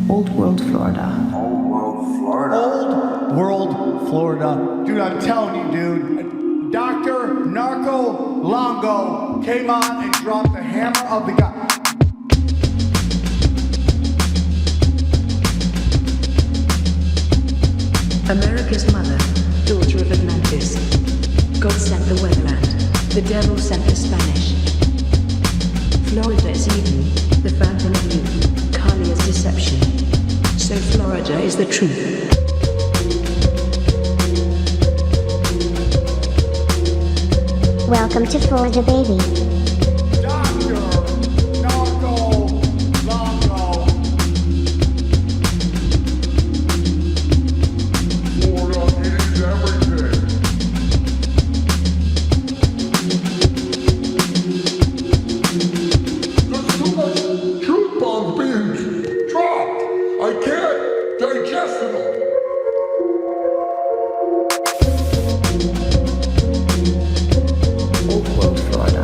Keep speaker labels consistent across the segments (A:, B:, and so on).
A: Old World, Florida.
B: Old World, Florida.
C: Old World, Florida. Dude, I'm telling you, dude. Dr. Narco Longo came on and dropped the hammer of the god.
D: America's mother, daughter of Atlantis. God sent the weatherland, the devil sent the Spanish. Florida is Eden, the fountain of youth, Kali is deception. So Florida is the truth.
E: Welcome to Florida, baby.
C: Dr. Narco Longo.
B: Florida is everything. There's too much truth bombs being dropped. I can't digest it all.
A: Old World, Florida.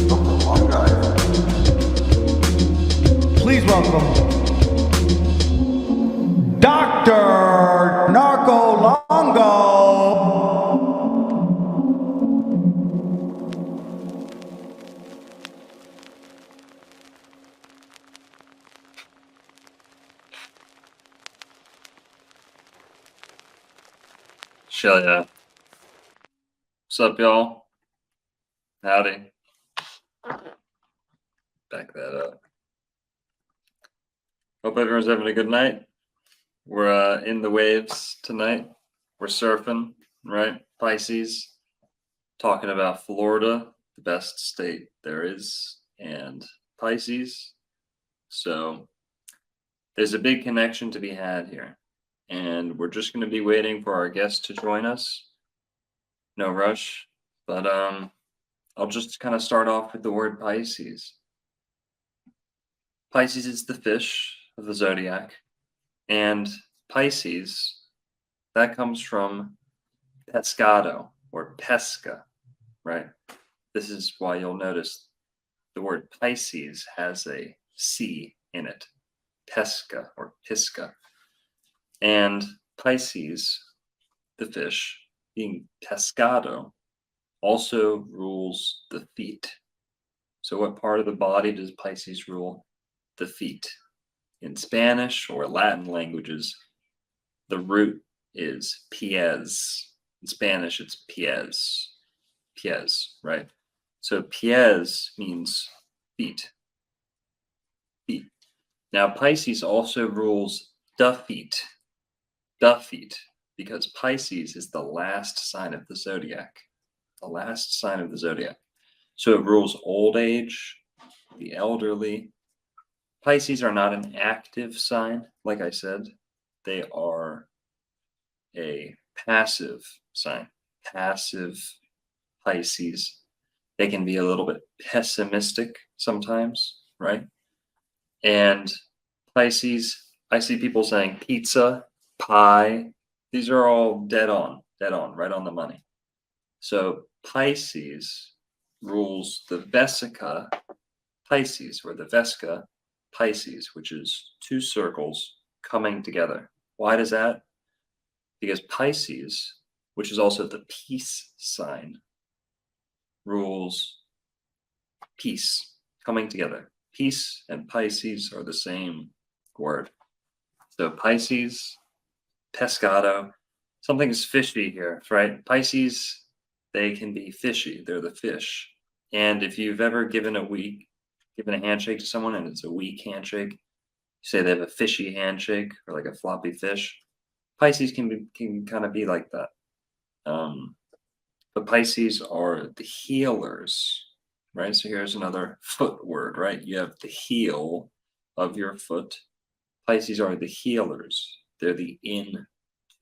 B: Come on, guys.
C: Please welcome Dr. Narco Longo.
F: Shell yeah. What's up, y'all? Howdy. Back that up. Hope everyone's having a good night. We're in the waves tonight. We're surfing, right? Pisces. Talking about Florida, the best state there is, and Pisces. So there's a big connection to be had here. And we're just going to be waiting for our guest to join us. No rush, but I'll just kind of start off with the word Pisces. Pisces is the fish of the zodiac, and Pisces, that comes from pescado or pesca, right? This is why you'll notice the word Pisces has a C in it, pesca or pisca. And Pisces, the fish, being pescado, also rules the feet. So what part of the body does Pisces rule? The feet. In Spanish or Latin languages, the root is pies. In Spanish, it's pies. Pies, right? So pies means feet. Feet. Now Pisces also rules the feet. The feet, because Pisces is the last sign of the zodiac. The last sign of the zodiac. So it rules old age, the elderly. Pisces are not an active sign, like I said. They are a passive sign. Passive Pisces. They can be a little bit pessimistic sometimes, right? And Pisces, I see people saying pizza, pie. These are all dead on, right on the money. So Pisces rules the Vesica Pisces, or the Vesca Pisces, which is two circles coming together. Why does that? Because Pisces, which is also the peace sign, rules peace, coming together. Peace and Pisces are the same word. So Pisces, pescado, something's fishy here, right? Pisces, they can be fishy. They're the fish. And if you've ever given a handshake to someone and it's a weak handshake, you say they have a fishy handshake or like a floppy fish. Pisces can kind of be like that. But Pisces are the healers, right? So here's another foot word, right? You have the heel of your foot. Pisces are the healers. They're the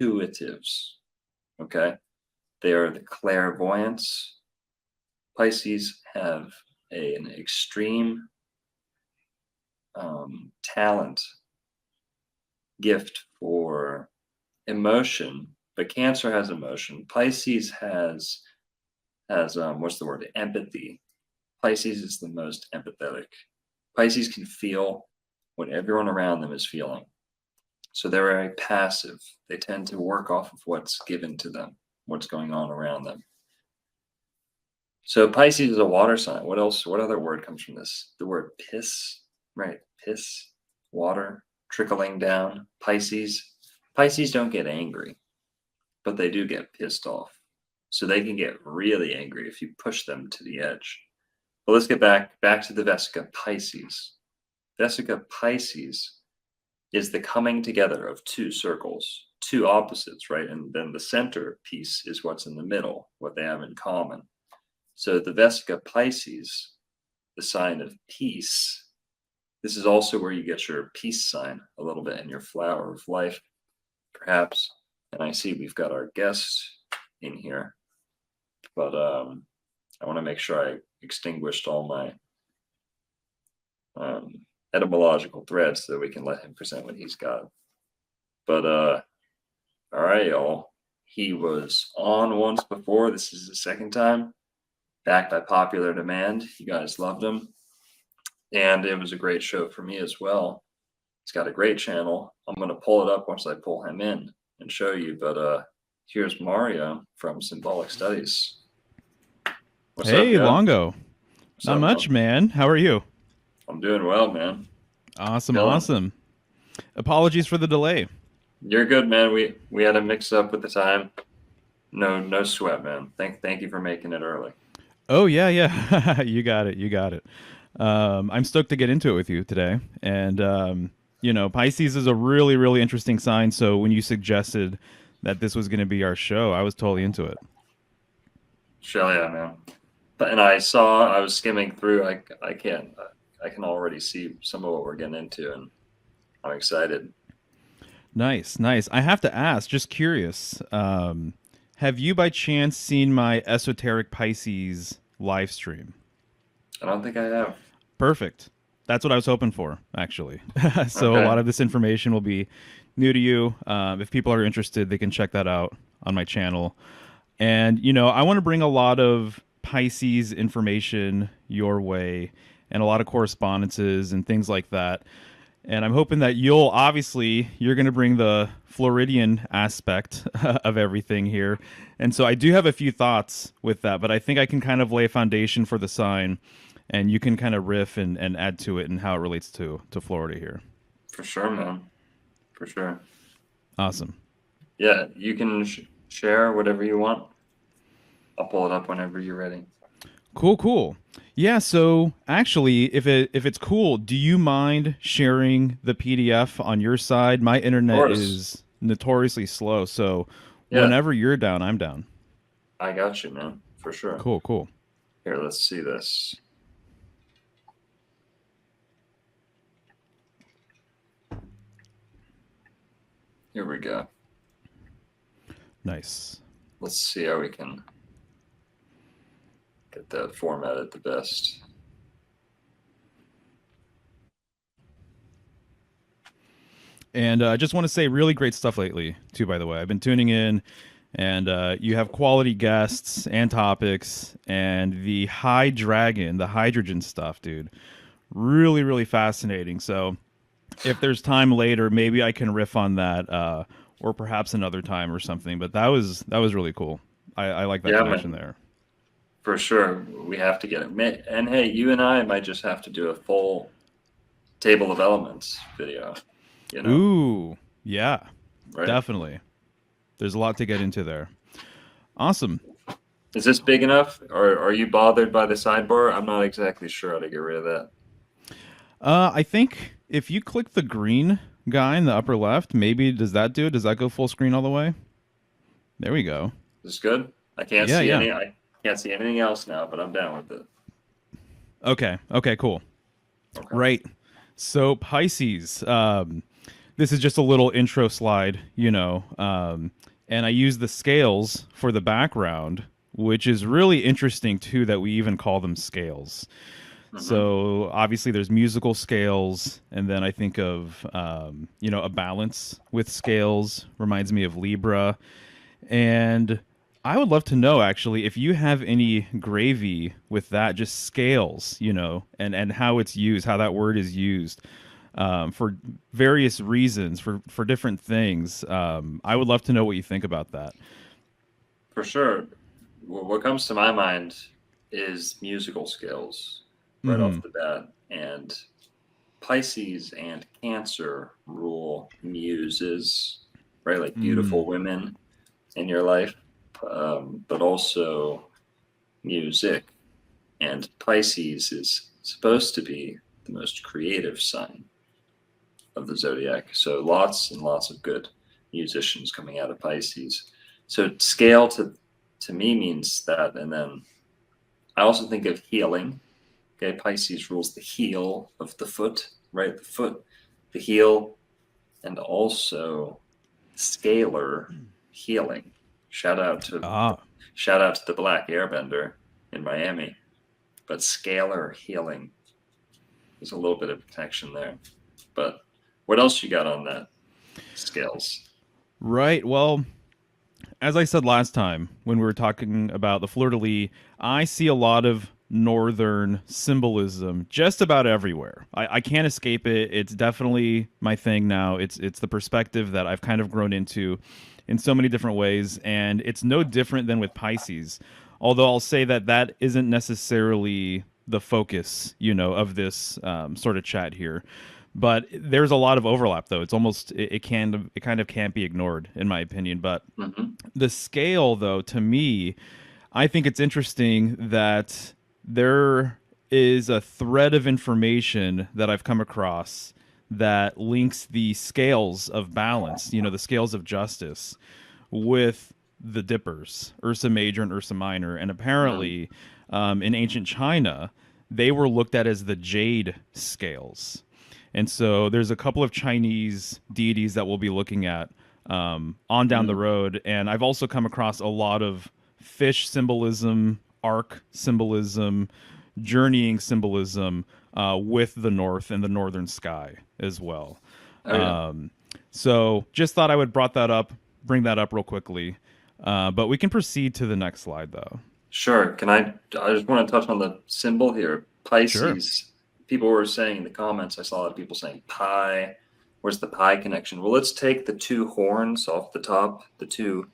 F: intuitives, okay? They are the clairvoyants. Pisces have an extreme talent, gift for emotion, but Cancer has emotion. Pisces has has what's the word? Empathy. Pisces is the most empathetic. Pisces can feel what everyone around them is feeling. So they're very passive. They tend to work off of what's given to them, what's going on around them. So Pisces is a water sign. What else? What other word comes from this? The word piss, right? Piss, water, trickling down. Pisces. Pisces don't get angry, but they do get pissed off. So they can get really angry if you push them to the edge. But let's get back to the Vesica Pisces. Vesica Pisces is the coming together of two circles, two opposites, right? And then the center piece is what's in the middle, what they have in common. So the Vesica Pisces, the sign of peace, this is also where you get your peace sign a little bit in your flower of life, perhaps. And I see we've got our guest in here, but I want to make sure I extinguished all my etymological threads so that we can let him present what he's got. But all right, y'all. He was on once before. This is the second time, back by popular demand. You guys loved him, and it was a great show for me as well. He's got a great channel. I'm going to pull it up once I pull him in and show you. But here's Mario from Symbolic Studies. What's
A: Hey,
F: up,
A: Longo.
F: What's
A: Not
F: up,
A: much,
F: bro?
A: man. How are you?
F: I'm doing well, man.
A: Awesome,
F: Dylan.
A: awesome. Apologies for the delay.
F: You're good, man. We had a mix up with the time. No sweat, man. Thank you for making it early.
A: Oh, yeah. You got it. I'm stoked to get into it with you today. And, Pisces is a really, really interesting sign. So when you suggested that this was going to be our show, I was totally into it.
F: Sure, yeah, man. And I was skimming through. I can already see some of what we're getting into, and I'm excited.
A: Nice. I have to ask, just curious, have you by chance seen my Esoteric Pisces live stream?
F: I don't think I have.
A: Perfect. That's what I was hoping for, actually. So
F: Okay.
A: a lot of this information will be new to you. If people are interested, they can check that out on my channel. And, I want to bring a lot of Pisces information your way and a lot of correspondences and things like that. And I'm hoping that you're going to bring the Floridian aspect of everything here. And so I do have a few thoughts with that, but I think I can kind of lay a foundation for the sign, and you can kind of riff and add to it and how it relates to Florida here.
F: For sure, man. For sure.
A: Awesome.
F: Yeah, you can share whatever you want. I'll pull it up whenever you're ready.
A: Cool. Yeah, so actually, if it's cool, do you mind sharing the PDF on your side? My internet is notoriously slow, so whenever you're down, I'm down.
F: I got you, man. For sure.
A: Cool.
F: Here, let's see this. Here we go.
A: Nice.
F: Let's see how we can get that formatted the best.
A: And I just want to say really great stuff lately, too, by the way. I've been tuning in, and you have quality guests and topics, and the high dragon, the hydrogen stuff, dude. Really, really fascinating. So if there's time later, maybe I can riff on that, or perhaps another time or something. But that was really cool. I like that connection there.
F: For sure. We have to get it. And hey, you and I might just have to do a full table of elements video.
A: Ooh, yeah,
F: right?
A: Definitely. There's a lot to get into there. Awesome.
F: Is this big enough, or are you bothered by the sidebar? I'm not exactly sure how to get rid of that.
A: I think if you click the green guy in the upper left, maybe does that do it? Does that go full screen all the way? There we go.
F: Is this good? I can't see any. I can't see anything else now, but I'm down with it.
A: Okay, cool. Okay. Right. So Pisces, this is just a little intro slide, and I use the scales for the background, which is really interesting too that we even call them scales. Mm-hmm. So obviously there's musical scales, and then I think of a balance with scales reminds me of Libra, and I would love to know actually if you have any gravy with that, just scales, and how it's used, how that word is used for various reasons, for different things. I would love to know what you think about that.
F: For sure. What comes to my mind is musical scales right
A: Mm-hmm.
F: off the bat. And Pisces and Cancer rule muses, right? Like beautiful women in your life, but also music. And Pisces is supposed to be the most creative sign of the zodiac. So lots and lots of good musicians coming out of Pisces. So scale to me means that. And then I also think of healing. Okay, Pisces rules the heel of the foot, right? The foot, the heel, and also scalar healing. Shout out to the Black Airbender in Miami. But scalar healing, there's a little bit of connection there. But what else you got on that? Scales.
A: Right. Well, as I said last time when we were talking about the fleur-de-lis, I see a lot of northern symbolism just about everywhere. I can't escape it. It's definitely my thing now. It's the perspective that I've kind of grown into in so many different ways, and it's no different than with Pisces. Although I'll say that that isn't necessarily the focus, of this sort of chat here. But there's a lot of overlap, though. It's almost it kind of can't be ignored, in my opinion. But the scale, though, to me, I think it's interesting that there is a thread of information that I've come across that links the scales of balance, the scales of justice, with the dippers, Ursa Major and Ursa Minor. And apparently, in ancient China, they were looked at as the jade scales. And so there's a couple of Chinese deities that we'll be looking at on down the road. And I've also come across a lot of fish symbolism, arc symbolism, journeying symbolism with the north and the northern sky as well.
F: Oh, yeah.
A: So just thought I would bring that up real quickly. But we can proceed to the next slide, though.
F: Sure. I just want to touch on the symbol here. Pisces.
A: Sure.
F: People were saying in the comments, I saw a lot of people saying pi. Where's the pi connection? Well, let's take the two horns off the top, the two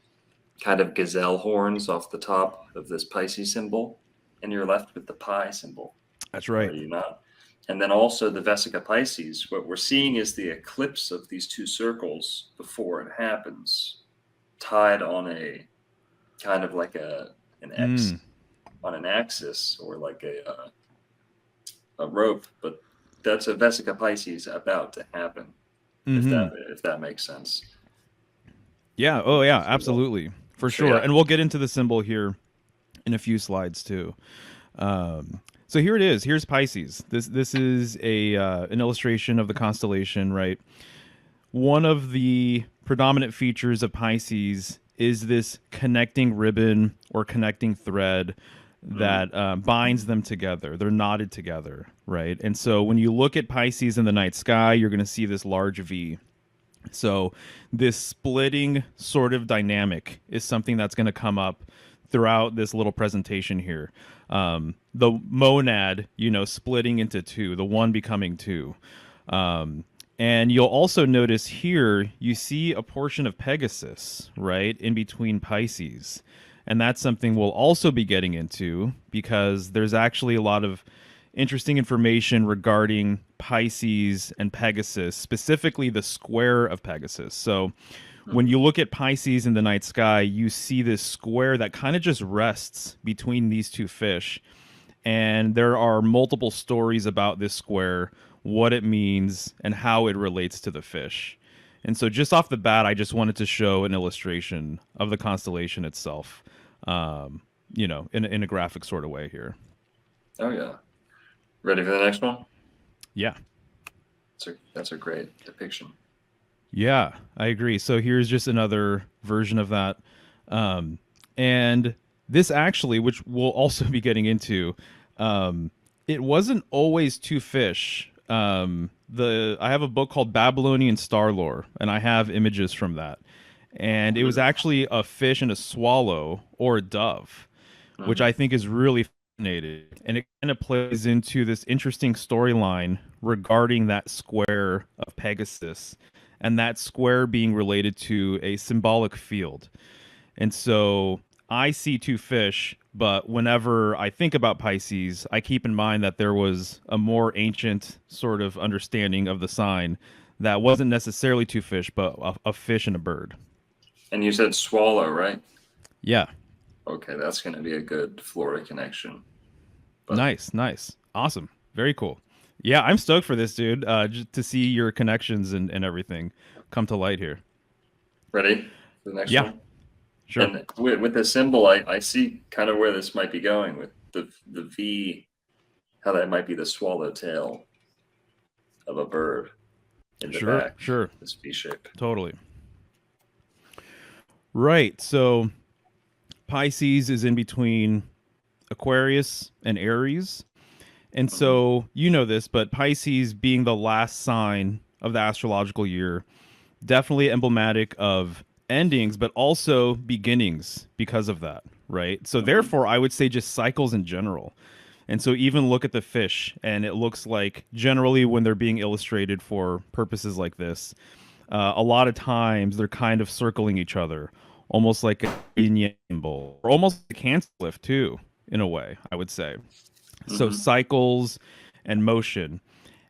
F: kind of gazelle horns off the top of this Pisces symbol, and you're left with the pi symbol.
A: That's right.
F: Are you not? And then also the Vesica Pisces. What we're seeing is the eclipse of these two circles before it happens, tied on a kind of like an X on an axis, or like a rope, but that's a Vesica Pisces about to happen. If that makes sense.
A: Yeah. Oh, yeah. Absolutely, for sure.
F: Yeah.
A: And we'll get into the symbol here in a few slides too. So here it is. Here's Pisces. This is an illustration of the constellation, right? One of the predominant features of Pisces is this connecting ribbon or connecting thread that binds them together. They're knotted together, right? And so when you look at Pisces in the night sky, you're going to see this large V. So this splitting sort of dynamic is something that's going to come up throughout this little presentation here. The monad, splitting into two, the one becoming two. And you'll also notice here, you see a portion of Pegasus, right, in between Pisces. And that's something we'll also be getting into because there's actually a lot of interesting information regarding Pisces and Pegasus, specifically the square of Pegasus. So when you look at Pisces in the night sky, you see this square that kind of just rests between these two fish. And there are multiple stories about this square, what it means, and how it relates to the fish. And so just off the bat, I just wanted to show an illustration of the constellation itself, in a graphic sort of way here.
F: Oh, yeah. Ready for the next one?
A: Yeah.
F: That's a great depiction.
A: Yeah, I agree. So here's just another version of that. And this actually, which we'll also be getting into, it wasn't always two fish. I have a book called Babylonian Star Lore, and I have images from that. and it was actually a fish and a swallow or a dove, which I think is really fascinating. And it kind of plays into this interesting storyline regarding that square of Pegasus, and that square being related to a symbolic field. And so I see two fish, but whenever I think about Pisces, I keep in mind that there was a more ancient sort of understanding of the sign that wasn't necessarily two fish, but a fish and a bird.
F: And you said swallow, right?
A: Yeah.
F: Okay, that's going to be a good Florida connection. But
A: Nice. Awesome. Very cool. Yeah, I'm stoked for this, dude, just to see your connections and everything come to light here.
F: ready for the next
A: Yeah.
F: one?
A: Sure.
F: And with the symbol, I see kind of where this might be going with the V, how that might be the swallowtail of a bird in the back.
A: Sure.
F: This V shape.
A: Totally. Right. So Pisces is in between Aquarius and Aries. And so you know this, but Pisces being the last sign of the astrological year, definitely emblematic of endings, but also beginnings because of that, right? So therefore, I would say just cycles in general. And so even look at the fish, and it looks like generally when they're being illustrated for purposes like this, a lot of times they're kind of circling each other, almost like a yin yang symbol, or almost a Cancer lift too, in a way, I would say. So cycles and motion.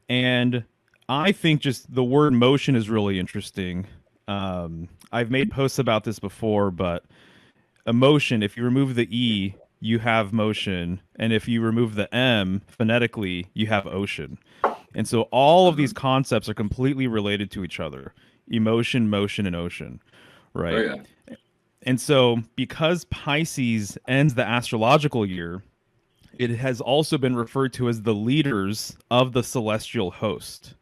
A: And I think just the word motion is really interesting. I've made posts about this before, but emotion, if you remove the E, you have motion. And if you remove the M, phonetically, you have ocean. And so all of these concepts are completely related to each other. Emotion, motion, and ocean, right?
F: Oh, yeah.
A: And so because Pisces ends the astrological year, it has also been referred to as the leaders of the celestial host.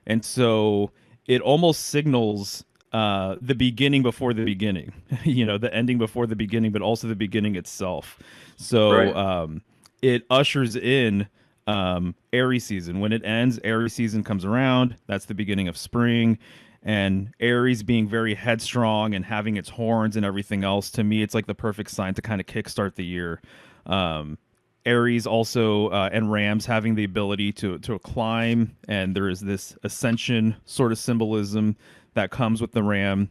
A: And so it almost signals the beginning before the beginning, the ending before the beginning, but also the beginning itself. So it ushers in Aries season. When it ends, Aries season comes around. That's the beginning of spring. And Aries being very headstrong and having its horns and everything else, to me, it's like the perfect sign to kind of kickstart the year. Aries also and Rams having the ability to climb, and there is this ascension sort of symbolism that comes with the ram.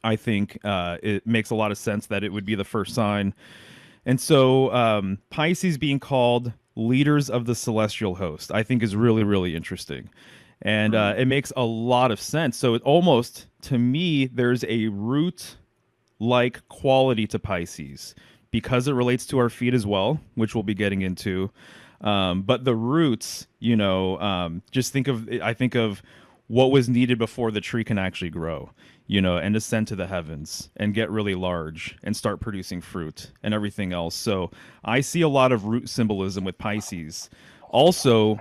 A: I think it makes a lot of sense that it would be the first sign. And so Pisces being called leaders of the celestial host, I think is really, really interesting. And it makes a lot of sense. So it almost, to me, there's a root-like quality to Pisces because it relates to our feet as well, which we'll be getting into. But the roots, just I think of what was needed before the tree can actually grow, and ascend to the heavens and get really large and start producing fruit and everything else. So I see a lot of root symbolism with Pisces. Also,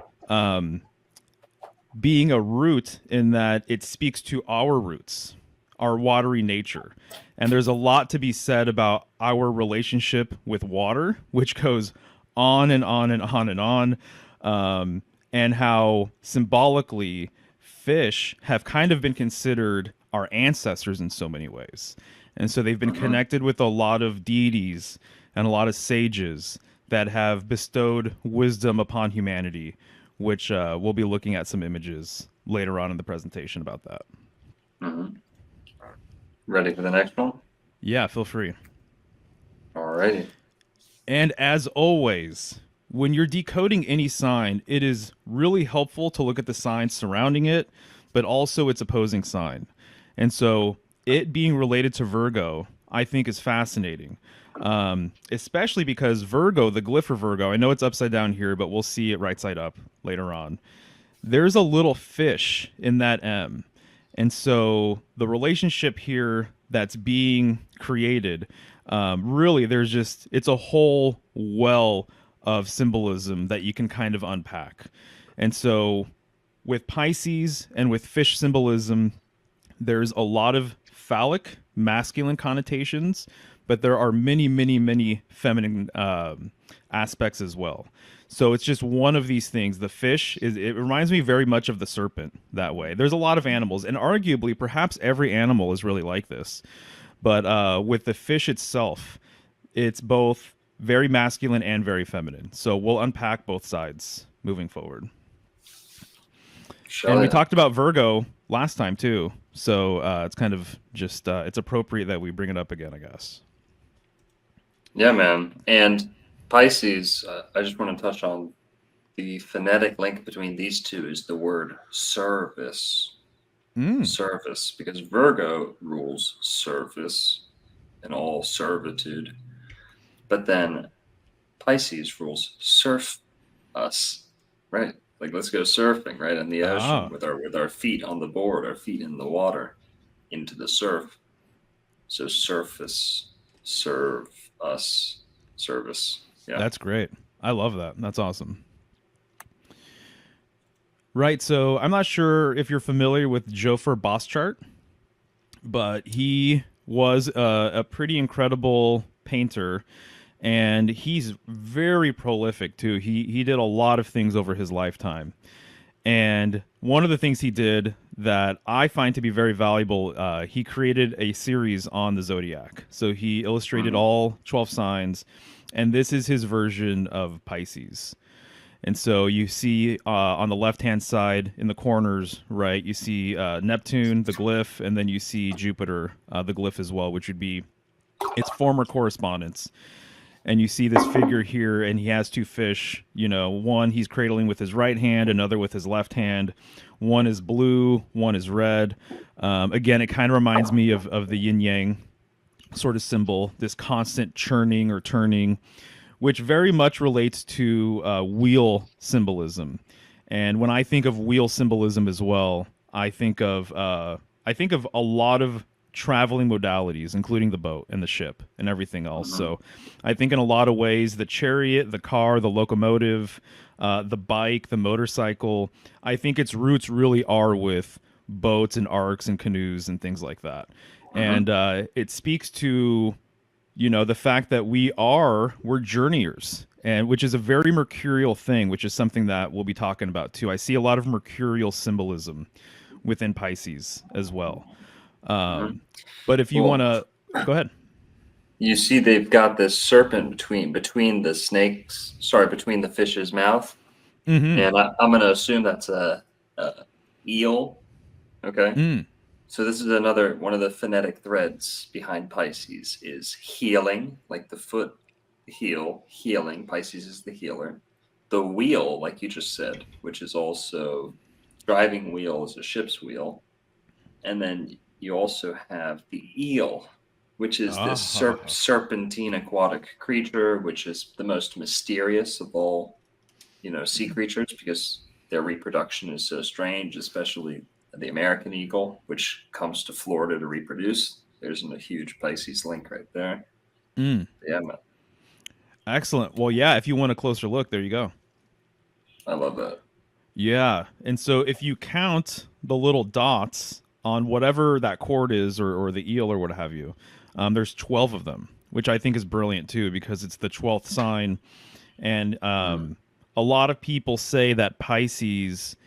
A: being a root in that it speaks to our roots, our watery nature. And there's a lot to be said about our relationship with water, which goes on and on and on and on, and how symbolically fish have kind of been considered our ancestors in so many ways. And so they've been connected with a lot of deities and a lot of sages that have bestowed wisdom upon humanity, which we'll be looking at some images later on in the presentation about that.
F: Ready for the next one?
A: Yeah, feel free.
F: Alrighty.
A: And as always, when you're decoding any sign, it is really helpful to look at the signs surrounding it, but also its opposing sign. And so it being related to Virgo, I think is fascinating, especially because Virgo, the glyph for Virgo, I know it's upside down here, but we'll see it right side up later on. There's a little fish in that M. And so the relationship here that's being created, really, it's a whole well of symbolism that you can kind of unpack. And so with Pisces and with fish symbolism, there's a lot of phallic, masculine connotations, but there are many, many, many feminine aspects as well. So it's just one of these things. The fish is, it reminds me very much of the serpent that way. There's a lot of animals, and arguably perhaps every animal is really like this. But with the fish itself, it's both very masculine and very feminine. So we'll unpack both sides moving forward. And we talked about Virgo last time too. So it's kind of just it's appropriate that we bring it up again, I guess.
F: Yeah, man. And Pisces, I just want to touch on the phonetic link between these two is the word service. Service, because Virgo rules service and all servitude. But then Pisces rules surf us, right? Like, let's go surfing, right, in the ocean with our feet on the board, our feet in the water, into the surf. So surface, serve us, service. Yeah,
A: That's great. I love that. That's awesome. Right. So I'm not sure if you're familiar with Jofar Boschart, but he was a pretty incredible painter, and he's very prolific too. He did a lot of things over his lifetime. And one of the things he did that I find to be very valuable, he created a series on the zodiac. So he illustrated all 12 signs, and this is his version of Pisces. And so you see on the left-hand side in the corners, right, you see Neptune, the glyph, and then you see Jupiter, the glyph as well, which would be its former correspondence. And you see this figure here, and he has two fish. You know, one he's cradling with his right hand, another with his left hand. One is blue, one is red. Again, it kind of reminds me of the yin-yang sort of symbol, this constant churning or turning, which very much relates to wheel symbolism. And when I think of wheel symbolism as well, I think of a lot of traveling modalities, including the boat and the ship and everything else. So I think in a lot of ways, the chariot, the car, the locomotive, the bike, the motorcycle, I think its roots really are with boats and arcs and canoes and things like that. And it speaks to, you know, the fact that we're journeyers, and which is a very mercurial thing, which is something that we'll be talking about too. I see a lot of mercurial symbolism within Pisces as well. But if you want to go ahead,
F: you see they've got this serpent between the between the fish's mouth, and I'm going to assume that's a eel. Okay. So this is another one of the phonetic threads behind Pisces is healing, like the foot healing. Pisces is the healer. The wheel, like you just said, which is also driving wheel is a ship's wheel. And then you also have the eel, which is this serpentine aquatic creature, which is the most mysterious of all, you know, sea creatures, because their reproduction is so strange, especially the American eagle, which comes to Florida to reproduce. There's a huge Pisces link right there. Yeah, man.
A: Excellent. Well, yeah, if you want a closer look, there you go.
F: I love that.
A: Yeah. And so if you count the little dots on whatever that cord is, or the eel or what have you, there's 12 of them, which I think is brilliant too, because it's the 12th sign. And a lot of people say that Pisces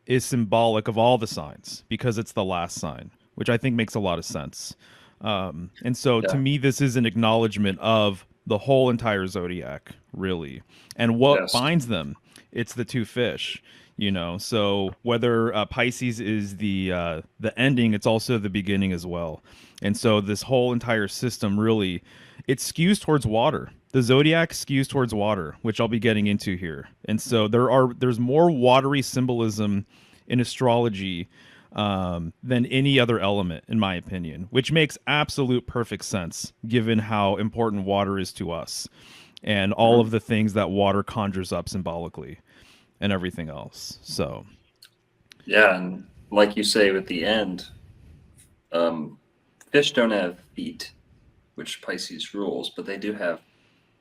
A: is symbolic of all the signs because it's the last sign, which I think makes a lot of sense. And so to me, this is an acknowledgement of the whole entire zodiac, really. And what binds them, it's the two fish, you know. So whether Pisces is the ending, it's also the beginning as well. And so this whole entire system really, it skews towards water. The zodiac skews towards water, which I'll be getting into here. And so there's more watery symbolism in astrology than any other element, in my opinion, which makes absolute perfect sense given how important water is to us and all of the things that water conjures up symbolically and everything else. So,
F: yeah, and like you say with the end, fish don't have feet, which Pisces rules, but they do have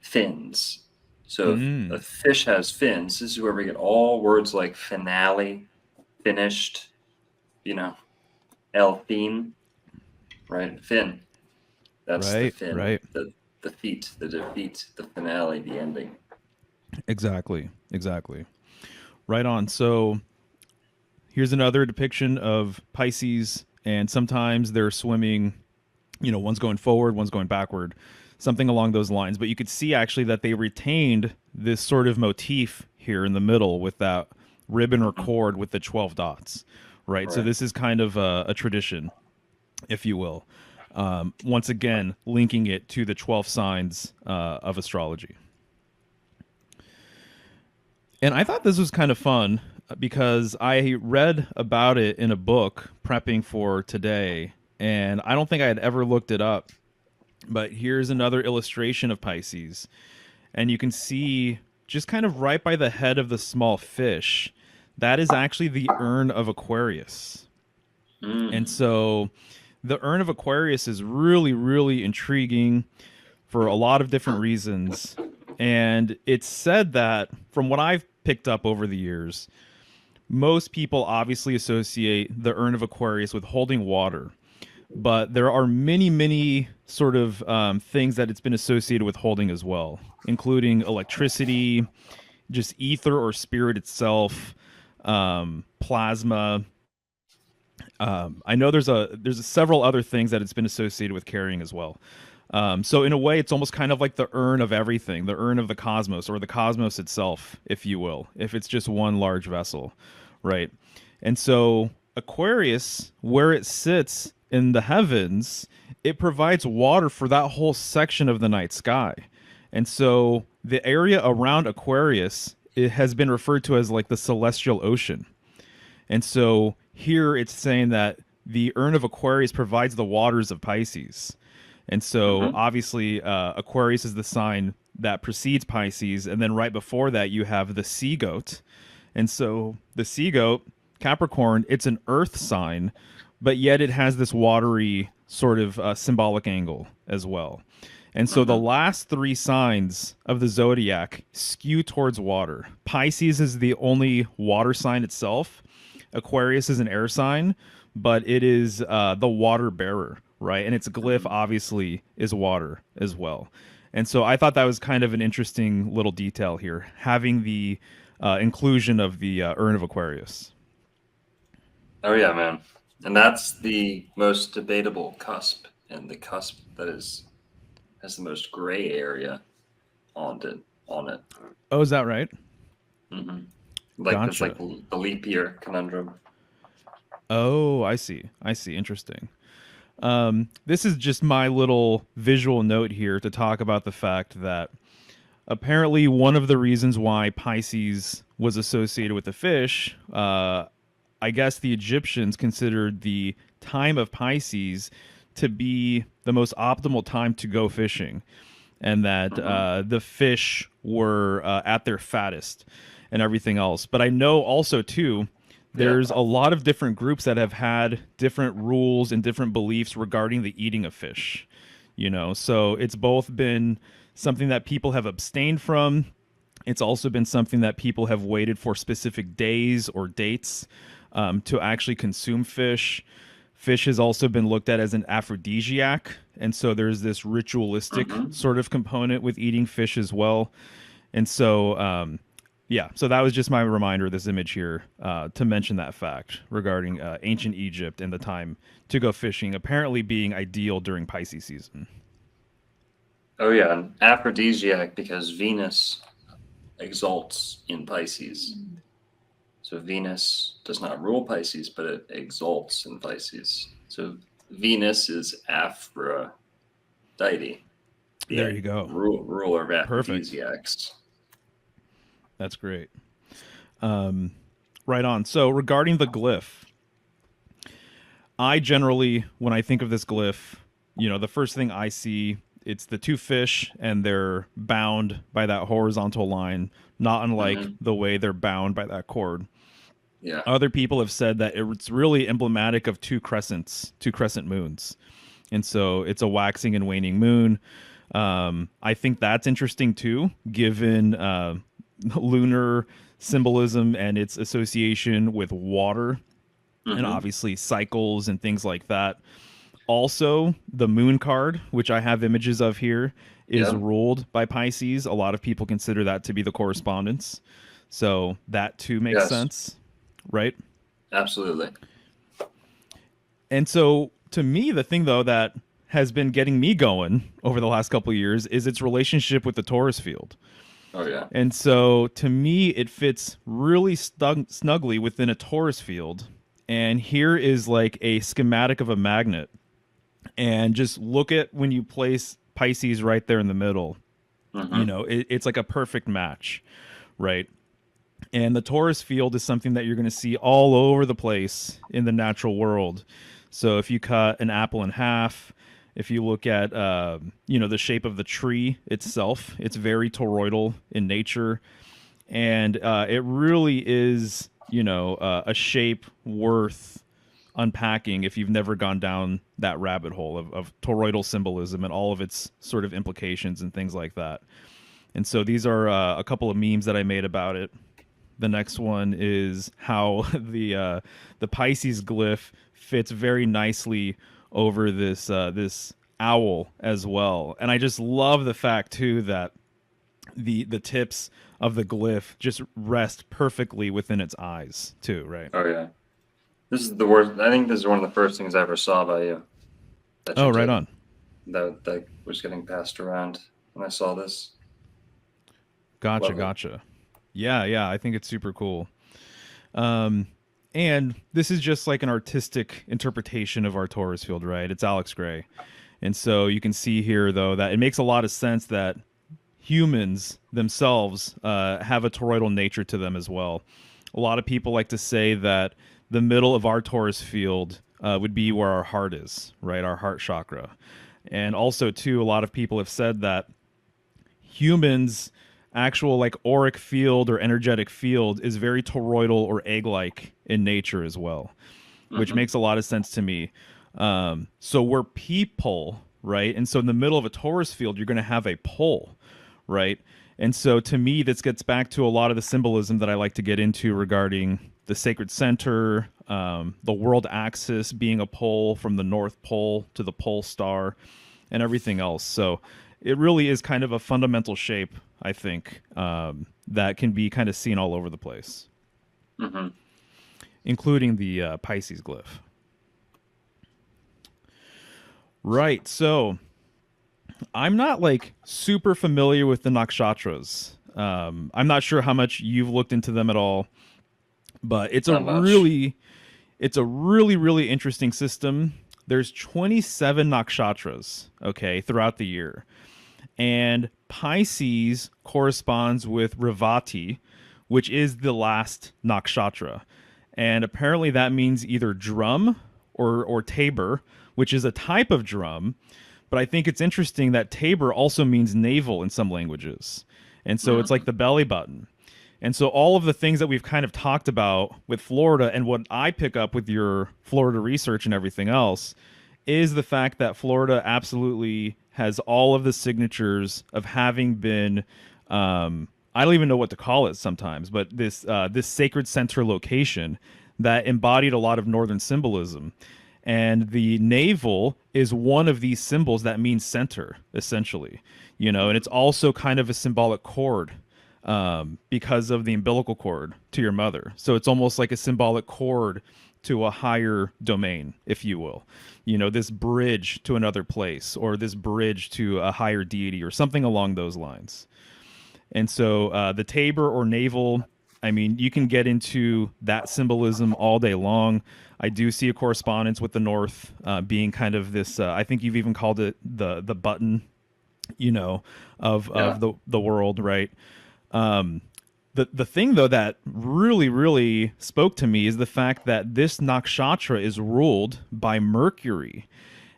F: fins. So if a fish has fins, this is where we get all words like finale, finished, you know, Elfine, right? Fin. That's the fin.
A: Right.
F: The feet, the defeat, the finale, the ending.
A: Exactly. Exactly. Right on. So here's another depiction of Pisces, and sometimes they're swimming, one's going forward, one's going backward, something along those lines. But you could see actually that they retained this sort of motif here in the middle with that ribbon or cord with the 12 dots, right? So
F: Right.
A: this is kind of a tradition, if you will. Once again, linking it to the 12 signs of astrology. And I thought this was kind of fun because I read about it in a book prepping for today, and I don't think I had ever looked it up. But here's another illustration of Pisces, and you can see just kind of right by the head of the small fish, that is actually the urn of Aquarius. And so the urn of Aquarius is really, really intriguing for a lot of different reasons. And it's said that, from what I've picked up over the years, most people obviously associate the urn of Aquarius with holding water. But there are many, many sort of things that it's been associated with holding as well, including electricity, just ether or spirit itself, plasma. I know there's several other things that it's been associated with carrying as well. So in a way, it's almost kind of like the urn of everything, the urn of the cosmos, or the cosmos itself, if you will, if it's just one large vessel, right? And so Aquarius, where it sits in the heavens, it provides water for that whole section of the night sky. And so the area around Aquarius, it has been referred to as like the celestial ocean. And so here it's saying that the urn of Aquarius provides the waters of Pisces. And so obviously Aquarius is the sign that precedes Pisces. And then right before that, you have the sea goat. And so the sea goat, Capricorn, it's an earth sign, but yet it has this watery sort of symbolic angle as well. And so the last three signs of the zodiac skew towards water. Pisces is the only water sign itself. Aquarius is an air sign, but it is the water bearer, right? And its glyph obviously is water as well. And so I thought that was kind of an interesting little detail here, having the inclusion of the urn of Aquarius.
F: Oh yeah, man. And that's the most debatable cusp, and the cusp that has the most gray area on it.
A: Oh, is that right?
F: Like
A: Gotcha.
F: it's like the leap year conundrum.
A: Oh, I see. Interesting. This is just my little visual note here to talk about the fact that apparently one of the reasons why Pisces was associated with the fish, I guess the Egyptians considered the time of Pisces to be the most optimal time to go fishing, and that the fish were at their fattest and everything else. But I know also, too, there's a lot of different groups that have had different rules and different beliefs regarding the eating of fish, so it's both been something that people have abstained from. It's also been something that people have waited for specific days or dates to actually consume fish. Fish has also been looked at as an aphrodisiac, and so there's this ritualistic sort of component with eating fish as well. And so so that was just my reminder, this image here, to mention that fact regarding ancient Egypt and the time to go fishing apparently being ideal during Pisces season.
F: Oh yeah, an aphrodisiac because Venus exalts in Pisces. So Venus does not rule Pisces, but it exalts in Pisces. So Venus is Aphrodite.
A: There you go.
F: Ruler of aphrodisiacs.
A: That's great. Right on. So regarding the glyph, I generally, when I think of this glyph, the first thing I see, it's the two fish, and they're bound by that horizontal line, not unlike the way they're bound by that cord.
F: Yeah.
A: Other people have said that it's really emblematic of two crescent moons. And so it's a waxing and waning moon. I think that's interesting too, given lunar symbolism and its association with water and obviously cycles and things like that. Also, the moon card, which I have images of here, is ruled by Pisces. A lot of people consider that to be the correspondence. So that too makes
F: Yes,
A: sense, right?
F: absolutely.
A: And so to me, the thing though that has been getting me going over the last couple of years is its relationship with the Taurus field.
F: Oh yeah.
A: And so to me, it fits really snugly within a Taurus field. And here is like a schematic of a magnet. And just look at when you place Pisces right there in the middle. You
F: Mm-hmm.
A: know, it's like a perfect match, right? And the Taurus field is something that you're going to see all over the place in the natural world. So if you cut an apple in half, if you look at the shape of the tree itself, it's very toroidal in nature, and it really is a shape worth unpacking if you've never gone down that rabbit hole of toroidal symbolism and all of its sort of implications and things like that. And so these are a couple of memes that I made about it. The next one is how the Pisces glyph fits very nicely over this owl as well. And I just love the fact too that the tips of the glyph just rest perfectly within its eyes too, right?
F: Oh yeah. This is the worst. I think this is one of the first things I ever saw by you that
A: Oh,
F: you
A: right
F: did.
A: on.
F: That was getting passed around when I saw this.
A: Gotcha,
F: Love it.
A: gotcha. Yeah, I think it's super cool. And this is just like an artistic interpretation of our Taurus field, right? It's Alex Gray. And so you can see here, though, that it makes a lot of sense that humans themselves have a toroidal nature to them as well. A lot of people like to say that the middle of our Taurus field would be where our heart is, right? Our heart chakra. And also, too, a lot of people have said that humans' actual like auric field or energetic field is very toroidal or egg-like in nature as well, which
F: Mm-hmm.
A: makes a lot of sense to me. So we're people, right? And so in the middle of a Taurus field, you're going to have a pole, right? And so to me, this gets back to a lot of the symbolism that I like to get into regarding the sacred center, the world axis being a pole from the North Pole to the pole star, and everything else. So it really is kind of a fundamental shape, I think, that can be kind of seen all over the place,
F: Mm-hmm.
A: including the Pisces glyph. Right. So I'm not like super familiar with the Nakshatras. I'm not sure how much you've looked into them at all, but
F: Not much.
A: it's a really, really interesting system. There's 27 nakshatras, okay, throughout the year. And Pisces corresponds with Revati, which is the last nakshatra. And apparently that means either drum or tabor, which is a type of drum. But I think it's interesting that tabor also means navel in some languages. And so it's like the belly button. And so all of the things that we've kind of talked about with Florida and what I pick up with your Florida research and everything else is the fact that Florida absolutely has all of the signatures of having been I don't even know what to call it sometimes, but this sacred center location that embodied a lot of northern symbolism. And the navel is one of these symbols that means center, essentially, and it's also kind of a symbolic cord because of the umbilical cord to your mother. So it's almost like a symbolic cord to a higher domain, if you will. This bridge to another place or this bridge to a higher deity or something along those lines. And so the tabor or navel, I mean, you can get into that symbolism all day long. I do see a correspondence with the North being kind of this, I think you've even called it the button, of the world, right? The thing though that really, really spoke to me is the fact that this nakshatra is ruled by Mercury.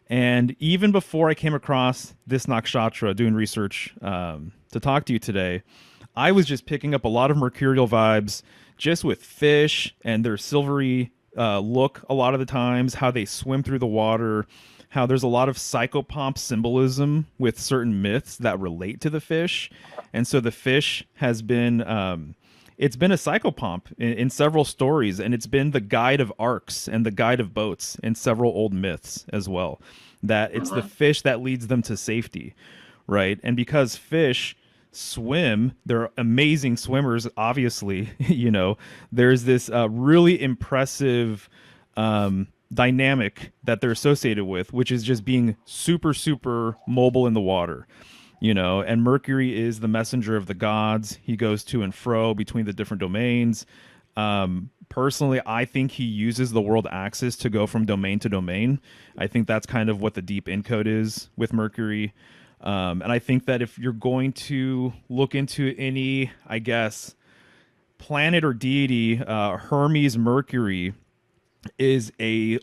A: And even before I came across this nakshatra doing research to talk to you today, I was just picking up a lot of mercurial vibes just with fish and their silvery look a lot of the times, how they swim through the water, how there's a lot of psychopomp symbolism with certain myths that relate to the fish. And so the fish has been it's been a psychopomp in several stories, and it's been the guide of arcs and the guide of boats in several old myths as well, that it's the fish that leads them to safety, right? And because fish swim. They're amazing swimmers, obviously. There's this really impressive dynamic that they're associated with, which is just being super, super mobile in the water. And Mercury is the messenger of the gods. He goes to and fro between the different domains. Personally, I think he uses the world axis to go from domain to domain. I think that's kind of what the deep encode is with Mercury. And I think that if you're going to look into any, I guess, planet or deity, Hermes Mercury is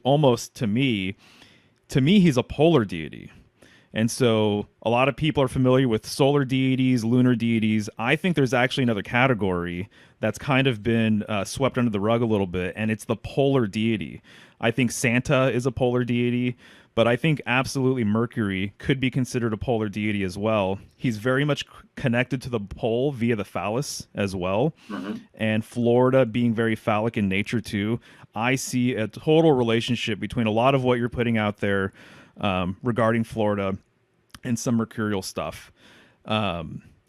A: almost to me, he's a polar deity. And so a lot of people are familiar with solar deities, lunar deities. I think there's actually another category that's kind of been swept under the rug a little bit, and it's the polar deity. I think Santa is a polar deity, but I think absolutely Mercury could be considered a polar deity as well. He's very much connected to the pole via the phallus as well. And Florida being very phallic in nature too. I see a total relationship between a lot of what you're putting out there regarding Florida and some mercurial stuff.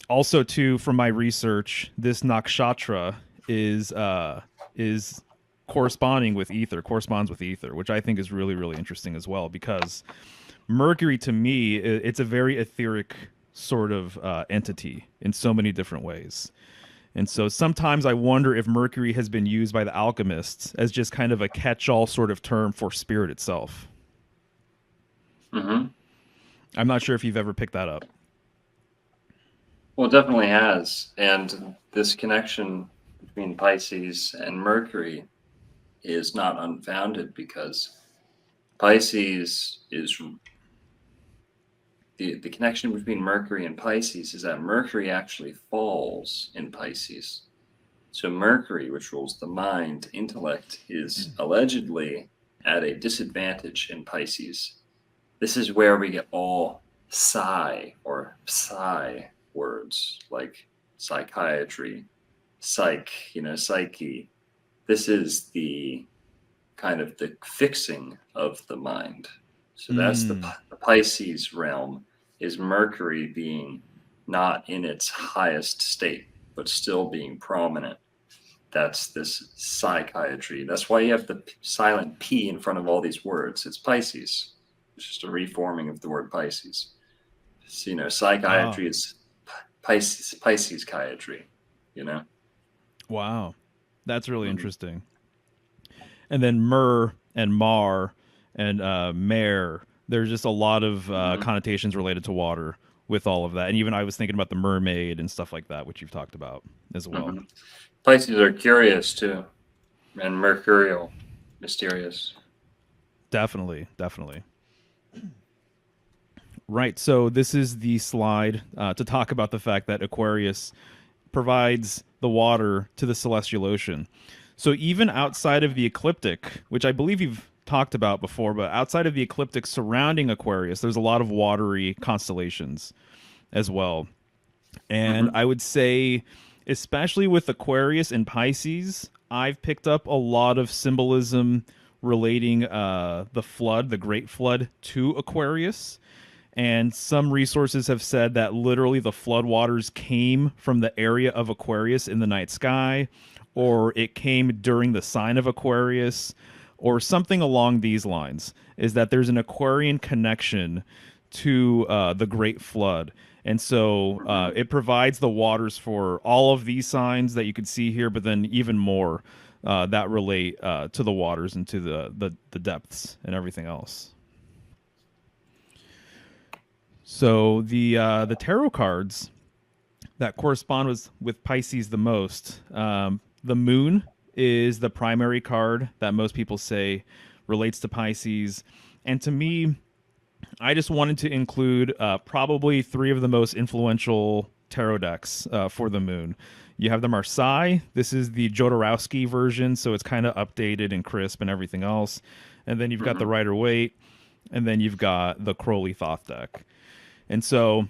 A: Also, too, from my research, this nakshatra is corresponds with ether, which I think is really, really interesting as well, because Mercury, to me, it's a very etheric sort of entity in so many different ways. And so sometimes I wonder if Mercury has been used by the alchemists as just kind of a catch-all sort of term for spirit itself. I'm not sure if you've ever picked that up.
F: Well, it definitely has. And this connection between Pisces and Mercury is not unfounded, because Pisces is the connection between Mercury and Pisces is that Mercury actually falls in Pisces. So Mercury, which rules the mind, intellect, is allegedly at a disadvantage in Pisces. This is where we get all psi or psi words like psychiatry, psyche. This is the kind of the fixing of the mind. So that's the Pisces realm, is Mercury being not in its highest state, but still being prominent. That's this psychiatry. That's why you have the silent P in front of all these words. It's Pisces. It's just a reforming of the word Pisces. So, psychiatry is Pisces chiatry,
A: Wow. That's really interesting. And then Mer and Mar and Mare, there's just a lot of connotations related to water with all of that. And even I was thinking about the mermaid and stuff like that, which you've talked about as well.
F: Pisces are curious too, and mercurial, mysterious.
A: Definitely. Right. So this is the slide to talk about the fact that Aquarius provides the water to the celestial ocean. So even outside of the ecliptic, which I believe you've talked about before, but outside of the ecliptic surrounding Aquarius, there's a lot of watery constellations as well. And I would say, especially with Aquarius and Pisces, I've picked up a lot of symbolism relating the flood, the Great Flood, to Aquarius. And some resources have said that literally the floodwaters came from the area of Aquarius in the night sky, or it came during the sign of Aquarius, or something along these lines, is that there's an Aquarian connection to the Great Flood. And so it provides the waters for all of these signs that you could see here, but then even more that relate to the waters and to the depths and everything else. So the tarot cards that correspond with Pisces the most, the moon is the primary card that most people say relates to Pisces. And to me, I just wanted to include probably three of the most influential tarot decks for the moon. You have the Marseille. This is the Jodorowsky version, so it's kind of updated and crisp and everything else. And then you've got the Rider-Waite, and then you've got the Crowley Thoth deck. And so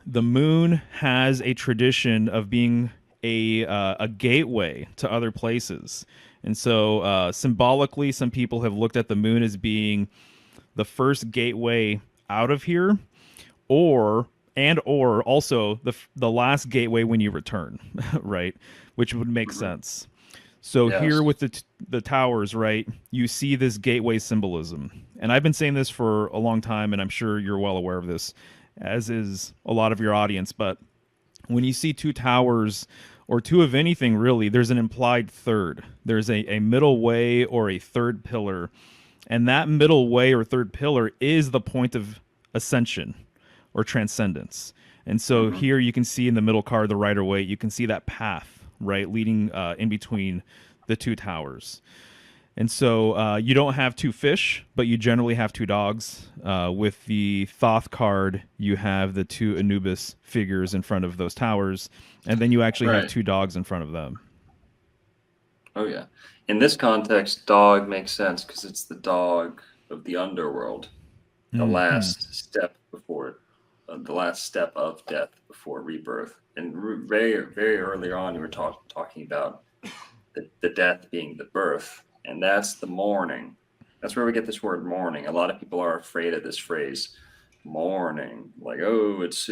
A: the moon has a tradition of being a gateway to other places. And so symbolically, some people have looked at the moon as being the first gateway out of here, or and or also the last gateway when you return, right? Which would make sense. So
F: Yes.
A: here with the towers, right? You see this gateway symbolism, and I've been saying this for a long time, and I'm sure you're well aware of this, as is a lot of your audience. But when you see two towers or two of anything really, there's an implied third. There's a middle way or a third pillar, and that middle way or third pillar is the point of ascension or transcendence. And so here you can see in the middle card, the Rider Waite, you can see that path, right, leading in between the two towers. And so you don't have two fish, but you generally have two dogs. With the Thoth card, you have the two Anubis figures in front of those towers, and then you actually have
F: Right.
A: two dogs in front of them.
F: Oh yeah. In this context, dog makes sense because it's the dog of the underworld, the last step before, the last step of death before rebirth. And very, very early on, you were talking about the death being the birth, and that's the mourning. That's where we get this word mourning. A lot of people are afraid of this phrase, mourning, like, oh, it's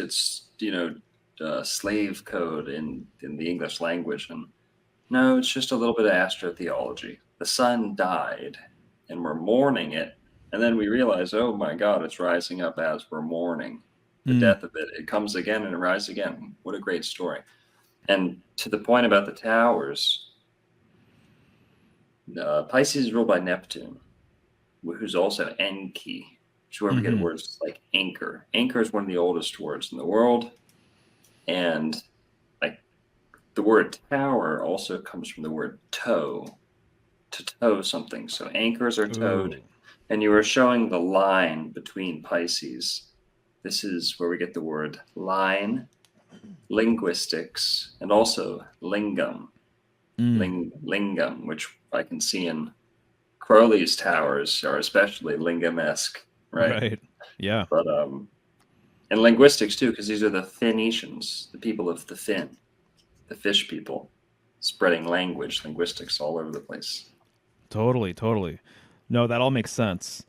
F: slave code in the English language, and no, it's just a little bit of astrotheology. The sun died, and we're mourning it, and then we realize, oh my God, it's rising up as we're mourning the death of it. It comes again and it rises again. What a great story! And to the point about the towers, Pisces is ruled by Neptune, who's also Enki, which is where we get words like anchor. Anchor is one of the oldest words in the world, and the word tower also comes from the word tow, to tow something. So anchors are towed.
A: Ooh.
F: And you were showing the line between Pisces. This is where we get the word line, linguistics, and also lingam. Lingam, which I can see in Crowley's towers are especially lingam-esque, right?
A: Yeah.
F: But and linguistics too, because these are the Phoenicians, the people of the Finn, the fish people, spreading linguistics all over the place.
A: Totally. No, that all makes sense.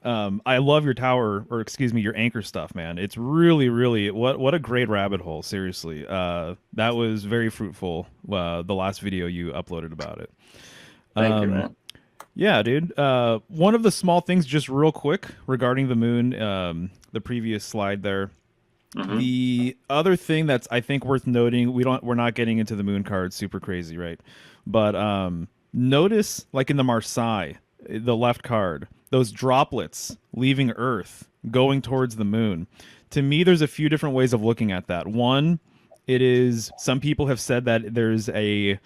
A: I love your tower, or excuse me, your anchor stuff, man. It's really what a great rabbit hole. Seriously, that was very fruitful. The last video you uploaded about it.
F: Thank you, man.
A: Yeah, dude. One of the small things, just real quick, regarding the moon, the previous slide there. The other thing that's I think worth noting, we're not getting into the moon cards super crazy, right? But notice, like in the Marseille, the left card, those droplets leaving Earth going towards the moon. To me, there's a few different ways of looking at that. One, it is, some people have said that there's a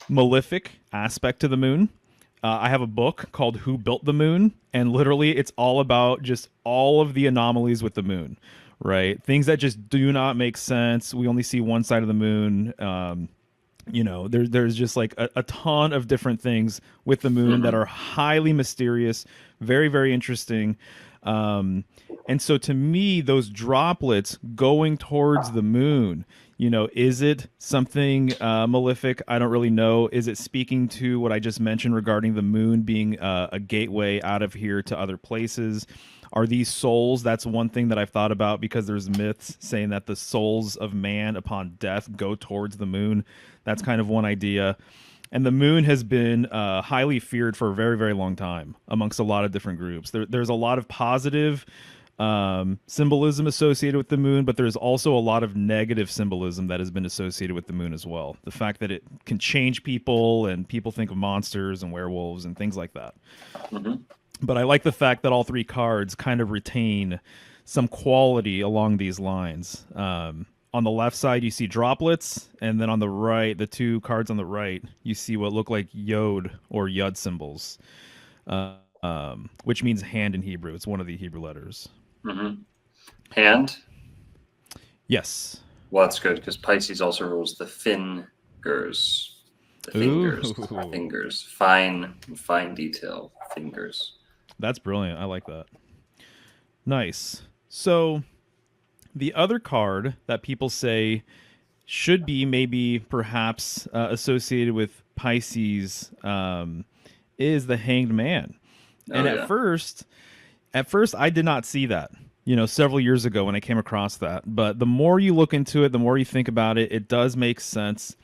A: malefic aspect to the moon. I have a book called Who Built the Moon, and literally it's all about just all of the anomalies with the moon, right? Things that just do not make sense. We only see one side of the moon. There's just like a ton of different things with the moon that are highly mysterious, very, very interesting. And so to me, those droplets going towards the moon, is it something malefic? I don't really know. Is it speaking to what I just mentioned regarding the moon being a gateway out of here to other places? Are these souls? That's one thing that I've thought about, because there's myths saying that the souls of man upon death go towards the moon. That's kind of one idea. And the moon has been highly feared for a very, very long time amongst a lot of different groups. There's a lot of positive symbolism associated with the moon, but there's also a lot of negative symbolism that has been associated with the moon as well. The fact that it can change people, and people think of monsters and werewolves and things like that. But I like the fact that all three cards kind of retain some quality along these lines. On the left side, you see droplets, and then on the right, the two cards on the right, you see what look like yod or yud symbols, which means hand in Hebrew. It's one of the Hebrew letters.
F: Hand?
A: Yes.
F: Well, that's good, because Pisces also rules the fingers. The fingers.
A: Ooh.
F: Fingers. Fine detail. Fingers.
A: That's brilliant. I like that. Nice. So the other card that people say should be maybe perhaps associated with Pisces is the Hanged Man. And at first I did not see that. several years ago when I came across that. But the more you look into it, the more you think about it, it does make sense.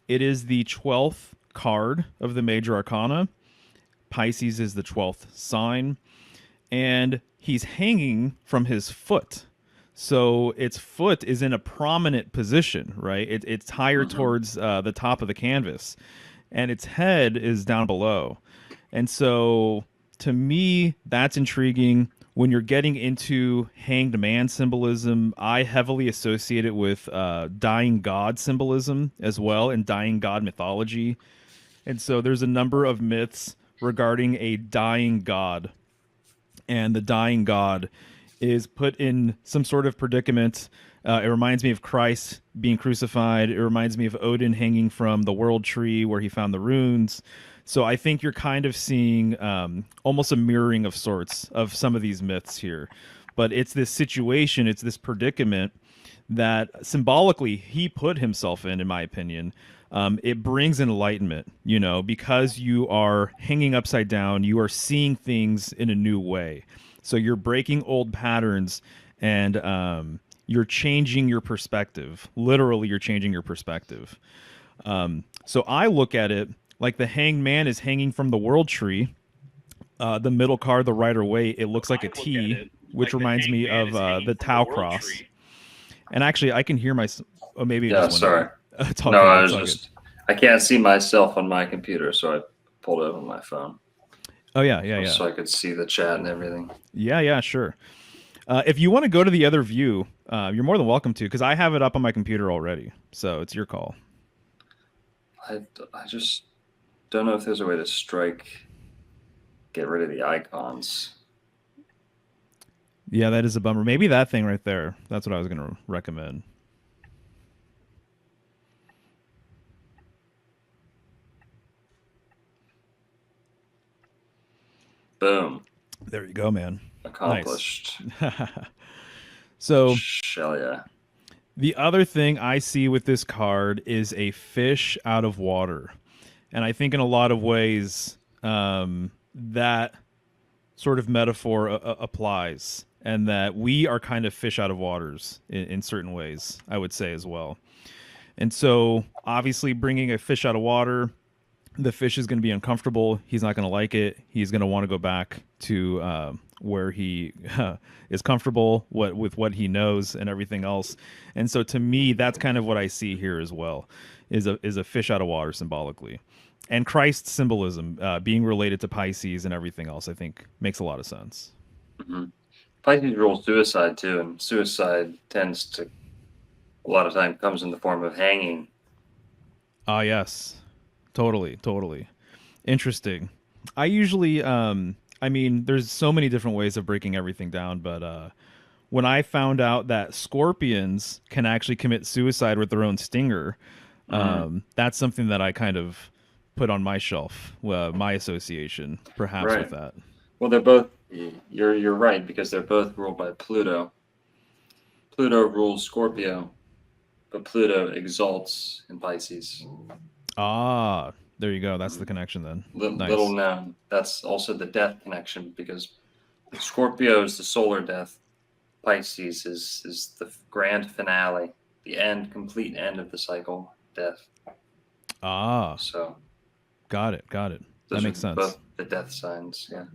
A: It is the 12th card of the major arcana. Pisces is the 12th sign, and he's hanging from his foot. So its foot is in a prominent position, right? It's higher towards the top of the canvas, and its head is down below. And so to me, that's intriguing. When you're getting into hanged man symbolism, I heavily associate it with dying god symbolism as well, and dying god mythology. And so there's a number of myths regarding a dying god, and the dying god is put in some sort of predicament. It reminds me of Christ being crucified. It reminds me of Odin hanging from the world tree where he found the runes. So I think you're kind of seeing almost a mirroring of sorts of some of these myths here. But it's this situation, it's this predicament that symbolically he put himself in my opinion. It brings enlightenment, because you are hanging upside down, you are seeing things in a new way. So you're breaking old patterns, and you're changing your perspective. Literally, you're changing your perspective. So I look at it like the hanged man is hanging from the world tree. The middle card, the Rider Waite, it looks like a T, which reminds me of the Tau cross. And actually, I can hear my. Oh, maybe.
F: Yeah, sorry.
A: It's all
F: no,
A: good.
F: I
A: It's
F: was
A: all
F: just. I can't see myself on my computer, so I pulled it up on my phone.
A: Oh yeah.
F: So I could see the chat and everything.
A: Yeah, sure. If you want to go to the other view, you're more than welcome to, because I have it up on my computer already. So it's your call.
F: I just don't know if there's a way to get rid of the icons.
A: Yeah, that is a bummer. Maybe that thing right there. That's what I was going to recommend.
F: Boom.
A: There you go, man.
F: Accomplished.
A: Nice. So,
F: hell yeah.
A: The other thing I see with this card is a fish out of water. And I think in a lot of ways, that sort of metaphor applies, and that we are kind of fish out of waters in certain ways, I would say as well. And so obviously bringing a fish out of water, the fish is going to be uncomfortable. He's not going to like it. He's going to want to go back to where he is comfortable, with what he knows and everything else. And so to me, that's kind of what I see here as well, is a fish out of water symbolically. And Christ's symbolism being related to Pisces and everything else, I think makes a lot of sense.
F: Mm-hmm. Pisces rules suicide too, and suicide tends to, a lot of time, comes in the form of hanging.
A: Ah, yes. Totally. Interesting. I usually, there's so many different ways of breaking everything down, but when I found out that scorpions can actually commit suicide with their own stinger, that's something that I kind of put on my shelf, my association, perhaps,
F: right.
A: with that.
F: Well, they're both, you're right, because they're both ruled by Pluto. Pluto rules Scorpio, but Pluto exalts in Pisces.
A: Ah, there you go. That's the connection then. Nice.
F: Little known. That's also the death connection, because Scorpio is the solar death. Pisces is the grand finale, the complete end of the cycle, death.
A: Ah.
F: So.
A: Got it. That makes sense.
F: Both the death signs, yeah.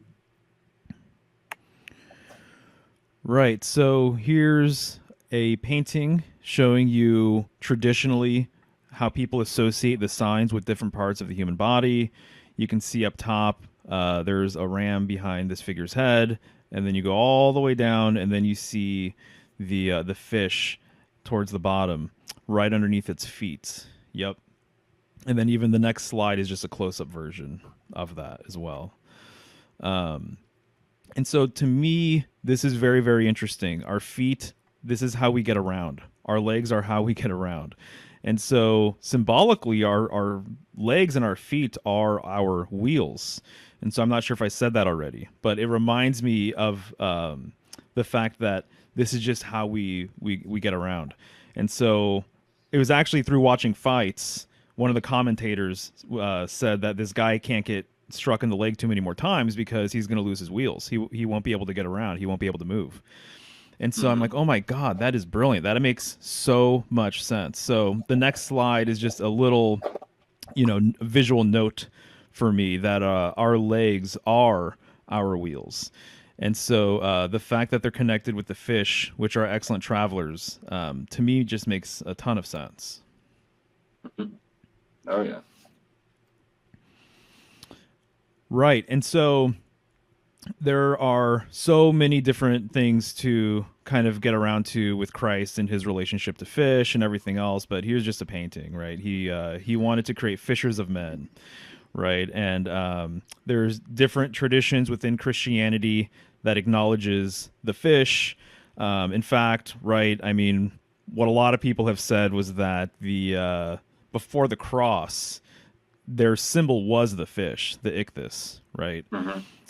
A: Right. So here's a painting showing you traditionally how people associate the signs with different parts of the human body. You can see up top, there's a ram behind this figure's head, and then you go all the way down, and then you see the fish towards the bottom, right underneath its feet. Yep. And then even the next slide is just a close-up version of that as well. And so to me, this is very, very interesting. Our feet, this is how we get around. Our legs are how we get around. And so symbolically, our legs and our feet are our wheels. And so I'm not sure if I said that already, but it reminds me of the fact that this is just how we get around. And so it was actually through watching fights, one of the commentators said that this guy can't get struck in the leg too many more times because he's going to lose his wheels. He won't be able to get around. He won't be able to move. And so I'm like, oh my God, that is brilliant. That makes so much sense. So the next slide is just a little, visual note for me that our legs are our wheels. And so the fact that they're connected with the fish, which are excellent travelers, to me just makes a ton of sense.
F: Oh, yeah.
A: Right. And so there are so many different things to kind of get around to with Christ and his relationship to fish and everything else. But here's just a painting, right? He wanted to create fishers of men, right? And there's different traditions within Christianity that acknowledges the fish. In fact, right, I mean, what a lot of people have said was that the before the cross, their symbol was the fish, the ichthys, right?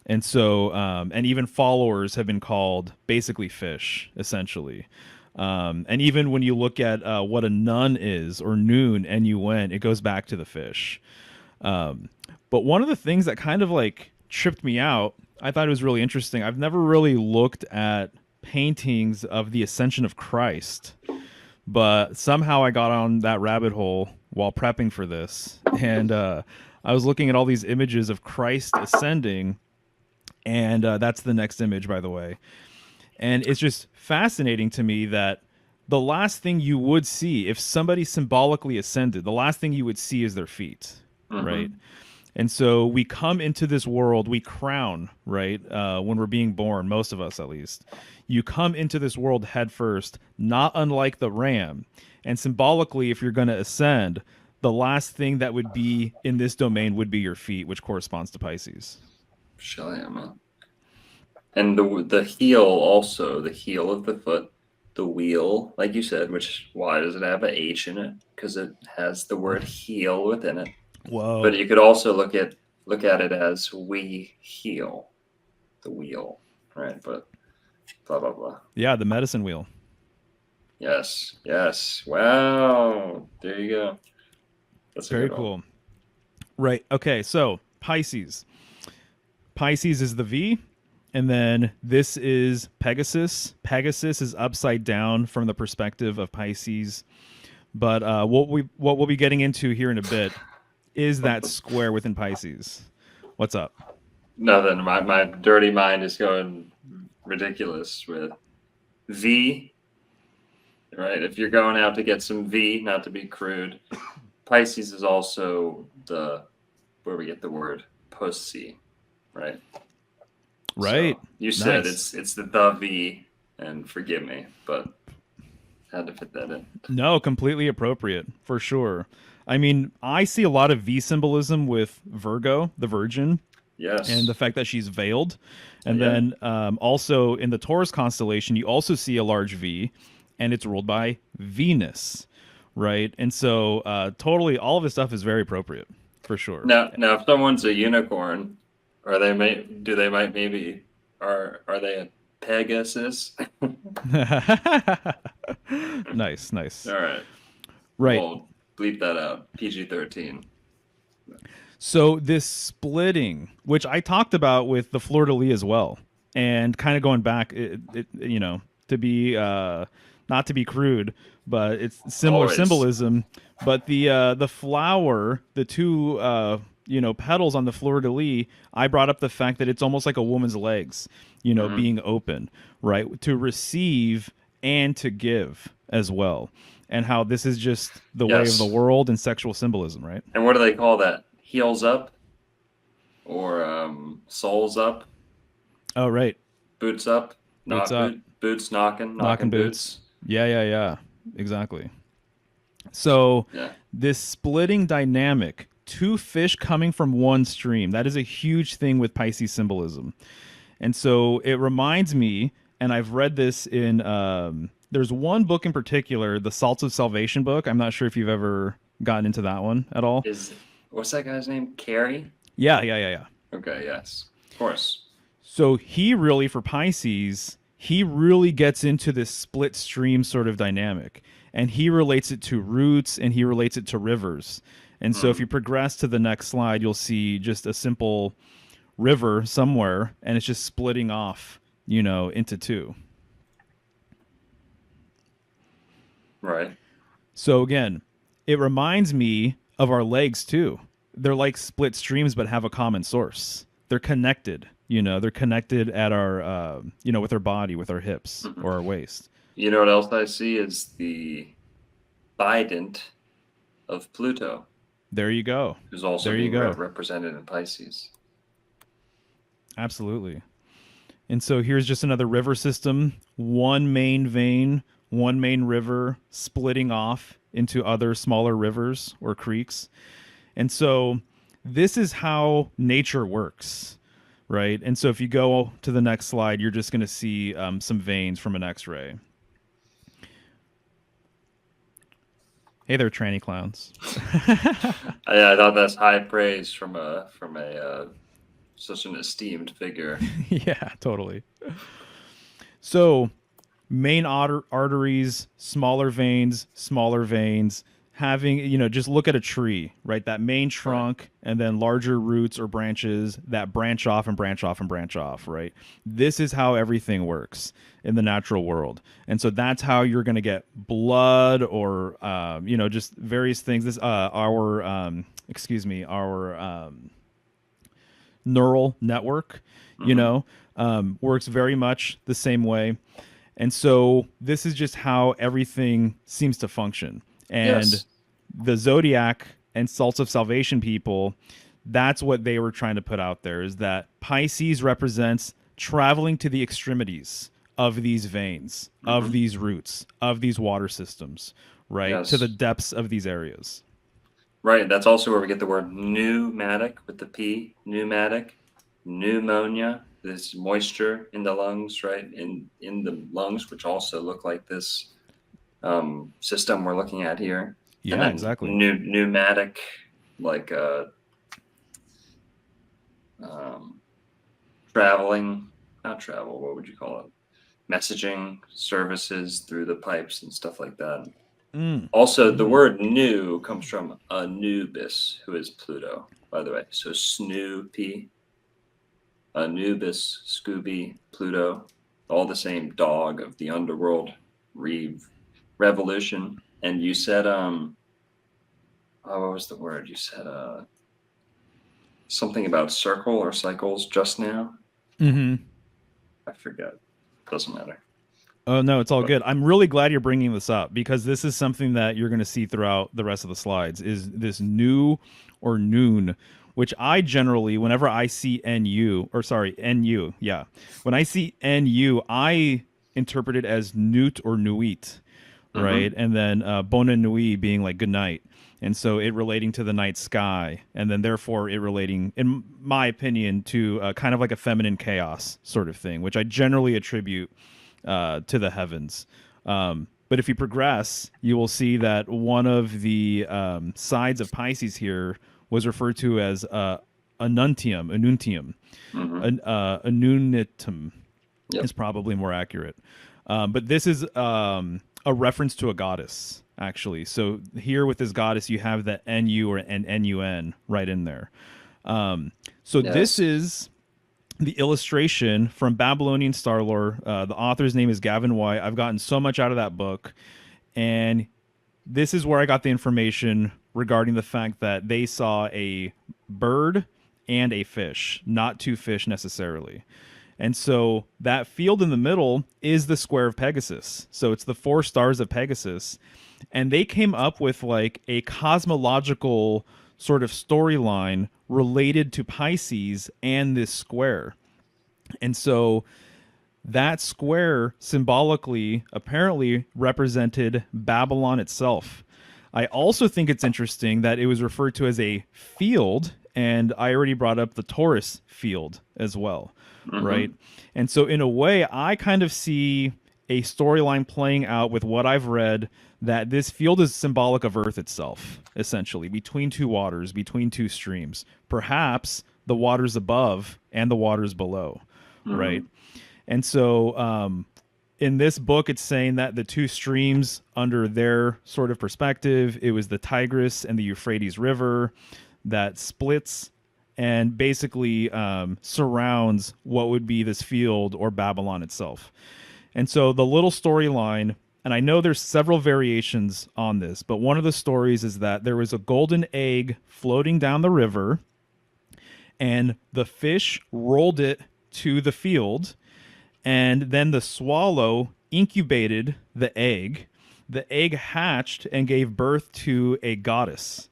A: And so, and even followers have been called basically fish, essentially. And even when you look at what a nun is, or noon, N-U-N, it goes back to the fish. But one of the things that kind of like tripped me out, I thought it was really interesting. I've never really looked at paintings of the Ascension of Christ, but somehow I got on that rabbit hole while prepping for this. And I was looking at all these images of Christ ascending, and that's the next image, by the way. And it's just fascinating to me that the last thing you would see, if somebody symbolically ascended, the last thing you would see is their feet, right? And so we come into this world, we crown, right? When we're being born, most of us at least. You come into this world head first, not unlike the ram. And symbolically, if you're going to ascend, the last thing that would be in this domain would be your feet, which corresponds to Pisces.
F: Shalama. And the heel also, the heel of the foot, the wheel, like you said, which, why does it have a H in it? Because it has the word heel within it.
A: Whoa.
F: But you could also look at it as we heal, the wheel, right? But blah blah blah.
A: Yeah, the medicine wheel.
F: Yes. Wow. There you go. That's
A: very cool. Right. Okay. So Pisces. Pisces is the V, and then this is Pegasus. Pegasus is upside down from the perspective of Pisces. But what we'll be getting into here in a bit is that square within Pisces. What's up?
F: Nothing. My dirty mind is going ridiculous with V. Right? If you're going out to get some V, not to be crude, Pisces is also where we get the word pussy, right?
A: Right.
F: So you said
A: nice.
F: it's the V, and forgive me, but had to fit that in.
A: No, completely appropriate for sure. I mean, I see a lot of V symbolism with Virgo, the Virgin.
F: Yes.
A: And the fact that she's veiled. And then also in the Taurus constellation, you also see a large V, and it's ruled by Venus, right? And so totally all of this stuff is very appropriate for sure.
F: Now if someone's a unicorn, are they maybe are they a Pegasus?
A: Nice.
F: All right.
A: Right.
F: We'll bleep that out. PG-13.
A: So this splitting, which I talked about with the fleur-de-lis as well, and kind of going back, to be not to be crude, but it's similar
F: Always.
A: symbolism. But the flower, the two petals on the fleur-de-lis, I brought up the fact that it's almost like a woman's legs, being open, right, to receive and to give as well, and how this is just the way of the world and sexual symbolism, right?
F: And what do they call that? Heels up, or soles up?
A: Oh, right.
F: Boots up.
A: Boots up.
F: Boots knocking boots.
A: Yeah. Exactly. So this splitting dynamic, two fish coming from one stream, that is a huge thing with Pisces symbolism. And so it reminds me, and I've read this in, there's one book in particular, the Salts of Salvation book. I'm not sure if you've ever gotten into that one at all.
F: What's that guy's name? Carrie?
A: Yeah.
F: Okay, yes. Of course.
A: So he really, for Pisces, he really gets into this split stream sort of dynamic. And he relates it to roots, and he relates it to rivers. And so if you progress to the next slide, you'll see just a simple river somewhere, and it's just splitting off, into two.
F: Right.
A: So again, it reminds me of our legs too. They're like split streams, but have a common source. They're connected. They're connected at our, with our body, with our hips or our waist.
F: You know what else I see is the bident of Pluto,
A: There you go.
F: who's also
A: There you
F: being
A: go.
F: represented in Pisces.
A: Absolutely. And so here's just another river system, one main vein, one main river splitting off into other smaller rivers or creeks. And so this is how nature works, right? And so if you go to the next slide, you're just going to see some veins from an X-ray. Hey there, tranny clowns.
F: I thought that's high praise from a such an esteemed figure.
A: Yeah, totally. So main arteries, smaller veins, having, just look at a tree, right? That main trunk and then larger roots or branches that branch off and branch off and branch off, right? This is how everything works in the natural world. And so that's how you're going to get blood or, just various things. This, our neural network, works very much the same way. And so this is just how everything seems to function. And
F: Yes.
A: the Zodiac and Salts of Salvation people, that's what they were trying to put out there, is that Pisces represents traveling to the extremities of these veins, of these roots, of these water systems, right?
F: Yes.
A: To the depths of these areas.
F: Right. That's also where we get the word pneumatic with the P, pneumatic, pneumonia, this moisture in the lungs, right? In the lungs, which also look like this system we're looking at here.
A: Yeah,
F: and then
A: exactly.
F: Pneumatic, like what would you call it? Messaging services through the pipes and stuff like that. Also, the word new comes from Anubis, who is Pluto, by the way. So Snoopy, Anubis, Scooby, Pluto, all the same dog of the underworld revolution. And you said, what was the word? You said something about circle or cycles just now. I forget. Doesn't matter.
A: Oh, no, it's all good. I'm really glad you're bringing this up because this is something that you're going to see throughout the rest of the slides is this new or noon, which I generally, whenever I see NU, yeah. When I see NU, I interpret it as newt or nuit, right? And then bona nui being like good night. And so it relating to the night sky, and then therefore it relating, in my opinion, to kind of like a feminine chaos sort of thing, which I generally attribute to the heavens. But if you progress, you will see that one of the sides of Pisces here was referred to as anuntium, anunitum is probably more accurate. But this is a reference to a goddess, actually. So here with this goddess, you have the NU or NUN right in there. This is the illustration from Babylonian Star Lore. The author's name is Gavin White. I've gotten so much out of that book. And this is where I got the information regarding the fact that they saw a bird and a fish, not two fish necessarily. And so that field in the middle is the square of Pegasus. So it's the 4 stars of Pegasus. And they came up with like a cosmological sort of storyline related to Pisces and this square. And so that square symbolically apparently represented Babylon itself. I also think it's interesting that it was referred to as a field, and I already brought up the Taurus field as well, right? And so in a way, I kind of see a storyline playing out with what I've read, that this field is symbolic of Earth itself, essentially, between two waters, between two streams, perhaps the waters above and the waters below, right? And so in this book, it's saying that the two streams under their sort of perspective, it was the Tigris and the Euphrates River that splits and basically surrounds what would be this field or Babylon itself. And so the little storyline and I know there's several variations on this, but one of the stories is that there was a golden egg floating down the river, and the fish rolled it to the field, and then the swallow incubated the egg. The egg hatched and gave birth to a goddess.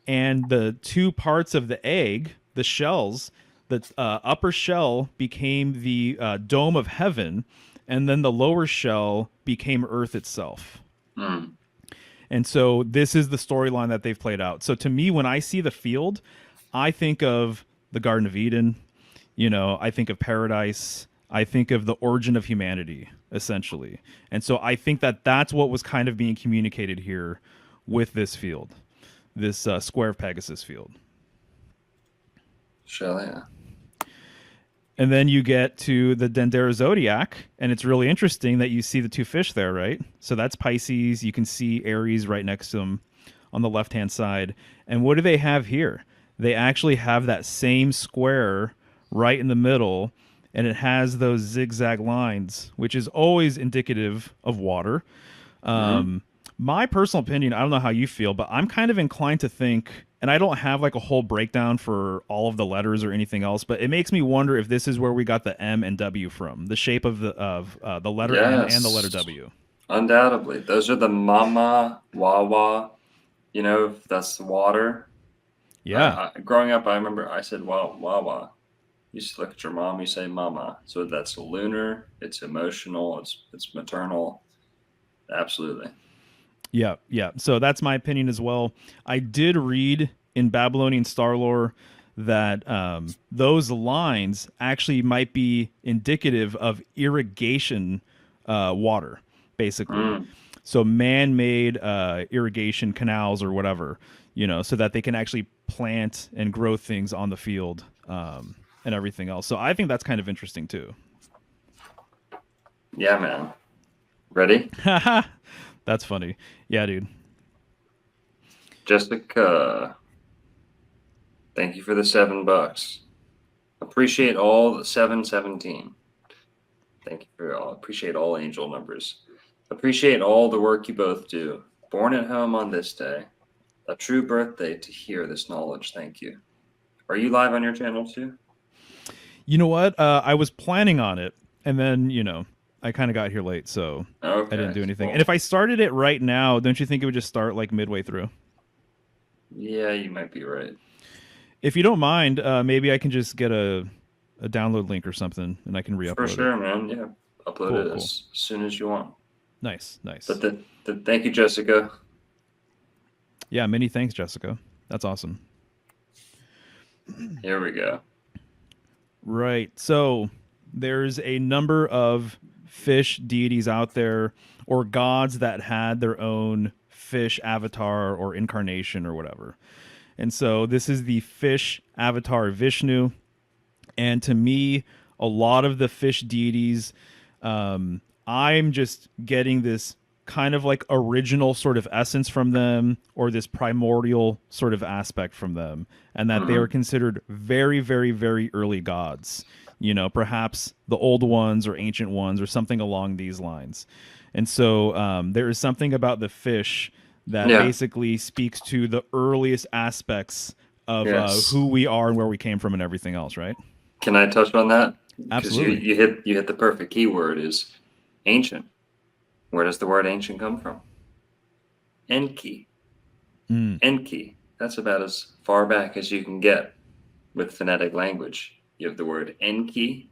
A: And the two parts of the egg, the shells, the upper shell became the dome of heaven, and then the lower shell became Earth itself.
F: Mm.
A: And so this is the storyline that they've played out. So to me, when I see the field, I think of the Garden of Eden. I think of paradise. I think of the origin of humanity, essentially. And so I think that that's what was kind of being communicated here with this field, this square of Pegasus field.
F: Shall I?
A: And then you get to the Dendera zodiac, and it's really interesting that you see the two fish there, right? So that's Pisces. You can see Aries right next to them on the left-hand side. And what do they have here? They actually have that same square right in the middle, and it has those zigzag lines, which is always indicative of water. My personal opinion, I don't know how you feel, but I'm kind of inclined to think, and I don't have like a whole breakdown for all of the letters or anything else, but it makes me wonder if this is where we got the M and W from, the shape of the letter M and the letter W.
F: Undoubtedly. Those are the mama, wawa, that's the water.
A: Yeah.
F: Growing up, I remember I said, wawa. You just look at your mom, you say mama. So that's lunar, it's emotional, it's maternal. Absolutely.
A: Yeah. So that's my opinion as well. I did read in Babylonian star lore that those lines actually might be indicative of irrigation water, basically. So man-made irrigation canals or whatever, so that they can actually plant and grow things on the field and everything else. So I think that's kind of interesting too.
F: Yeah, man. Ready?
A: That's funny. Yeah, dude.
F: Jessica, thank you for the $7. Appreciate all the 717. Thank you for all. Appreciate all angel numbers. Appreciate all the work you both do. Born at home on this day. A true birthday to hear this knowledge. Thank you. Are you live on your channel too?
A: You know what? I was planning on it, and then, I kind of got here late, so
F: Okay.
A: I didn't do anything.
F: Well,
A: And if I started it right now, don't you think it would just start like midway through?
F: yeah, you might be right.
A: If you don't mind, maybe I can just get a download link or something, and I can re-upload
F: For sure,
A: it.
F: man. Yeah. Upload it as soon as you want.
A: Nice.
F: But thank you, Jessica.
A: Yeah, many thanks, Jessica. That's awesome.
F: Here we go.
A: Right. So there's a number of fish deities out there, or gods that had their own fish avatar or incarnation or whatever. And so this is the fish avatar Vishnu. And to me, a lot of the fish deities, I'm just getting this kind of like original sort of essence from them, or this primordial sort of aspect from them, and that they are considered very, very, very early gods. Perhaps the old ones or ancient ones or something along these lines. And so there is something about the fish that basically speaks to the earliest aspects of who we are and where we came from and everything else, right?
F: Can I touch on that?
A: Absolutely.
F: You hit the perfect keyword is ancient. Where does the word ancient come from? Enki. Enki. That's about as far back as you can get with phonetic language. You have the word Enki,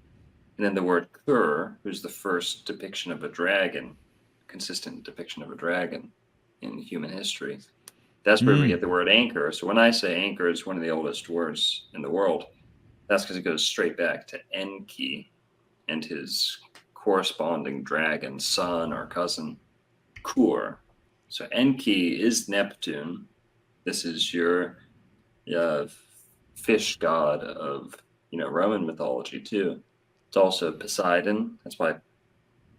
F: and then the word Kur, who's the first depiction of a dragon, consistent depiction of a dragon in human history. That's where we get the word anchor. So when I say anchor, it's one of the oldest words in the world. That's because it goes straight back to Enki and his corresponding dragon son or cousin, Kur. So Enki is Neptune. This is your fish god of Roman mythology too. It's also Poseidon. That's why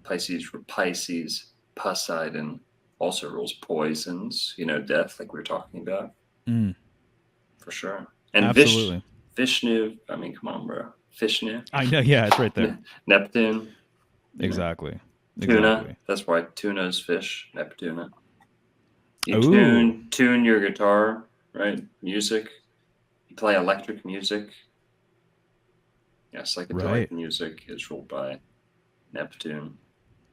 F: Pisces, Poseidon also rules poisons, death, like we were talking about. For sure. And
A: Absolutely.
F: Vishnu, I mean, come on, bro. Vishnu.
A: I know, yeah, it's right there.
F: Neptune.
A: Exactly.
F: Tuna.
A: Exactly.
F: That's why tuna is fish. Neptuna. You
A: Ooh.
F: tune your guitar, right? Music. You play electric music. Yeah, psychedelic
A: Right.
F: music is ruled by Neptune.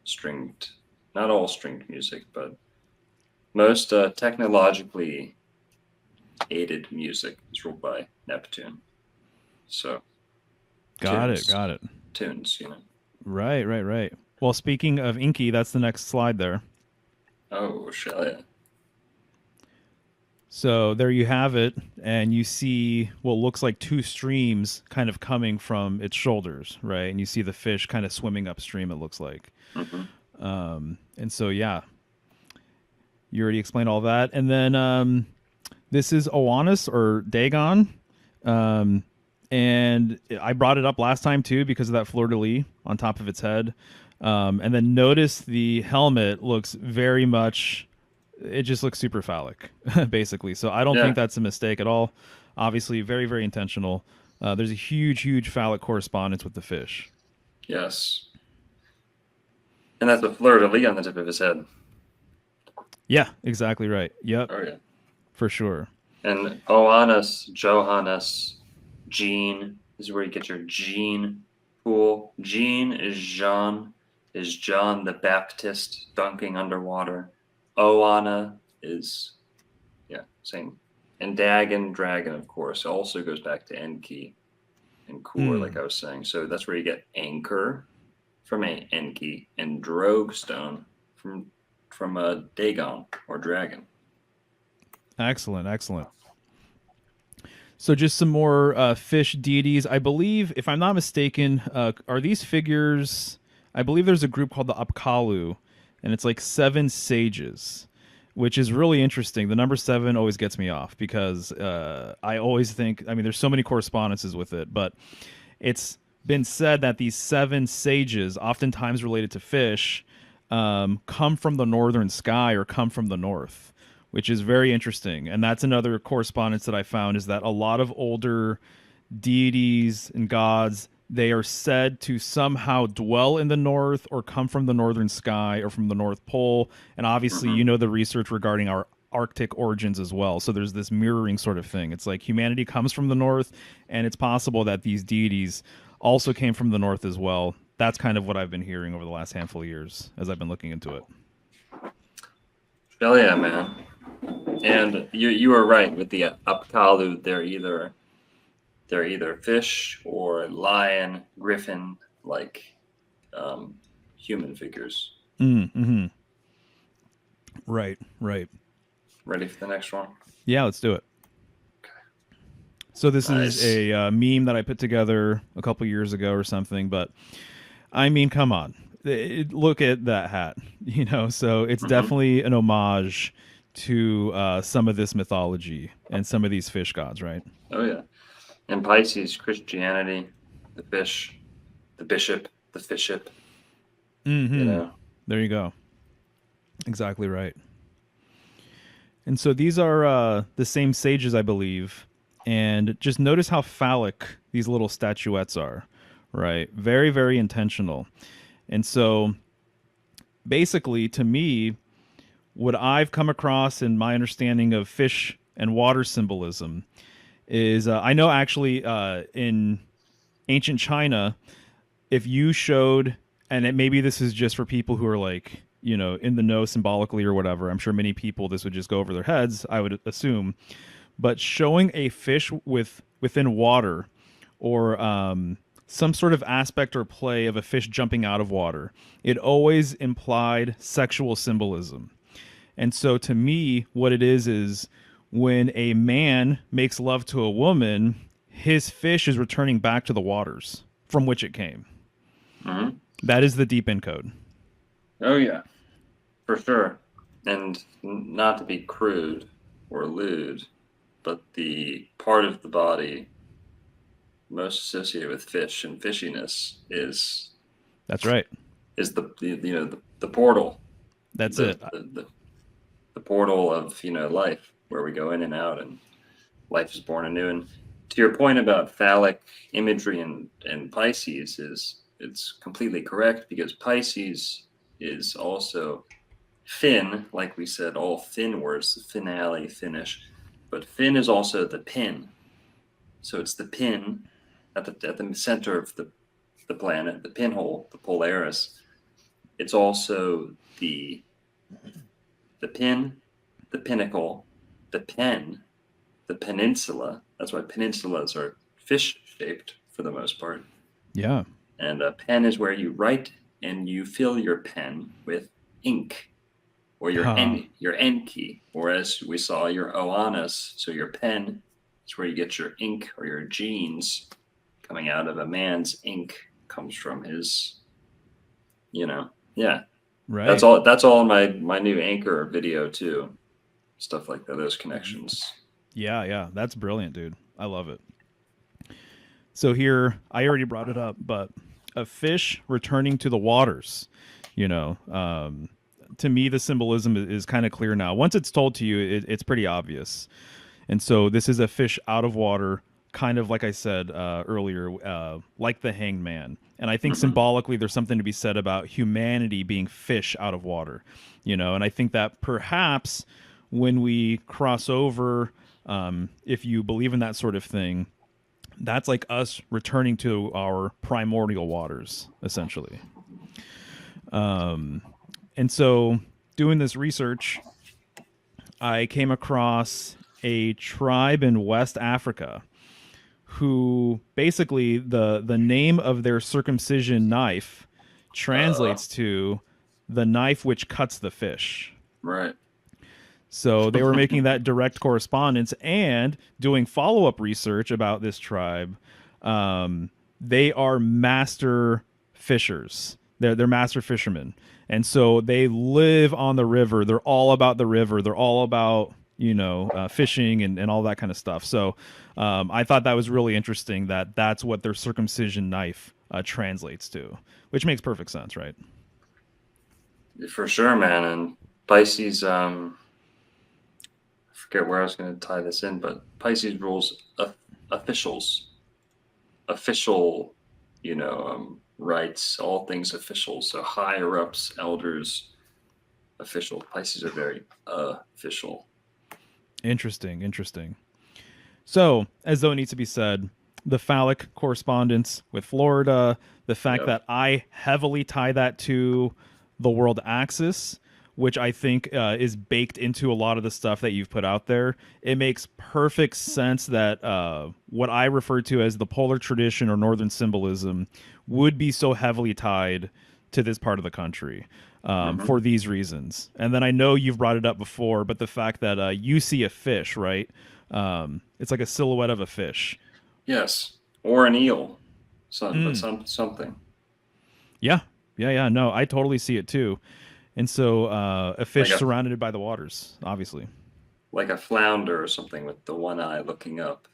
F: Stringed, not all stringed music, but most technologically aided music is ruled by Neptune. So
A: Got it.
F: tunes,
A: Got it.
F: tunes,
A: Right. Right. Right. Well, speaking of Inky, that's the next slide there.
F: Oh, shall I?
A: So there you have it, and you see what looks like two streams kind of coming from its shoulders, right? And you see the fish kind of swimming upstream. It looks like, and so yeah, you already explained all that, and then this is Oannes or Dagon, and I brought it up last time too because of that fleur de lis on top of its head, and then notice the helmet looks very much. It just looks super phallic, basically. So I don't
F: Yeah.
A: think that's a mistake at all. Obviously, very, very intentional. There's a huge, huge phallic correspondence with the fish.
F: Yes. And that's a fleur de lis on the tip of his head.
A: Yeah, exactly right. Yep,
F: Oh, yeah.
A: for sure.
F: And Oannes, Johannes, Jean is where you get your gene pool. Jean is John the Baptist dunking underwater. Oana is, yeah, same. And Dagon, dragon, of course, also goes back to Enki and Kur, like I was saying. So that's where you get anchor from Enki and Drogstone from a Dagon or dragon.
A: Excellent, excellent. So just some more fish deities. I believe, if I'm not mistaken, are these figures? I believe there's a group called the Apkallu, and it's like 7 sages, which is really interesting. The number 7 always gets me off because I always think, I mean, there's so many correspondences with it, but it's been said that these 7 sages, oftentimes related to fish, come from the northern sky or come from the north, which is very interesting. And that's another correspondence that I found, is that a lot of older deities and gods, they are said to somehow dwell in the north or come from the northern sky or from the North Pole. And obviously, you know the research regarding our Arctic origins as well. So there's this mirroring sort of thing. It's like humanity comes from the north, and it's possible that these deities also came from the north as well. That's kind of what I've been hearing over the last handful of years as I've been looking into it.
F: Hell yeah, man. And you were right with the Apkallu. They're either fish or lion, griffin, like human figures.
A: Mm-hmm. Right, right.
F: Ready for the next one?
A: Yeah, let's do it. So this
F: Nice.
A: is a meme that I put together a couple years ago or something, but I mean, come on. Look at that hat, so it's definitely an homage to some of this mythology and some of these fish gods, right?
F: Oh yeah. And Pisces, Christianity, the fish, the bishop, the fiship.
A: Mm-hmm. There you go. Exactly right. And so these are the same sages, I believe. And just notice how phallic these little statuettes are, right? Very, very intentional. And so basically, to me, what I've come across in my understanding of fish and water symbolism is I know actually in ancient China, if you showed, and maybe this is just for people who are like, in the know symbolically or whatever, I'm sure many people this would just go over their heads, I would assume, but showing a fish within water or some sort of aspect or play of a fish jumping out of water, it always implied sexual symbolism. And so to me, what it is when a man makes love to a woman, his fish is returning back to the waters from which it came.
F: Mm-hmm.
A: That is the deep in code.
F: Oh yeah, for sure. And not to be crude or lewd, but the part of the body most associated with fish and fishiness is
A: That's right.
F: Is the portal.
A: That's it.
F: The portal of life, where we go in and out and life is born anew. And to your point about phallic imagery and Pisces, it's completely correct, because Pisces is also fin, like we said, all fin words, the finale, finish. But fin is also the pin. So it's the pin at the center of the planet, the pinhole, the Polaris. It's also the pin, the pinnacle, the pen, the peninsula. That's why peninsulas are fish shaped for the most part.
A: Yeah.
F: And a pen is where you write and you fill your pen with ink, or your enki, or as we saw, your oanus. So your pen is where you get your ink, or your genes coming out of a man's ink comes from his, yeah.
A: Right.
F: That's all in my new Anchor video too. Stuff like that, those connections.
A: Yeah. That's brilliant, dude. I love it. So here, I already brought it up, but a fish returning to the waters, to me, the symbolism is kind of clear now. Once it's told to you, it's pretty obvious. And so this is a fish out of water, kind of like I said earlier, like the hanged man. And I think symbolically there's something to be said about humanity being fish out of water, and I think that perhaps when we cross over, if you believe in that sort of thing, that's like us returning to our primordial waters, essentially. And so doing this research, I came across a tribe in West Africa who basically the name of their circumcision knife translates to the knife which cuts the fish.
F: Right.
A: So they were making that direct correspondence and doing follow-up research about this tribe. They are master fishers. They're master fishermen. And so they live on the river. They're all about the river. They're all about, fishing and all that kind of stuff. So I thought that was really interesting that that's what their circumcision knife translates to, which makes perfect sense, right?
F: For sure, man. And Pisces, I forget where I was going to tie this in, but Pisces rules officials, official, rights, all things official. So higher ups, elders, official. Pisces are very official.
A: Interesting. So, as though it needs to be said, the phallic correspondence with Florida, the fact that I heavily tie that to the world axis, which I think is baked into a lot of the stuff that you've put out there. It makes perfect sense that what I refer to as the polar tradition or northern symbolism would be so heavily tied to this part of the country for these reasons. And then I know you've brought it up before, but the fact that you see a fish, right? It's like a silhouette of a fish.
F: Yes, or an eel, something.
A: Yeah. No, I totally see it too. And so a fish surrounded by the waters, obviously.
F: Like a flounder or something with the one eye looking up.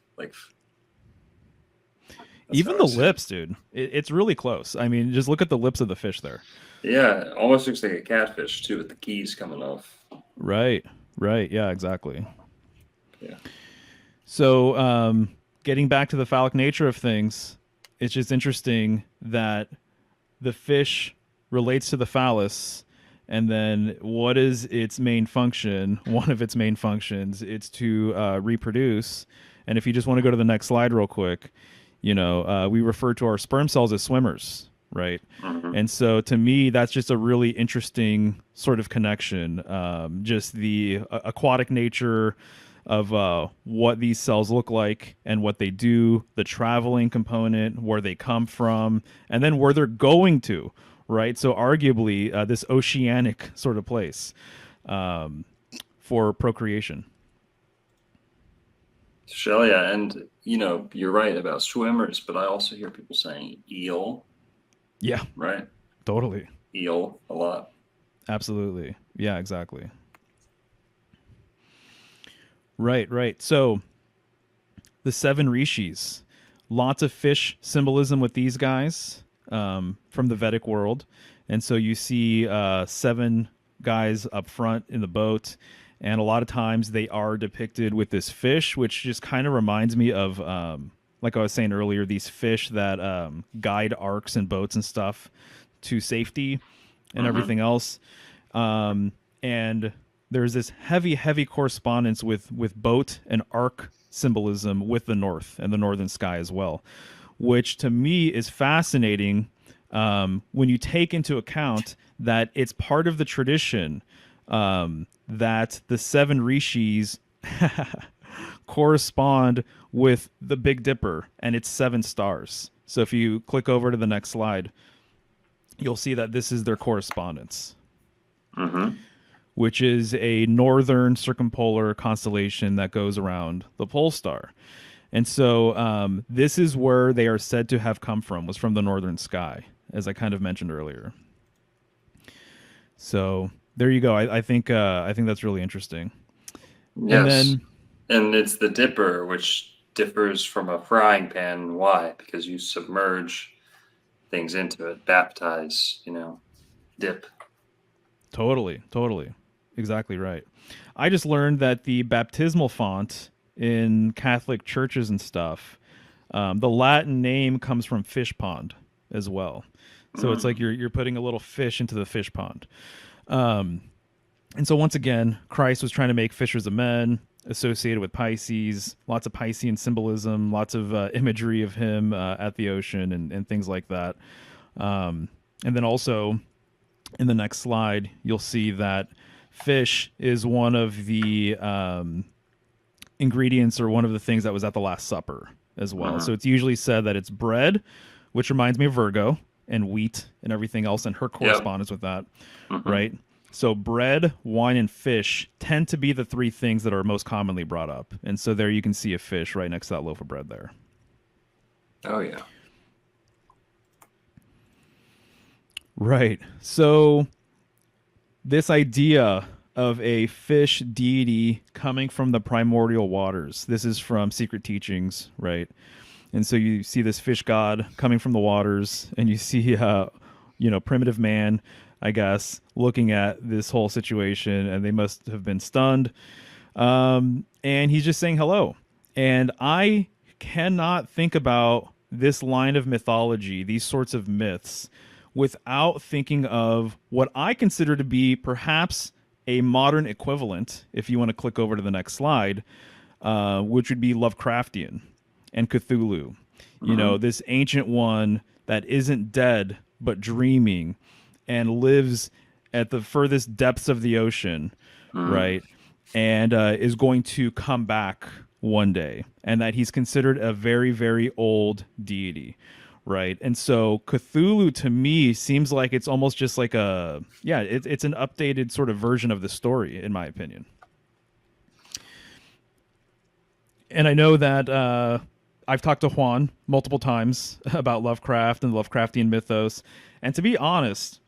A: Even the lips, dude. It's really close. I mean, just look at the lips of the fish there.
F: Yeah, it almost looks like a catfish too, with the keys coming off.
A: Right. Yeah, exactly.
F: Yeah.
A: So getting back to the phallic nature of things, it's just interesting that the fish relates to the phallus. And then what is its main function? One of its main functions, it's to reproduce. And if you just want to go to the next slide real quick, we refer to our sperm cells as swimmers, right? And so to me, that's just a really interesting sort of connection. Just the aquatic nature of what these cells look like and what they do, the traveling component, where they come from, and then where they're going to. Right, so arguably this oceanic sort of place for procreation.
F: Shelia, and you're right about swimmers, but I also hear people saying eel.
A: Yeah,
F: right.
A: Totally.
F: Eel a lot.
A: Absolutely. Yeah, exactly. Right. So the 7 rishis, lots of fish symbolism with these guys. From the Vedic world. And so you see 7 guys up front in the boat, and a lot of times they are depicted with this fish, which just kind of reminds me of, like I was saying earlier, these fish that guide arcs and boats and stuff to safety. and everything else. And there's this heavy correspondence with boat and arc symbolism with the north and the northern sky as well, which to me is fascinating when you take into account that it's part of the tradition that the 7 rishis correspond with the Big Dipper and its 7 stars. So if you click over to the next slide, you'll see that this is their correspondence, which is a northern circumpolar constellation that goes around the pole star. And so this is where they are said to have come from, was from the northern sky, as I kind of mentioned earlier. So there you go. I think that's really interesting.
F: Yes. And it's the dipper, which differs from a frying pan. Why? Because you submerge things into it, baptize, dip.
A: Totally. Exactly right. I just learned that the baptismal font in Catholic churches and stuff, the Latin name comes from fish pond as well. So it's like you're putting a little fish into the fish pond. And so once again, Christ was trying to make fishers of men, associated with Pisces, lots of Piscean symbolism, lots of imagery of him at the ocean and things like that. And then also in the next slide, you'll see that fish is one of the ingredients or one of the things that was at the Last Supper as well. So it's usually said that it's bread, which reminds me of Virgo, and wheat and everything else, and her correspondence with that, right? So bread, wine, and fish tend to be the 3 things that are most commonly brought up. And so there you can see a fish right next to that loaf of bread there.
F: Oh, yeah.
A: Right. So this idea of a fish deity coming from the primordial waters, this is from Secret Teachings, right? And so you see this fish god coming from the waters, and you see, primitive man, I guess, looking at this whole situation, and they must have been stunned. And he's just saying hello. And I cannot think about this line of mythology, these sorts of myths, without thinking of what I consider to be perhaps a modern equivalent, if you want to click over to the next slide, which would be Lovecraftian and Cthulhu. This ancient one that isn't dead, but dreaming and lives at the furthest depths of the ocean, right? And is going to come back one day, and that he's considered a very, very old deity, right? And so Cthulhu to me seems like it's almost just like it's an updated sort of version of the story, in my opinion. And I know that I've talked to Juan multiple times about Lovecraft and Lovecraftian mythos, and to be honest,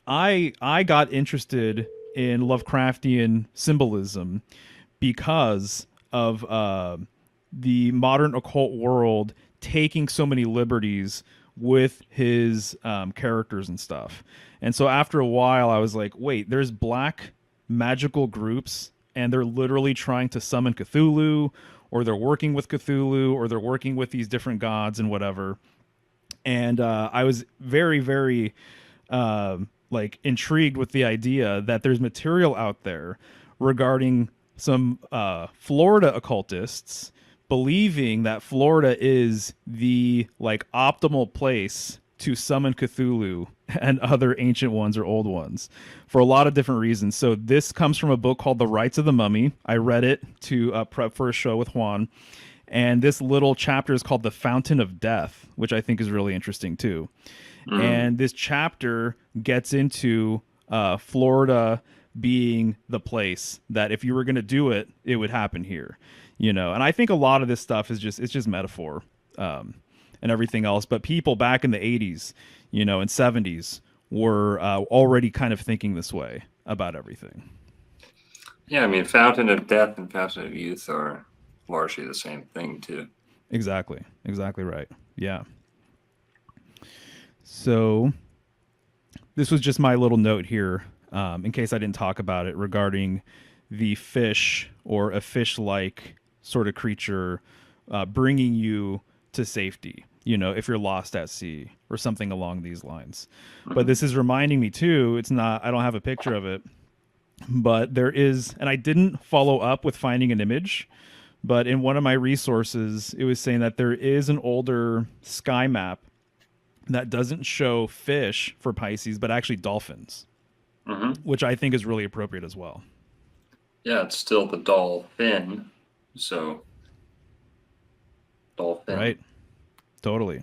A: I got interested in Lovecraftian symbolism because of the modern occult world taking so many liberties with his characters and stuff. And so after a while, I was like, wait, there's black magical groups, and they're literally trying to summon Cthulhu, or they're working with Cthulhu, or they're working with these different gods and whatever. And I was very, very intrigued with the idea that there's material out there regarding some Florida occultists believing that Florida is the optimal place to summon Cthulhu and other ancient ones or old ones for a lot of different reasons. So this comes from a book called The Rites of the Mummy. I read it to prep for a show with Juan. And this little chapter is called The Fountain of Death, which I think is really interesting too. And this chapter gets into Florida being the place that if you were going to do it, it would happen here, And I think a lot of this stuff is just metaphor and everything else. But people back in the 80s, and 70s were already kind of thinking this way about everything.
F: Yeah, I mean, Fountain of Death and Fountain of Youth are largely the same thing too.
A: Exactly right. Yeah. So this was just my little note here, in case I didn't talk about it, regarding the fish or a fish-like sort of creature bringing you to safety, if you're lost at sea or something along these lines. But this is reminding me too, I don't have a picture of it, but there is, and I didn't follow up with finding an image, but in one of my resources, it was saying that there is an older sky map that doesn't show fish for Pisces, but actually dolphins, which I think is really appropriate as well.
F: Yeah, it's still the dolphin. So, dolphin.
A: Right. Totally.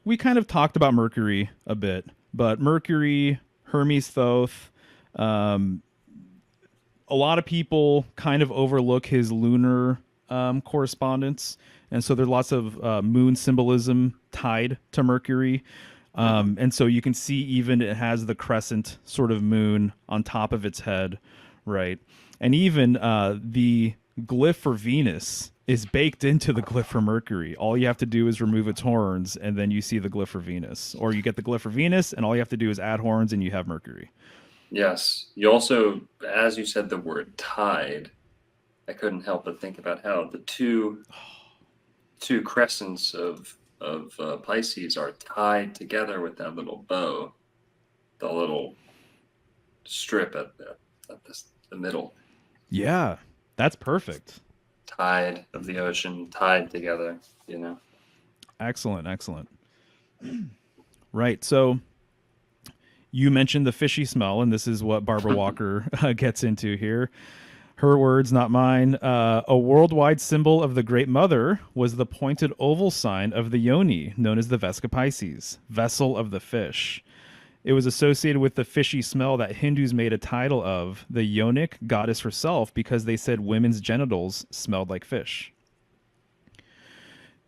A: We kind of talked about Mercury a bit, but Mercury, Hermes Thoth, a lot of people kind of overlook his lunar correspondence. And so there's lots of moon symbolism tied to Mercury. And so you can see even it has the crescent sort of moon on top of its head, right? And even the glyph for Venus is baked into the glyph for Mercury. All you have to do is remove its horns, and then you see the glyph for Venus. Or you get the glyph for Venus, and all you have to do is add horns, and you have Mercury.
F: Yes. You also, as you said the word tied, I couldn't help but think about how the two crescents of Pisces are tied together with that little bow, the little strip at the middle.
A: Yeah, that's perfect.
F: Tide of the ocean, tied together,
A: Excellent. Right. So you mentioned the fishy smell, and this is what Barbara Walker gets into here. Her words, not mine. A worldwide symbol of the Great Mother was the pointed oval sign of the Yoni, known as the Vesca Pisces, vessel of the fish. It was associated with the fishy smell that Hindus made a title of, the Yonic goddess herself, because they said women's genitals smelled like fish.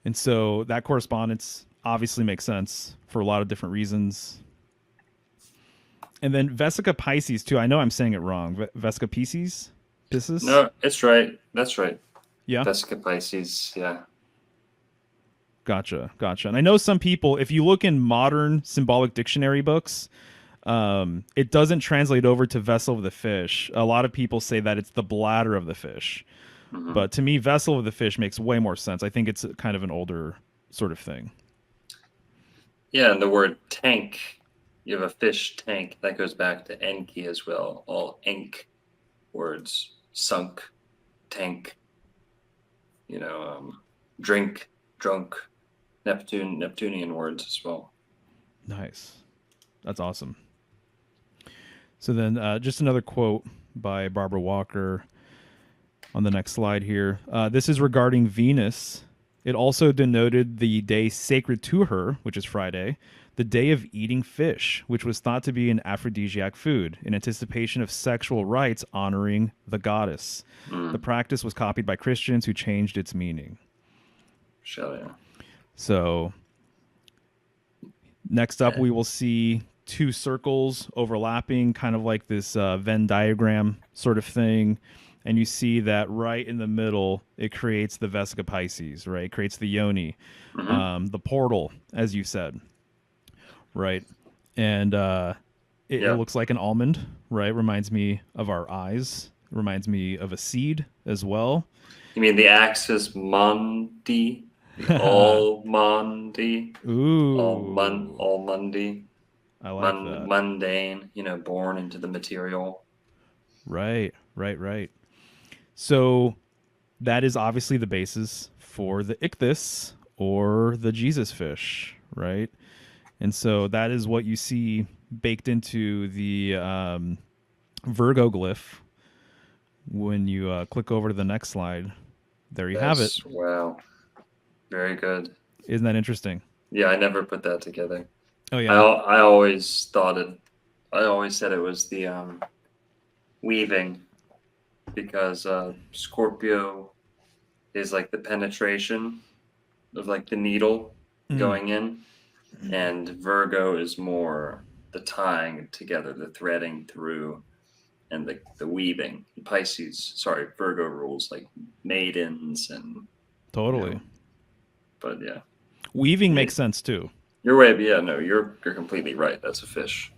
A: And so that correspondence obviously makes sense for a lot of different reasons. And then Vesica Pisces, too. I know I'm saying it wrong. Vesica Pisces? Pisces?
F: No, it's right. That's right.
A: Yeah.
F: Vesica Pisces, yeah.
A: Gotcha. And I know some people, if you look in modern symbolic dictionary books, it doesn't translate over to vessel of the fish. A lot of people say that it's the bladder of the fish. But to me, vessel of the fish makes way more sense. I think it's kind of an older sort of thing.
F: Yeah, and the word tank, you have a fish tank, that goes back to Enki as well. All Enk words, sunk, tank, drink, drunk, Neptunian words as well.
A: Nice. That's awesome. So then just another quote by Barbara Walker on the next slide here. This is regarding Venus. It also denoted the day sacred to her, which is Friday, the day of eating fish, which was thought to be an aphrodisiac food in anticipation of sexual rites honoring the goddess. The practice was copied by Christians who changed its meaning.
F: Sure, yeah.
A: So next up, we will see two circles overlapping, kind of like this Venn diagram sort of thing. And you see that right in the middle, it creates the Vesica Pisces, right? It creates the Yoni, the portal, as you said, right? And it looks like an almond, right? Reminds me of our eyes. Reminds me of a seed as well.
F: You mean the axis Mundi? The Almundi?
A: Ooh.
F: Almundi.
A: I like that.
F: Mundane, born into the material.
A: Right. So that is obviously the basis for the ichthys or the Jesus fish, right? And so that is what you see baked into the Virgo glyph. When you click over to the next slide, there you have it.
F: Wow. Very good.
A: Isn't that interesting?
F: Yeah, I never put that together.
A: Oh, yeah.
F: I always said it was the weaving, because Scorpio is like the penetration of like the needle going in, and Virgo is more the tying together, the threading through, and the weaving. Virgo rules like maidens and
A: totally.
F: But yeah,
A: weaving makes sense too.
F: Your way, yeah, no, you're completely right. That's a fish.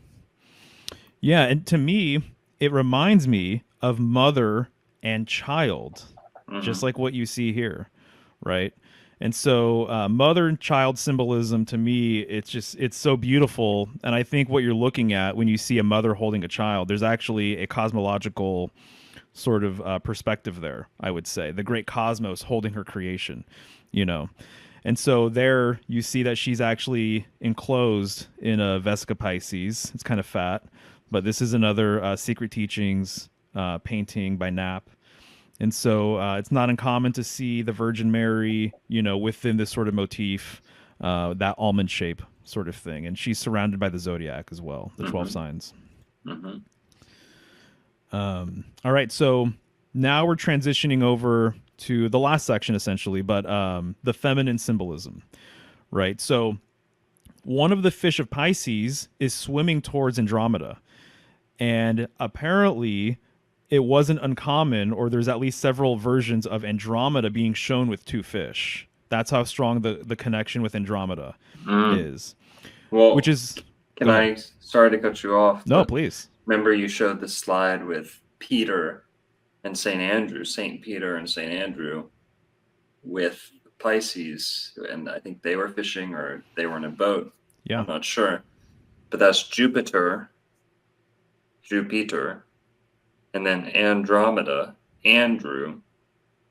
A: Yeah, and to me, it reminds me of mother and child, just like what you see here, right? And so, mother and child symbolism to me, it's so beautiful. And I think what you're looking at when you see a mother holding a child, there's actually a cosmological sort of perspective there, I would say. The great cosmos holding her creation, you know. And so there you see that she's actually enclosed in a Vesica Pisces. It's kind of fat, but this is another Secret Teachings painting by Knapp. And so it's not uncommon to see the Virgin Mary, you know, within this sort of motif, that almond shape sort of thing. And she's surrounded by the zodiac as well, the 12 signs. All right, so now we're transitioning over to the last section, essentially, but the feminine symbolism, right? So one of the fish of Pisces is swimming towards Andromeda. And apparently it wasn't uncommon, or there's at least several versions of Andromeda being shown with two fish. That's how strong the connection with Andromeda is.
F: Well,
A: which is...
F: Can I, sorry to cut you off.
A: No, please.
F: Remember you showed the slide with Peter and St. Andrew, St. Peter and St. Andrew with Pisces, and I think they were fishing or they were in a boat.
A: Yeah.
F: I'm not sure. But that's Jupiter, and then Andromeda, Andrew,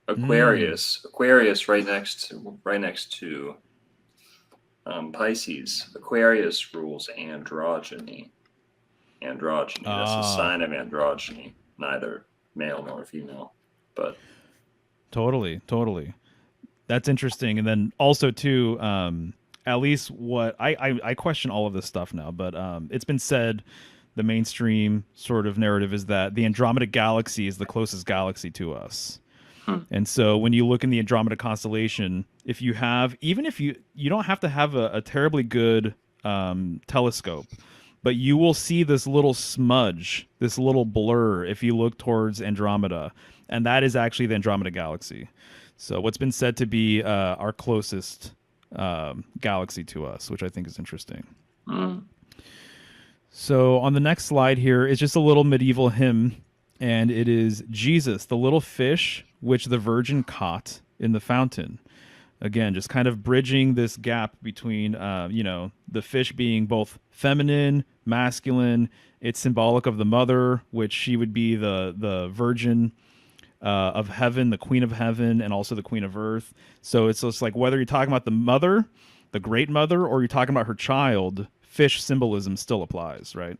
F: Aquarius, Aquarius right next to Pisces. Aquarius rules androgyny. That's a sign of androgyny, neither male nor female. But
A: totally. That's interesting. And then also too, at least what I question all of this stuff now, but it's been said, the mainstream sort of narrative is that the Andromeda galaxy is the closest galaxy to us. And so when you look in the Andromeda constellation, if you have, even if you don't have to have a terribly good telescope, but you will see this little smudge, this little blur if you look towards Andromeda, and that is actually the Andromeda galaxy. So what's been said to be our closest galaxy to us, which I think is interesting. So on the next slide here is just a little medieval hymn, and it is Jesus, the little fish which the Virgin caught in the fountain. Again, just kind of bridging this gap between, the fish being both feminine, masculine. It's symbolic of the mother, which she would be the Virgin of heaven, the Queen of heaven, and also the Queen of earth. So it's just like whether you're talking about the mother, the great mother, or you're talking about her child, fish symbolism still applies, right?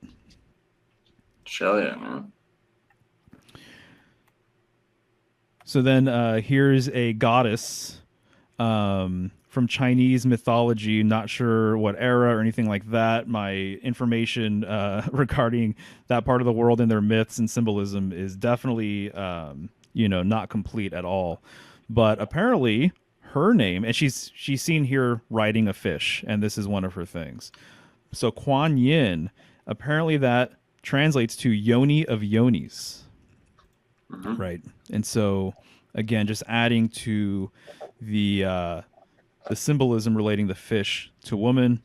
F: Hell yeah, man.
A: So then here's a goddess from Chinese mythology. Not sure what era or anything like that. My information regarding that part of the world and their myths and symbolism is definitely, not complete at all. But apparently her name, and she's seen here riding a fish, and this is one of her things. So Kuan Yin, apparently that translates to Yoni of Yonis. Right. And so again, just adding to the symbolism relating the fish to woman.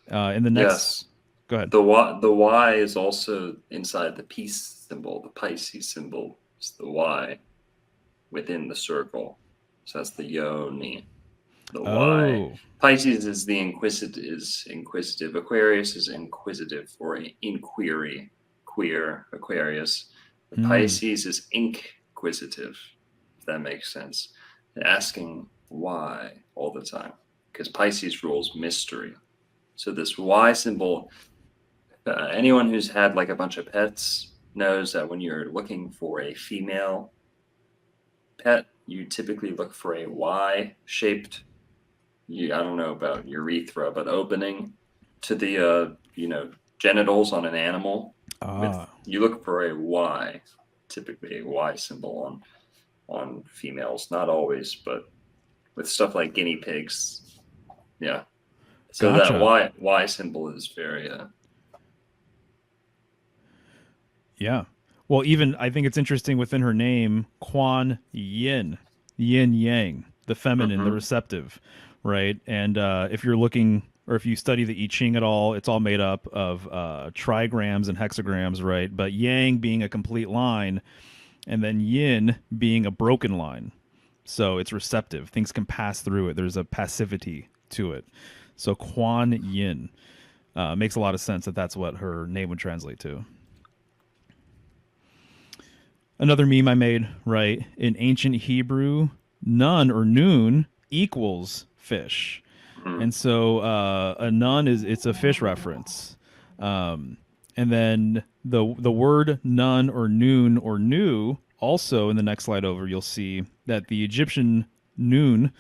A: In the next, go ahead.
F: The Y is also inside the peace symbol, the Pisces symbol. It's the Y within the circle. So that's the Yoni. The Y. Pisces is inquisitive. Aquarius is inquisitive or inquiry. Queer Aquarius. Pisces is inquisitive, if that makes sense. Asking why all the time, because Pisces rules mystery. So this Y symbol, anyone who's had like a bunch of pets knows that when you're looking for a female pet, you typically look for a Y-shaped, I don't know about urethra, but opening to the, genitals on an animal. You look for a Y, typically a Y symbol on females. Not always, but with stuff like guinea pigs, yeah. So
A: Gotcha.
F: that Y symbol is very
A: yeah. Well, even I think it's interesting within her name, Kuan Yin, yin yang, the feminine, the receptive, right? And if you're looking, or if you study the I Ching at all, it's all made up of trigrams and hexagrams, right? But yang being a complete line, and then yin being a broken line, So it's receptive. Things can pass through it. There's a passivity to it. So Kuan Yin makes a lot of sense that that's what her name would translate to. Another meme I made, right? In ancient Hebrew, nun or noon equals fish. And so a nun it's a fish reference. And then the word nun or noon or nu, also in the next slide over, you'll see that the Egyptian noon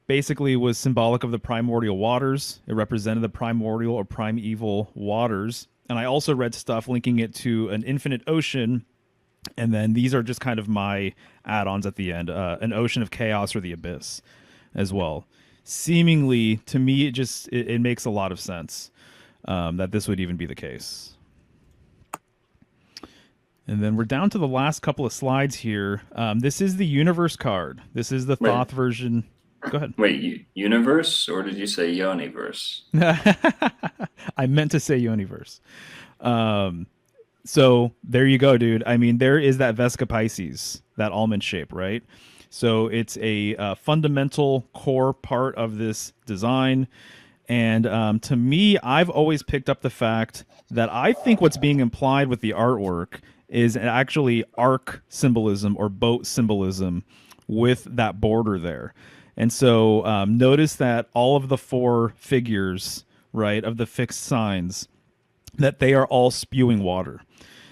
A: basically was symbolic of the primordial waters. It represented the primordial or primeval waters. And I also read stuff linking it to an infinite ocean. And then these are just kind of my add-ons at the end. An ocean of chaos or the abyss as well. Seemingly, to me, it makes a lot of sense that this would even be the case. And then we're down to the last couple of slides here. This is the universe card. This is the Thoth version. Go ahead.
F: Wait, universe, or did you say Yoniverse?
A: I meant to say Yoniverse. So there you go, dude. I mean, there is that Vesca Pisces, that almond shape, right? So it's a fundamental core part of this design. And to me, I've always picked up the fact that I think what's being implied with the artwork is actually arc symbolism or boat symbolism with that border there. And so notice that all of the 4 figures, right, of the fixed signs, that they are all spewing water.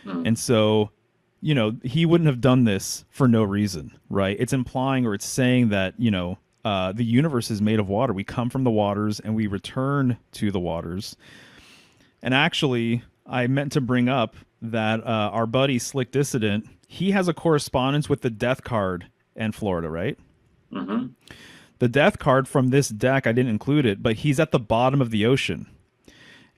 A: And so, you know, he wouldn't have done this for no reason, right? It's implying or it's saying that, you know, the universe is made of water. We come from the waters and we return to the waters. And actually, I meant to bring up that our buddy Slick Dissident, he has a correspondence with the death card and Florida, right?
F: Mm-hmm.
A: The death card from this deck, I didn't include it, but he's at the bottom of the ocean.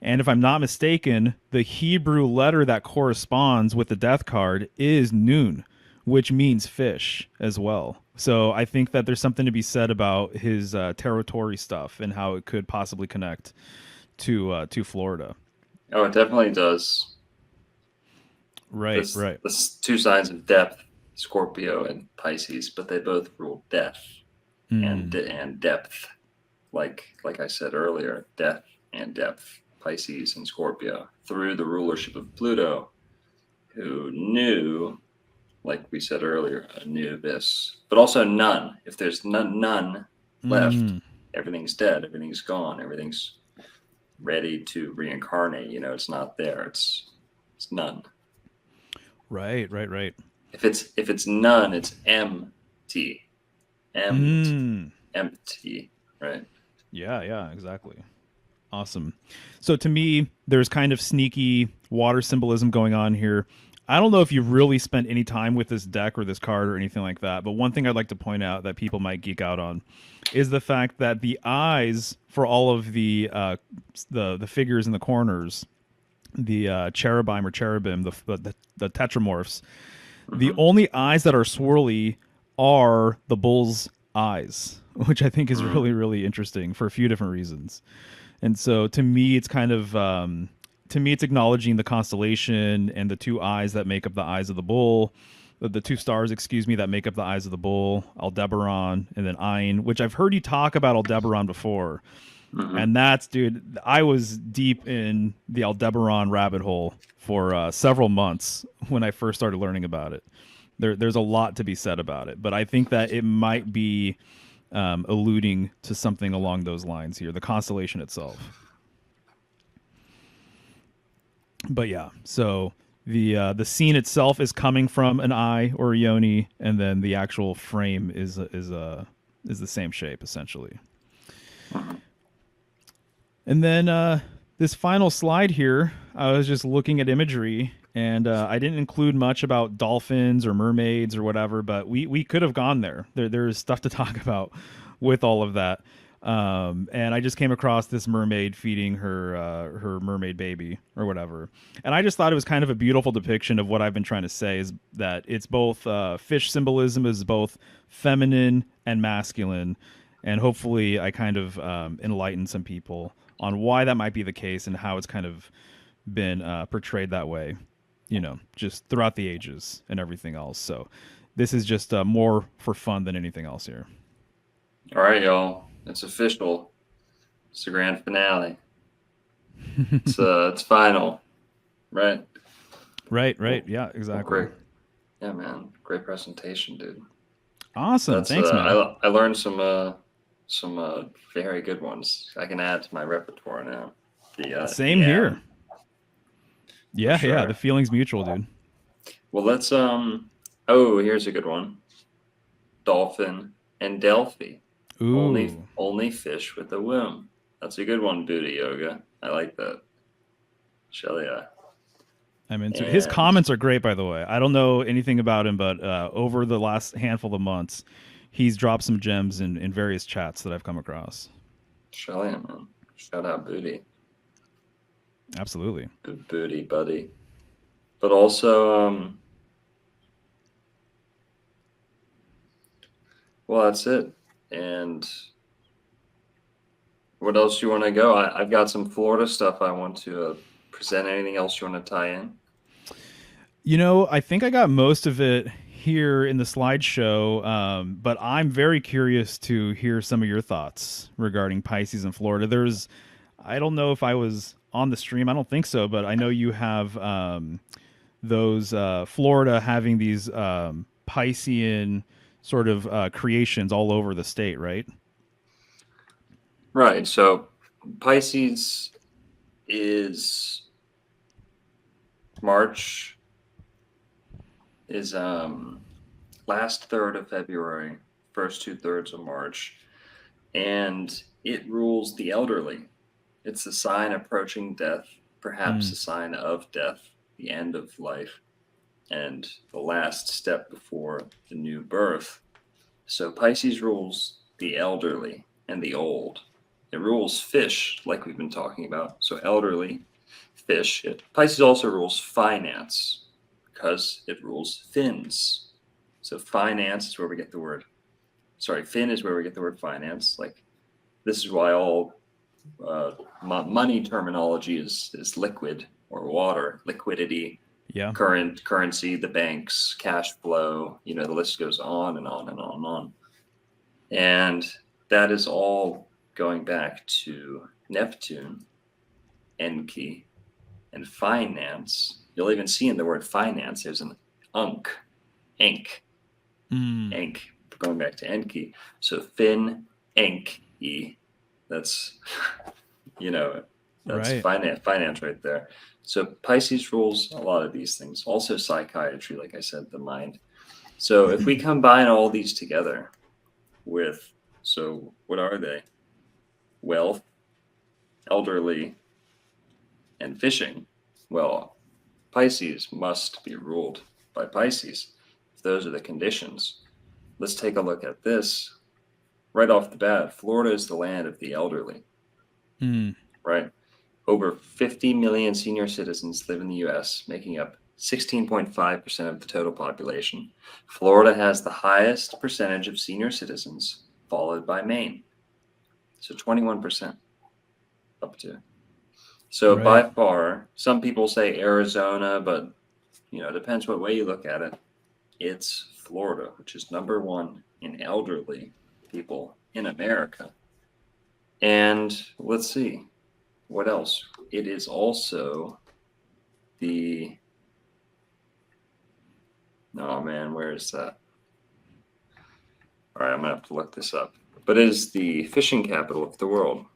A: And if I'm not mistaken, the Hebrew letter that corresponds with the death card is Nun, which means fish as well. So I think that there's something to be said about his territory stuff and how it could possibly connect to Florida.
F: Oh, it definitely does.
A: Right, right.
F: The 2 signs of depth, Scorpio and Pisces, but they both rule death and depth. Like I said earlier, death and depth. Pisces and Scorpio, through the rulership of Pluto, who knew, like we said earlier, a new abyss, but also none. If there's none left, everything's dead, everything's gone, everything's ready to reincarnate. You know, it's not there. It's none.
A: Right.
F: If it's none, it's empty. Empty, right?
A: Yeah, exactly. Awesome. So to me, there's kind of sneaky water symbolism going on here. I don't know if you've really spent any time with this deck or this card or anything like that, but one thing I'd like to point out that people might geek out on is the fact that the eyes for all of the figures in the corners, the cherubim or cherubim, the tetramorphs, the only eyes that are swirly are the bull's eyes, which I think is really, really interesting for a few different reasons. And so to me, it's kind of, it's acknowledging the constellation and the 2 eyes that make up the eyes of the bull, the 2 stars, that make up the eyes of the bull, Aldebaran, and then Ain, which I've heard you talk about Aldebaran before. And that's, dude, I was deep in the Aldebaran rabbit hole for several months when I first started learning about it. There's a lot to be said about it, but I think that it might be alluding to something along those lines here, the constellation itself. But yeah, so the scene itself is coming from an eye or a yoni, and then the actual frame is the same shape essentially. And then this final slide here, I was just looking at imagery, and I didn't include much about dolphins or mermaids or whatever, but we could have gone there. There's stuff to talk about with all of that. And I just came across this mermaid feeding her mermaid baby or whatever. And I just thought it was kind of a beautiful depiction of what I've been trying to say, is that it's both fish symbolism is both feminine and masculine. And hopefully I kind of enlighten some people on why that might be the case and how it's kind of been portrayed that way, you know, just throughout the ages and everything else. So This is just more for fun than anything else here.
F: All right, y'all. It's official. It's the grand finale. It's final, right?
A: Right. Yeah, exactly.
F: Great. Yeah, man. Great presentation, dude.
A: Awesome. Thanks, man.
F: I learned some very good ones. I can add to my repertoire now.
A: Same here. Yeah,
F: sure.
A: yeah. The feeling's mutual, dude.
F: Well, let's Oh, here's a good one. Dolphin and Delphi.
A: Ooh.
F: Only fish with a womb. That's a good one, Booty Yoga. I like that. Shall ya?
A: I'm into it. His comments are great, by the way. I don't know anything about him, but over the last handful of months, he's dropped some gems in various chats that I've come across.
F: Shall ya, man? Shout out Booty.
A: Absolutely.
F: Good Booty, buddy. But also, well, that's it. And what else do you want to go? I've got some Florida stuff I want to present. Anything else you want to tie in?
A: You know, I think I got most of it here in the slideshow, but I'm very curious to hear some of your thoughts regarding Pisces in Florida. I don't know if I was on the stream. I don't think so, but I know you have those Florida having these Piscean sort of creations all over the state, right?
F: Right. So Pisces is March is last third of February, first 2/3 of March, and it rules the elderly. It's a sign approaching death, perhaps a sign of death, the end of life, and the last step before the new birth. So Pisces rules the elderly and the old. It rules fish, like we've been talking about. So elderly, fish. Pisces also rules finance because it rules fins. So finance is where we get the word. Sorry, fin is where we get the word finance. Like this is why all money terminology is liquid or water, liquidity.
A: Yeah.
F: Currency, the banks, cash flow, the list goes on and on and on and on. And that is all going back to Neptune, Enki, and finance. You'll even see in the word finance, there's an unk, enk, going back to Enki. So fin, enki, that's, that's
A: right.
F: finance right there. So Pisces rules a lot of these things. Also psychiatry, like I said, the mind. So if we combine all these together with, so what are they? Wealth, elderly, and fishing. Well, Pisces must be ruled by Pisces. If those are the conditions. Let's take a look at this. Right off the bat, Florida is the land of the elderly. Right? Over 50 million senior citizens live in the U.S., making up 16.5% of the total population. Florida has the highest percentage of senior citizens, followed by Maine. So 21% up to. So by far, some people say Arizona, but it depends what way you look at it. It's Florida, which is number one in elderly people in America. And let's see. What else? It is also oh man, where is that? All right, I'm gonna have to look this up. But it is the fishing capital of the world.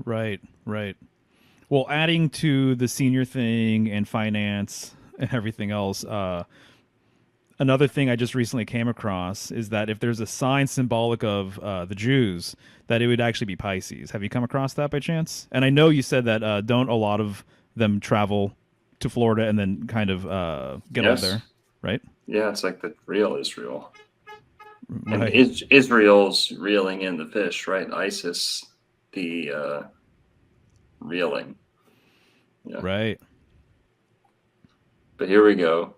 A: Right. Well, adding to the senior thing and finance and everything else, another thing I just recently came across is that if there's a sign symbolic of the Jews, that it would actually be Pisces. Have you come across that by chance? And I know you said that don't a lot of them travel to Florida and then kind of get over there, right?
F: Yeah, it's like the real Israel.
A: Right.
F: And Israel's reeling in the fish, right? ISIS, the reeling. Yeah.
A: Right.
F: But here we go.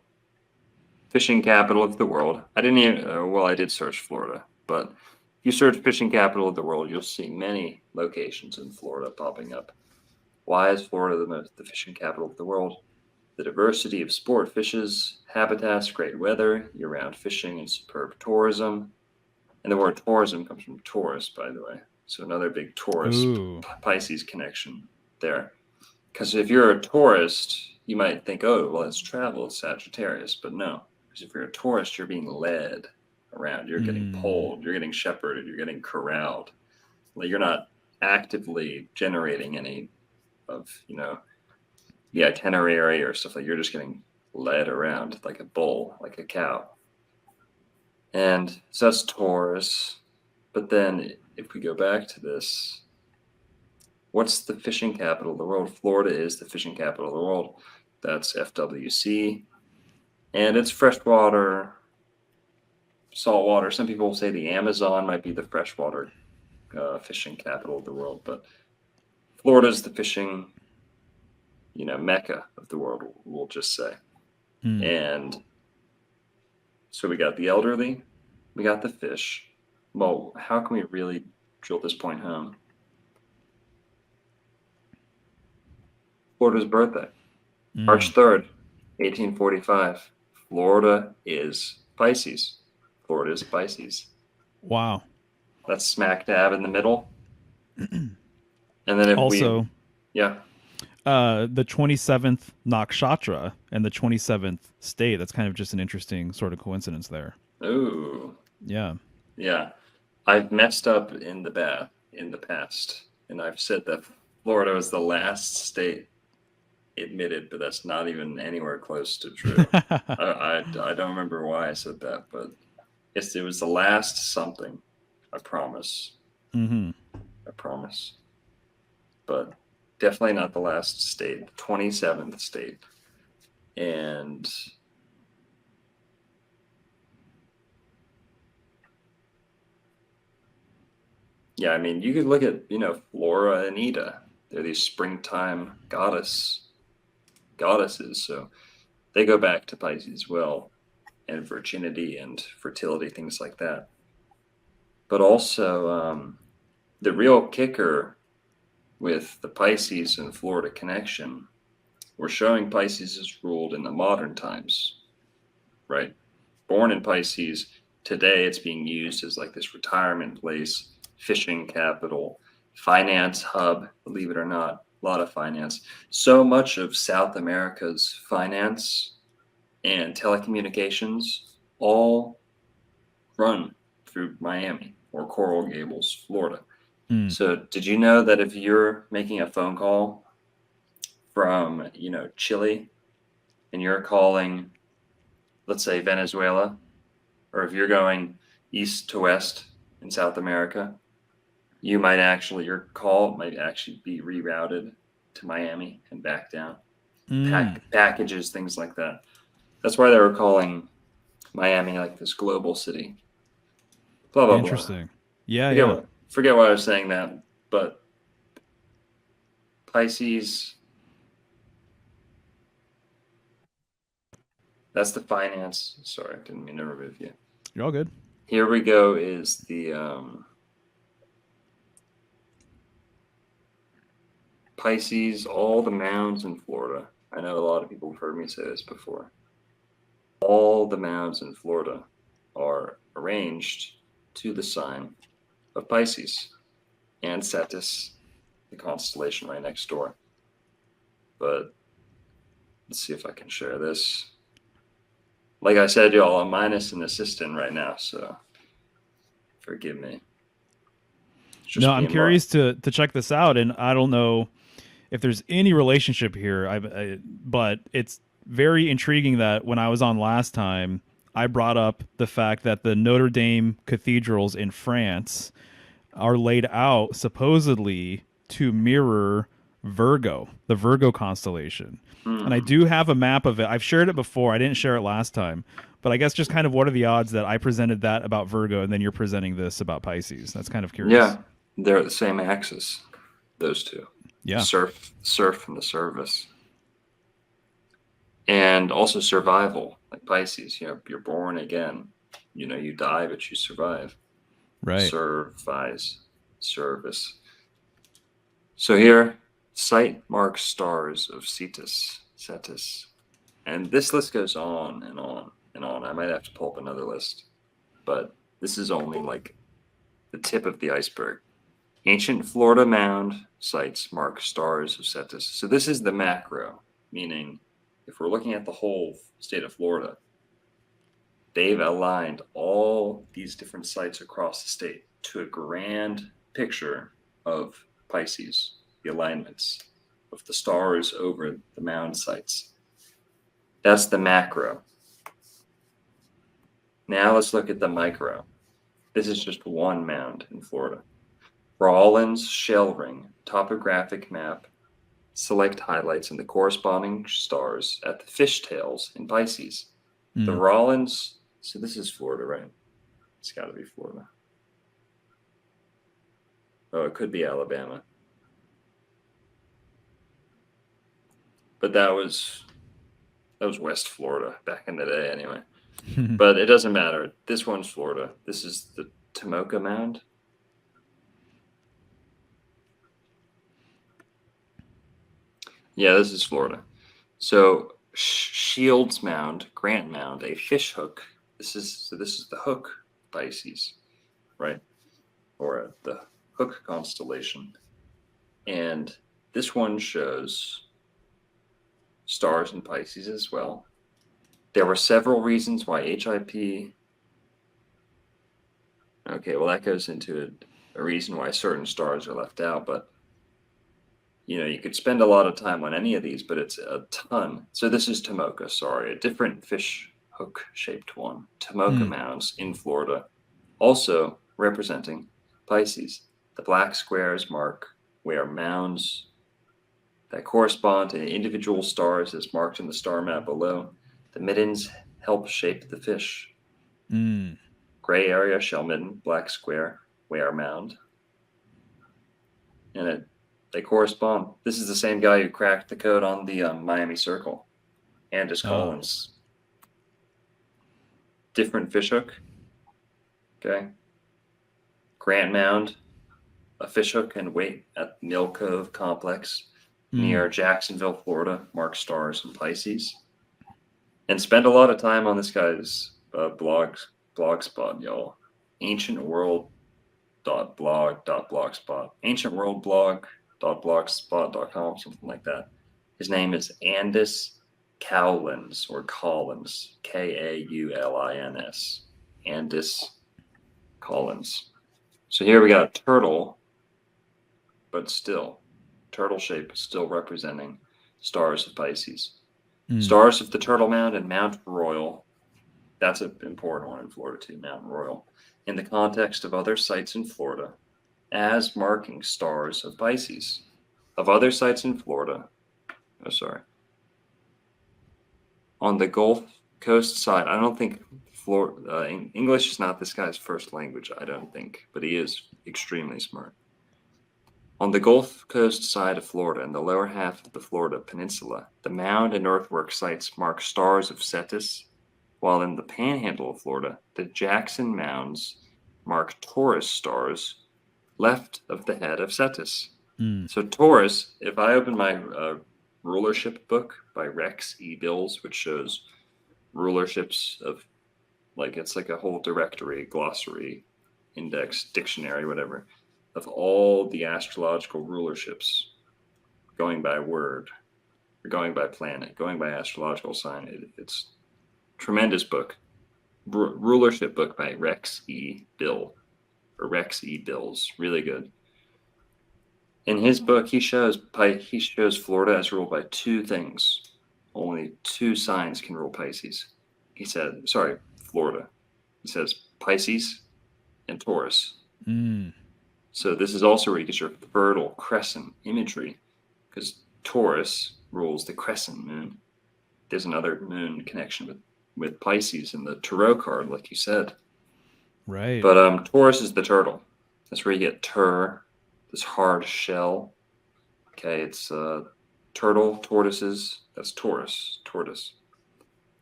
F: Fishing capital of the world. I didn't even, I did search Florida, but if you search fishing capital of the world, you'll see many locations in Florida popping up. Why is Florida the fishing capital of the world? the diversity of sport fishes, habitats, great weather, year-round fishing, and superb tourism. And the word tourism comes from Taurus, by the way. So another big Taurus
A: Ooh.
F: Pisces connection there. Because if you're a tourist, you might think, oh, well, it's travel, it's Sagittarius. But no, because if you're a tourist, you're being led around. You're getting pulled, you're getting shepherded, you're getting corralled. Like, you're not actively generating any of, the itinerary or stuff. Like, you're just getting led around like a bull, like a cow. And so that's Taurus. But then if we go back to this, what's the fishing capital of the world? Florida is the fishing capital of the world. That's FWC. And it's freshwater, saltwater. Some people say the Amazon might be the freshwater fishing capital of the world. But Florida is the fishing, mecca of the world, we'll just say. And so we got the elderly, we got the fish. Well, how can we really drill this point home? Florida's birthday, March 3rd, 1845. Florida is Pisces. Florida is Pisces.
A: Wow.
F: That's smack dab in the middle. And then if
A: Also,
F: yeah.
A: The 27th nakshatra and the 27th state. That's kind of just an interesting sort of coincidence there.
F: Ooh.
A: Yeah.
F: Yeah. I've messed up in the past, and I've said that Florida was the last state admitted, but that's not even anywhere close to true. I don't remember why I said that, but it was the last something. I promise.
A: Mm-hmm.
F: I promise. But definitely not the last state, 27th state. And yeah, I mean, you could look at, Flora and Ida. They're these springtime goddesses. So they go back to Pisces as well, and virginity and fertility, things like that. But also, the real kicker with the Pisces and Florida connection, we're showing Pisces is ruled in the modern times, right? Born in Pisces, today it's being used as like this retirement place, fishing capital, finance hub, believe it or not, a lot of finance. So much of South America's finance and telecommunications all run through Miami or Coral Gables, Florida. So did you know that if you're making a phone call from, Chile, and you're calling, let's say, Venezuela, or if you're going east to west in South America, your call might actually be rerouted to Miami and back down. Packages, things like that. That's why they were calling Miami like this global city. Blah, blah,
A: Interesting.
F: Blah.
A: Yeah.
F: Forget why I was saying that, but Pisces, that's the finance. Sorry, I didn't mean to remove you.
A: You're all good.
F: Here we go is the Pisces, all the mounds in Florida. I know a lot of people have heard me say this before. All the mounds in Florida are arranged to the sign of Pisces and Cetus, the constellation right next door. But let's see if I can share this. Like I said, y'all, I'm minus an assistant right now, so forgive me.
A: No, I'm curious to check this out, and I don't know if there's any relationship here, but it's very intriguing that when I was on last time, I brought up the fact that the Notre Dame cathedrals in France are laid out supposedly to mirror Virgo, the Virgo constellation. And I do have a map of it. I've shared it before. I didn't share it last time. But I guess just kind of what are the odds that I presented that about Virgo and then you're presenting this about Pisces? That's kind of curious.
F: Yeah, they're at the same axis, those two.
A: Yeah.
F: Surf and the service. And also survival, like Pisces. You're born again. You die, but you survive.
A: Right.
F: Service. So here, sight marks stars of Cetus. And this list goes on and on and on. I might have to pull up another list, but this is only like the tip of the iceberg. Ancient Florida mound sites mark stars of Cetus. So this is the macro, meaning if we're looking at the whole state of Florida, they've aligned all these different sites across the state to a grand picture of Pisces, the alignments of the stars over the mound sites. That's the macro. Now let's look at the micro. This is just one mound in Florida. Rawlins Shell Ring topographic map. Select highlights in the corresponding stars at the fishtails in Pisces. The Rawlins, so this is Florida, right? It's got to be Florida. Oh, it could be Alabama. But that was West Florida back in the day anyway. But it doesn't matter. This one's Florida. This is the Tomoka Mound. Yeah, this is Florida. So Shields Mound, Grant Mound, a fish hook. This is the hook Pisces, right? Or the hook constellation. And this one shows stars in Pisces as well. There were several reasons why HIP. Okay, well, that goes into a reason why certain stars are left out, but you could spend a lot of time on any of these, but it's a ton. So this is Tomoka, sorry, a different fish hook shaped one. Tomoka mounds in Florida, also representing Pisces. The black squares mark where mounds that correspond to individual stars as marked in the star map below. The middens help shape the fish. Gray area, shell midden, black square, where mound. And they correspond. This is the same guy who cracked the code on the Miami Circle. Andis Collins. Different fishhook. Okay. Grant Mound, a fishhook and weight at Mill Cove Complex near Jacksonville, Florida, mark stars and Pisces. And spend a lot of time on this guy's blog spot, y'all. Ancientworld.blog.blogspot. Ancientworldblog.blogspot.com, something like that. His name is Andis Cowlins or Collins, Kaulins. Andis Collins. So here we got turtle, but still, turtle shape still representing stars of Pisces. Stars of the Turtle Mound and Mount Royal. That's an important one in Florida too, Mount Royal. In the context of other sites in Florida, as marking stars of Pisces. Of other sites in Florida, on the Gulf Coast side, I don't think English is not this guy's first language, I don't think, but he is extremely smart. On the Gulf Coast side of Florida, in the lower half of the Florida Peninsula, the mound and earthwork sites mark stars of Cetus, while in the panhandle of Florida, the Jackson mounds mark Taurus stars left of the head of Cetus. So Taurus, if I open my rulership book by Rex E. Bills, which shows rulerships of, it's like a whole directory, glossary, index, dictionary, whatever, of all the astrological rulerships, going by word, or going by planet, going by astrological sign. It's a tremendous book. Rulership book by Rex E. Bills, really good. In his book, he shows Florida as ruled by two things. Only two signs can rule Pisces. Florida. He says Pisces and Taurus. So this is also where you get your fertile crescent imagery, because Taurus rules the crescent moon. There's another moon connection with Pisces in the tarot card, like you said.
A: Right.
F: But Taurus is the turtle. That's where you get this hard shell. Okay, it's turtle, tortoises. That's Taurus, tortoise.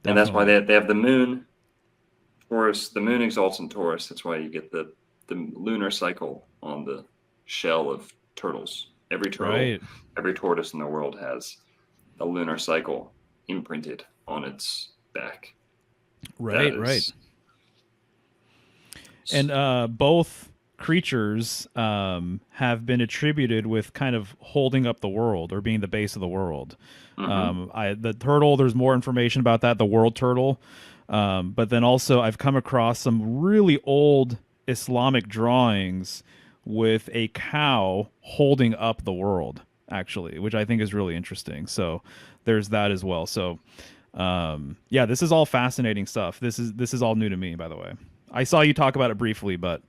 F: Definitely. And that's why they have the moon. Taurus, the moon exalts in Taurus. That's why you get the lunar cycle on the shell of turtles. Every turtle, Every tortoise in the world has a lunar cycle imprinted on its back.
A: Right,
F: That
A: right.
F: is-
A: And both creatures have been attributed with kind of holding up the world or being the base of the world. The turtle, there's more information about that, the world turtle. But then also, I've come across some really old Islamic drawings with a cow holding up the world, actually, which I think is really interesting. So there's that as well. So yeah, this is all fascinating stuff. This is all new to me, by the way. I saw you talk about it briefly, but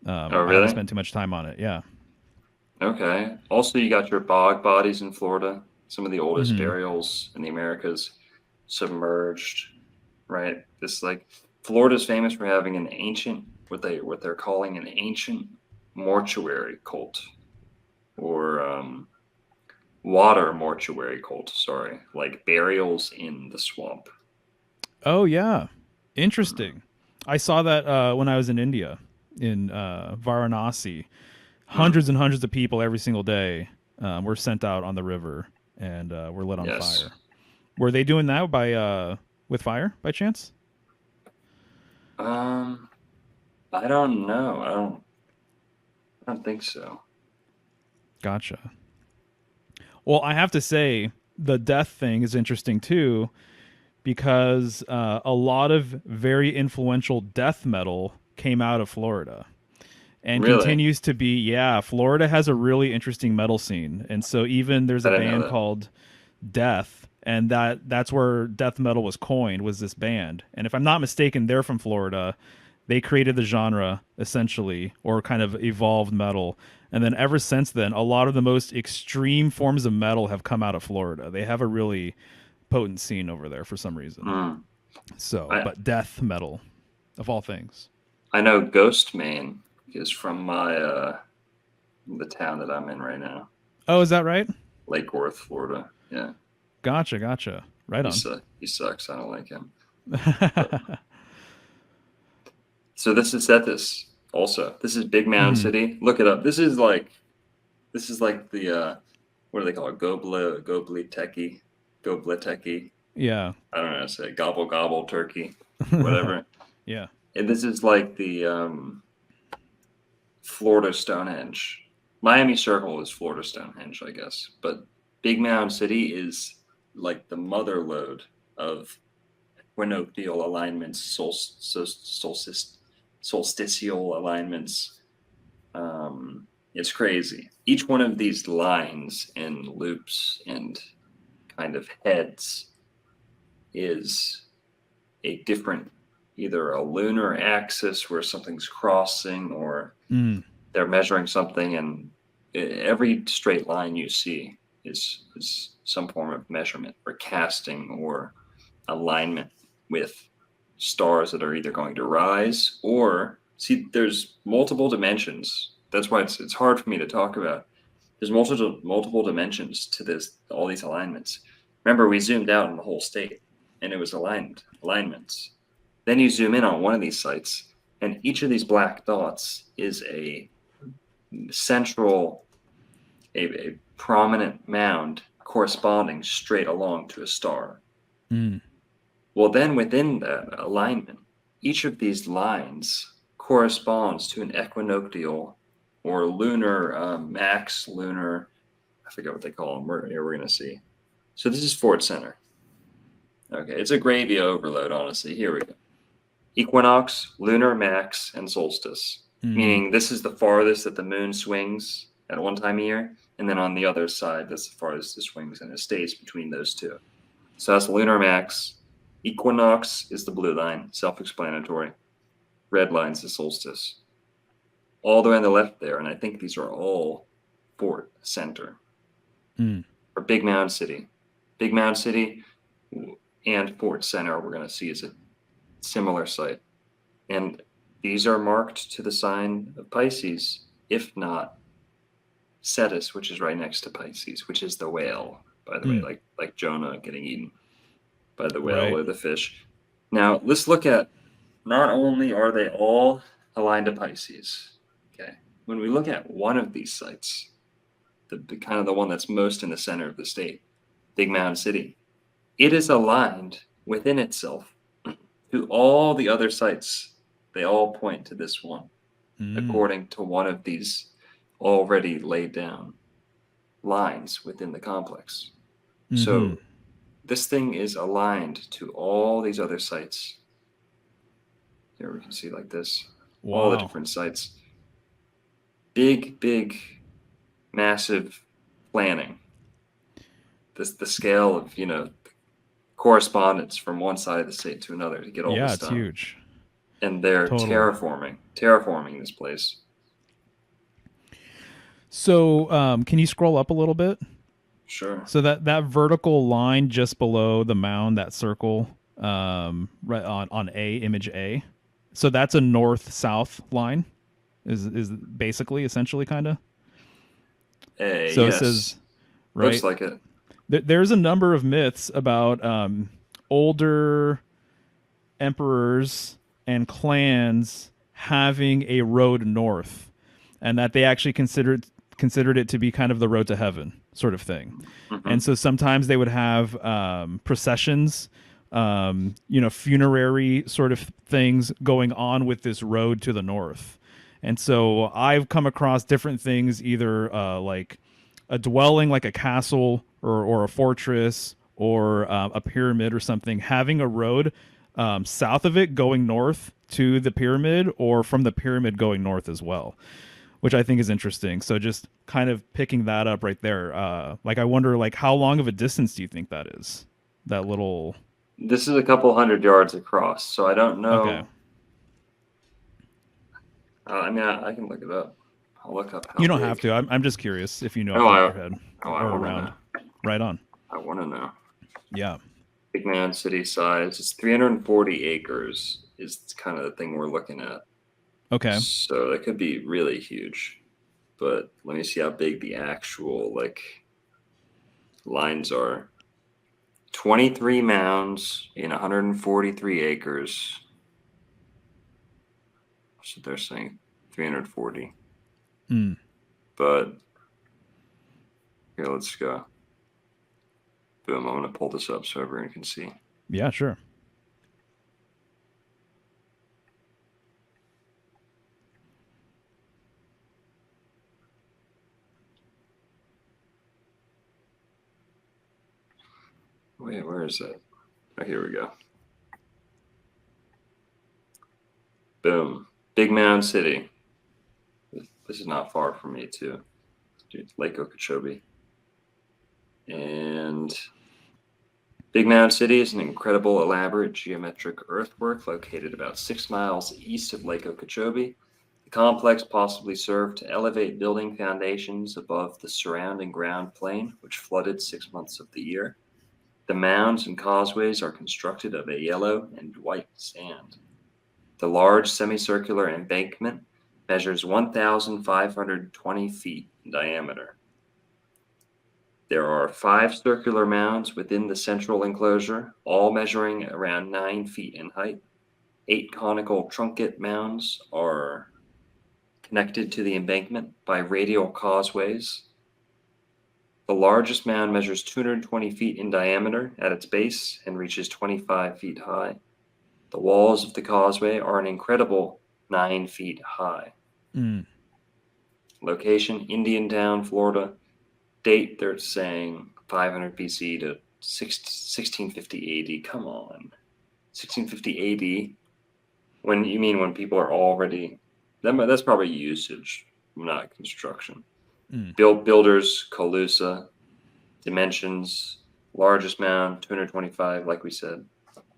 F: Oh,
A: I haven't
F: really?
A: spent too much time on it. Yeah.
F: Okay. Also, you got your bog bodies in Florida. Some of the oldest
A: Hmm.
F: burials in the Americas submerged, right? This like Florida's famous for having an ancient what they're calling an ancient mortuary cult or water mortuary cult, sorry, like burials in the swamp.
A: Oh yeah, interesting. I saw that when I was in India, in Varanasi.
F: Hmm.
A: Hundreds and hundreds of people every single day were sent out on the river and were lit on
F: Yes.
A: fire. Were they doing that by with fire by chance?
F: Um, I don't know. I don't think so.
A: Gotcha. Well, I have to say the death thing is interesting too because a lot of very influential death metal came out of Florida and
F: Really?
A: continues to be. Yeah, Florida has a really interesting metal scene, and so even there's
F: I
A: a
F: didn't know
A: band
F: that.
A: called Death, and that's where death metal was coined, was this band. And if I'm not mistaken, they're from Florida. They created the genre essentially, or kind of evolved metal. And then ever since then, a lot of the most extreme forms of metal have come out of Florida. They have a really potent scene over there for some reason.
F: Hmm.
A: So,
F: I
A: but death metal of all things.
F: I know Ghost Main is from my the town that I'm in right now,
A: Oh, is that right?
F: Lake Worth, Florida. Yeah,
A: Gotcha, gotcha. Right on.
F: he sucks. I don't like him. But, so this is Cetus also. This is Big Mound
A: Hmm.
F: City. Look it up. This is like the what do they call it? Gobleteki.
A: Yeah.
F: I don't know how to say it. Gobble gobble turkey, whatever.
A: Yeah.
F: And this is like the Florida Stonehenge. Miami Circle is Florida Stonehenge, I guess. But Big Mound City is like the mother lode of equinoctial alignments, solstitial alignments. It's crazy. Each one of these lines and loops and kind of heads is a different, either a lunar axis where something's crossing or
A: Mm.
F: they're measuring something, and every straight line you see is some form of measurement or casting or alignment with stars that are either going to rise or see. There's multiple dimensions. That's why it's hard for me to talk about. There's multiple dimensions to this, all these alignments. Remember, we zoomed out in the whole state, and it was alignments. Then you zoom in on one of these sites, and each of these black dots is a central, a prominent mound corresponding straight along to a star.
A: Mm.
F: Well, then within that alignment, each of these lines corresponds to an equinoctial or lunar, max lunar, I forget what they call them. We're going to see. So this is Fort Center. Okay, it's a gravy overload, honestly. Here we go. Equinox, lunar max, and solstice.
A: Mm.
F: Meaning this is the farthest that the moon swings at one time a year, and then on the other side, that's the farthest it swings, and it stays between those two. So that's lunar max. Equinox is the blue line, self-explanatory. Red line's the solstice. All the way on the left there, and I think these are all Fort Center.
A: Mm.
F: Or Big Mound City. Big Mound City and Fort Center, we're going to see is a similar site. And these are marked to the sign of Pisces, if not Cetus, which is right next to Pisces, which is the whale, by the way, like Jonah getting eaten by the whale
A: Right.
F: or the fish. Now, let's look at, not only are they all aligned to Pisces, okay, when we look at one of these sites, the kind of the one that's most in the center of the state, Big Mound City, it is aligned within itself to all the other sites. They all point to this one, according to one of these already laid down lines within the complex. So this thing is aligned to all these other sites. Here we can see like this, all the
A: Wow.
F: different sites. Big, massive planning. The scale of, correspondence from one side of the state to another to get all
A: Yeah,
F: this
A: it's
F: done.
A: huge.
F: And they're
A: Totally.
F: terraforming this place.
A: So, can you scroll up a little bit?
F: Sure.
A: So that vertical line just below the mound, that circle, right on image A. So that's a north-south line. Is basically essentially kind of. So
F: Yes.
A: it says, right?
F: Looks like it.
A: There's a number of myths about older emperors and clans having a road north, and that they actually considered it to be kind of the road to heaven sort of thing. And so sometimes they would have processions, funerary sort of things going on with this road to the north. And so I've come across different things, either like a dwelling, like a castle or a fortress or a pyramid or something, having a road south of it going north to the pyramid, or from the pyramid going north as well, which I think is interesting. So just kind of picking that up right there. I wonder, how long of a distance do you think that is? That little...
F: This is a couple hundred yards across, so I don't know.
A: Okay.
F: I can look it up. I'll look up how
A: You don't
F: big.
A: have to. I'm just curious if you know
F: Oh,
A: off the top of your head
F: I
A: or
F: wanna
A: around.
F: know.
A: Right on.
F: I want to know.
A: Yeah.
F: Big Man city size. It's 340 acres is kind of the thing we're looking at.
A: Okay.
F: So that could be really huge. But let me see how big the actual lines are. 23 mounds in 143 acres. So they're saying 340. But here, let's go. Boom, I'm going to pull this up so everyone can see.
A: Yeah, sure.
F: Wait, where is that? Oh, here we go. Boom. Big Mound City. This is not far from me, too. Lake Okeechobee. And Big Mound City is an incredible, elaborate geometric earthwork located about 6 miles east of Lake Okeechobee. The complex possibly served to elevate building foundations above the surrounding ground plane, which flooded 6 months of the year. The mounds and causeways are constructed of a yellow and white sand. The large semicircular embankment measures 1,520 feet in diameter. There are 5 circular mounds within the central enclosure, all measuring around 9 feet in height. 8 conical trunket mounds are connected to the embankment by radial causeways. The largest mound measures 220 feet in diameter at its base and reaches 25 feet high. The walls of the causeway are an incredible 9 feet high. Location, Indiantown, Florida. Date, they're saying 500 BC to 1650 AD. Come on. 1650 AD? When people are already... That's probably usage, not construction. Builders, Calusa. Dimensions, largest mound, 225, like we said.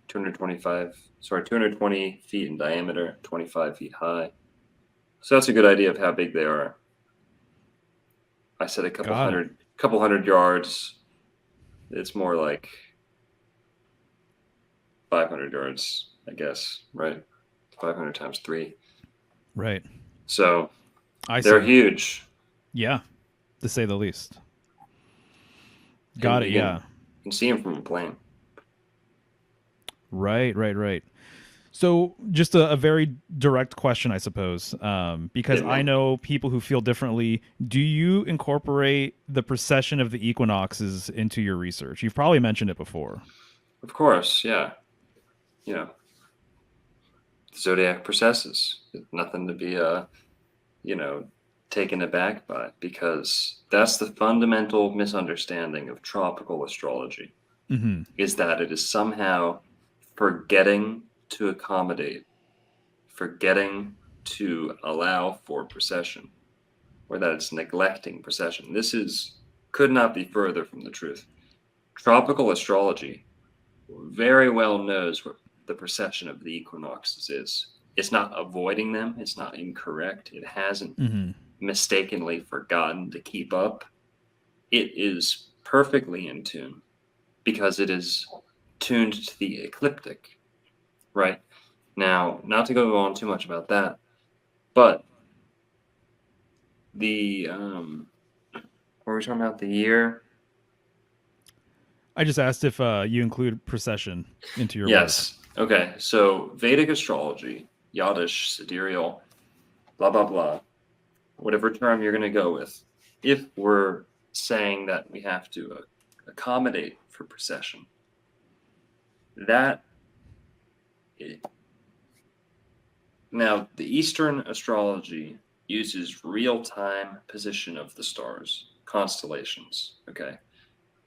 F: 220 feet in diameter, 25 feet high. So that's a good idea of how big they are. I said a couple hundred yards. It's more like 500 yards, I guess, right? 500 times 3.
A: Right.
F: So
A: They're
F: huge.
A: Yeah, to say the least. Got it, yeah.
F: You can see them from a plane.
A: Right. So just a very direct question, I suppose, because I know people who feel differently. Do you incorporate the precession of the equinoxes into your research? You've probably mentioned it before.
F: Of course, yeah. You know, the zodiac processes. Nothing to be taken aback by, because that's the fundamental misunderstanding of tropical astrology,
A: Mm-hmm.
F: is that it is somehow forgetting to accommodate, forgetting to allow for precession, or that it's neglecting precession. Could not be further from the truth. Tropical astrology very well knows what the precession of the equinoxes is. It's not avoiding them. It's not incorrect. It hasn't
A: Mm-hmm.
F: mistakenly forgotten to keep up. It is perfectly in tune because it is tuned to the ecliptic, right? Now, not to go on too much about that, but what were we talking about? The year?
A: I just asked if you include precession into your work.
F: Yes. Okay. So Vedic astrology, Yadish, sidereal, blah, blah, blah, whatever term you're going to go with, if we're saying that we have to accommodate for precession, now the Eastern astrology uses real-time position of the stars, constellations. Okay.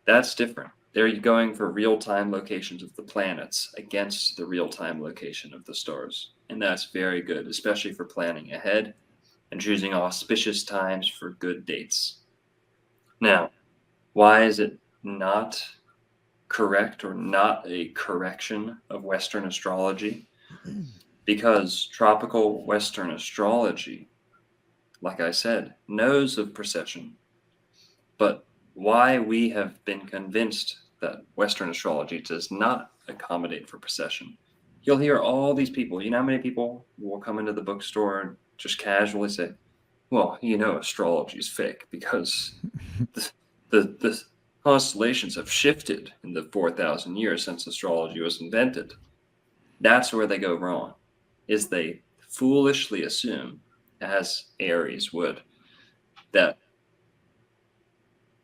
F: That's different. They're going for real-time locations of the planets against the real-time location of the stars. And that's very good, especially for planning ahead and choosing auspicious times for good dates. Now, why is it not correct or not a correction of Western astrology? Because tropical Western astrology, like I said, knows of precession, but why we have been convinced that Western astrology does not accommodate for precession. You'll hear all these people. You know how many people will come into the bookstore and just casually say, well, astrology is fake because the constellations have shifted in the 4,000 years since astrology was invented. That's where they go wrong, is they foolishly assume, as Aries would, that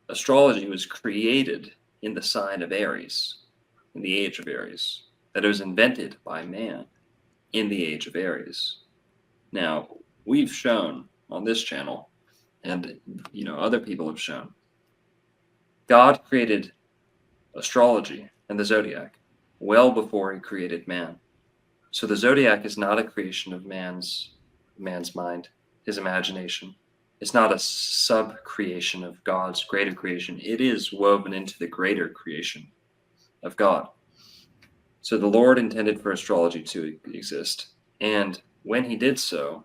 F: astrology was created in the sign of Aries, in the age of Aries, that it was invented by man in the age of Aries. Now, we've shown on this channel, and other people have shown, God created astrology and the zodiac well before he created man. So the zodiac is not a creation of man's mind, his imagination. It's not a sub-creation of God's greater creation. It is woven into the greater creation of God. So the Lord intended for astrology to exist. And when he did so,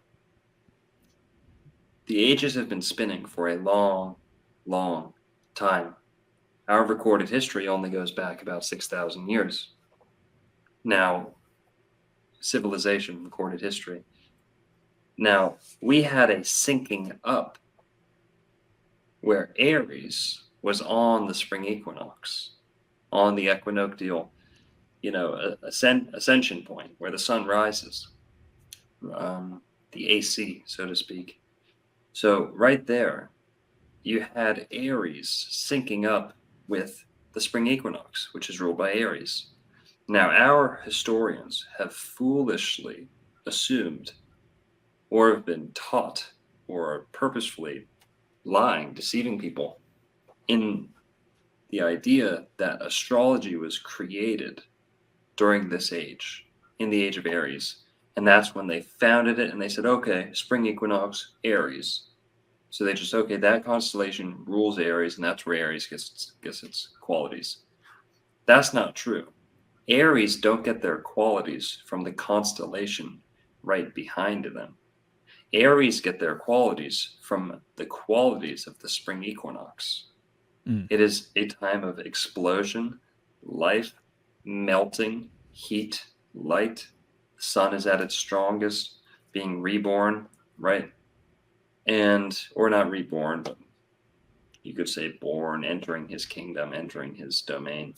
F: the ages have been spinning for a long, long time. Our recorded history only goes back about 6,000 years. Now, civilization, recorded history. Now, we had a syncing up where Aries was on the spring equinox, on the equinoctial, ascension point where the sun rises, the AC, so to speak. So right there, you had Aries syncing up with the spring equinox, which is ruled by Aries. Now, our historians have foolishly assumed, or have been taught, or are purposefully lying, deceiving people, in the idea that astrology was created during this age, in the age of Aries. And that's when they founded it, and they said, okay, spring equinox, Aries. So they just, okay, that constellation rules Aries, and that's where Aries gets its qualities. That's not true. Aries don't get their qualities from the constellation right behind them. Aries get their qualities from the qualities of the spring equinox. It is a time of explosion, life, melting, heat, light. The sun is at its strongest, being reborn, right? Or not reborn, but you could say born, entering his kingdom, entering his domain.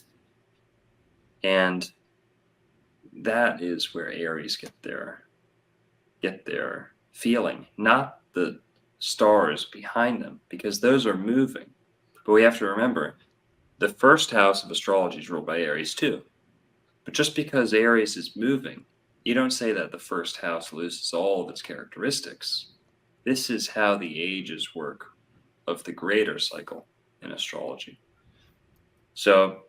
F: And that is where Aries get their feeling, not the stars behind them, because those are moving. But we have to remember, the first house of astrology is ruled by Aries too. But just because Aries is moving, you don't say that the first house loses all of its characteristics. This is how the ages work of the greater cycle in astrology. So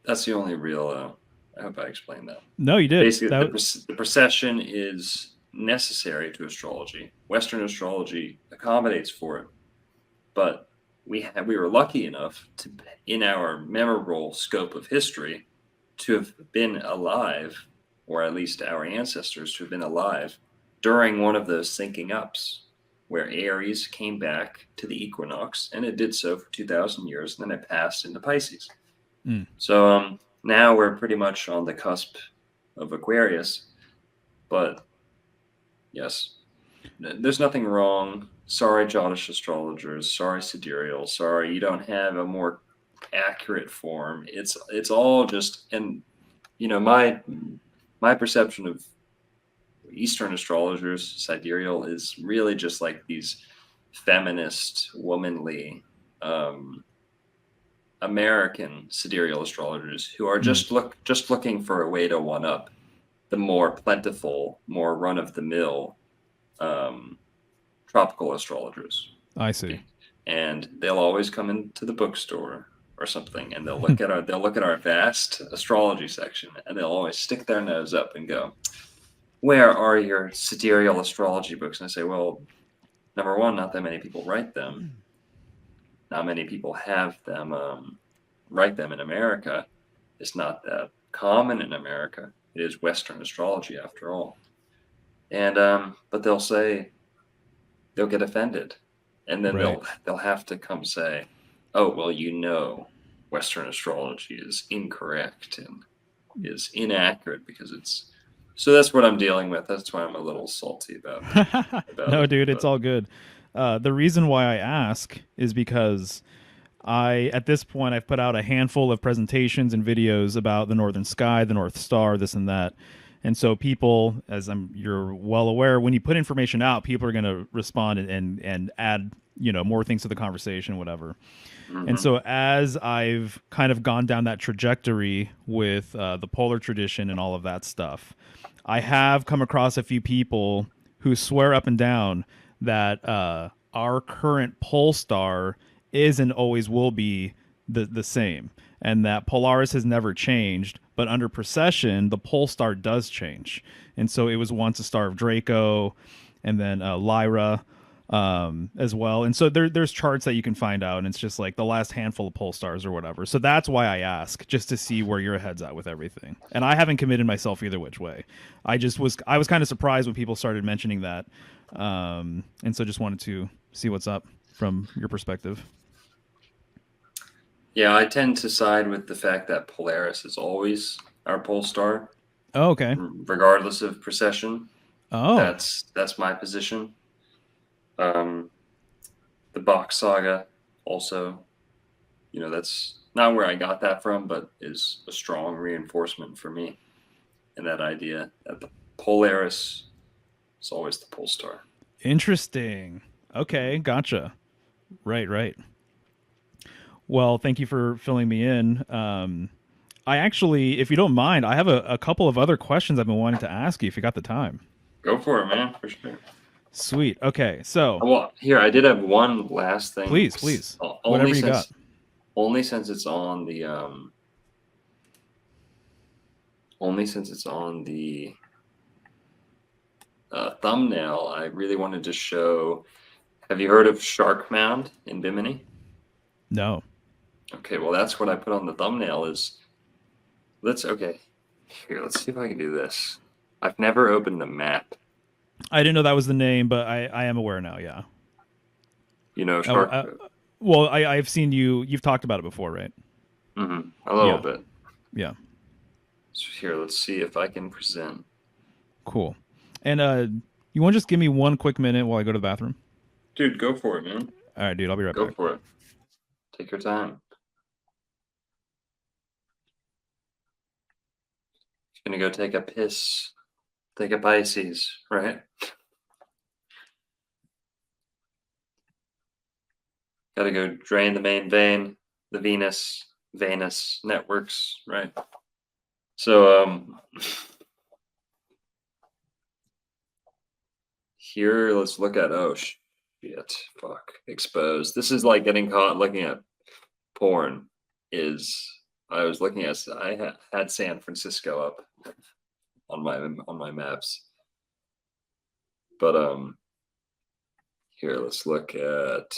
F: that's the only real, I hope I explained that.
A: No, you did.
F: Basically, the precession is necessary to astrology. Western astrology accommodates for it, but we were lucky enough to, in our memorable scope of history, to have been alive, or at least our ancestors to have been alive during one of those syncing ups, where Aries came back to the equinox, and it did so for 2,000 years, and then it passed into Pisces. So now we're pretty much on the cusp of Aquarius, but yes, there's nothing wrong. Sorry, Jyotish astrologers. Sorry, sidereal. Sorry, you don't have a more accurate form. It's all just, and you know, my perception of Eastern astrologers, sidereal, is really just like these feminist, womanly American sidereal astrologers who are just looking for a way to one up the more plentiful, more run of the mill tropical astrologers.
A: I see.
F: And they'll always come into the bookstore or something, and they'll look at our vast astrology section, and they'll always stick their nose up and go, "Where are your sidereal astrology books?" And I say, well, number one, not that many people write them. Not many people have them write them in America. It's not that common in America. It is Western astrology, after all. And but they'll get offended, and then they'll have to come say, "Oh, well, you know, Western astrology is incorrect and is inaccurate because it's." So that's what I'm dealing with. That's why I'm a little salty about
A: No, dude, it's all good. The reason why I ask is because at this point, I've put out a handful of presentations and videos about the northern sky, the North Star, this and that. And so people, you're well aware, when you put information out, people are going to respond and add, more things to the conversation, whatever. Mm-hmm. And so as I've kind of gone down that trajectory with the polar tradition and all of that stuff, I have come across a few people who swear up and down that our current pole star is and always will be the same, and that Polaris has never changed, but under precession, the pole star does change. And so it was once a star of Draco, and then Lyra as well. And so there's charts that you can find out, and it's just like the last handful of pole stars or whatever. So that's why I ask, just to see where your head's at with everything. And I haven't committed myself either which way. I was kind of surprised when people started mentioning that. And so just wanted to see what's up from your perspective.
F: Yeah, I tend to side with the fact that Polaris is always our pole star.
A: Oh, okay.
F: Regardless of precession.
A: Oh.
F: That's my position. The Bach saga also, that's not where I got that from, but is a strong reinforcement for me in that idea that the Polaris is always the pole star.
A: Interesting. Okay, gotcha. Right. Well, thank you for filling me in. I actually, if you don't mind, I have a couple of other questions I've been wanting to ask you if you got the time.
F: Go for it, man, for sure.
A: Sweet. Okay, so.
F: Well, here, I did have one last thing.
A: Please. Whatever you got.
F: Only since it's on the thumbnail, I really wanted to show. Have you heard of Shark Mound in Bimini?
A: No.
F: Okay, well, that's what I put on the thumbnail. Let's see if I can do this. I've never opened the map.
A: I didn't know that was the name, but I am aware now. Yeah.
F: Shark.
A: Well, I've seen you've talked about it before, right?
F: Mm-hmm. A little bit.
A: Yeah.
F: So here, let's see if I can present.
A: Cool. And you want to just give me one quick minute while I go to the bathroom?
F: Dude, go for it, man.
A: All right, dude. I'll be right back.
F: Go for it. Take your time. Gonna go take a piss. Take a Pisces, right? Gotta go drain the main vein, the Venus, Venus networks, right? So here, let's look at, oh shit, fuck, exposed. This is like getting caught looking at porn. I was looking at, I had San Francisco up on my maps, but here, let's look at,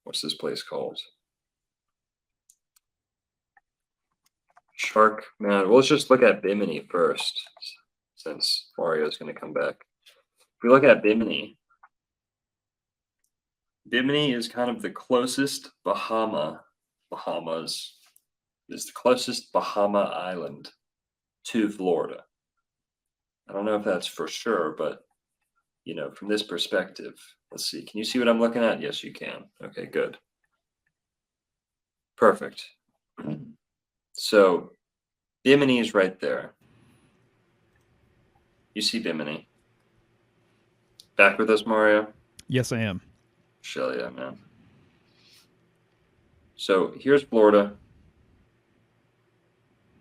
F: what's this place called? Shark Man. Well, let's just look at Bimini first, since Mario's going to come back. If we look at Bimini, Bimini is kind of the closest Bahamas is the closest Bahama island to Florida. I don't know if that's for sure, but you know, from this perspective, let's see. Can you see what I'm looking at? Yes, you can. Okay, good. Perfect. So Bimini is right there. You see Bimini. Back with us, Mario?
A: Yes, I am.
F: Shell, yeah, man. So here's Florida.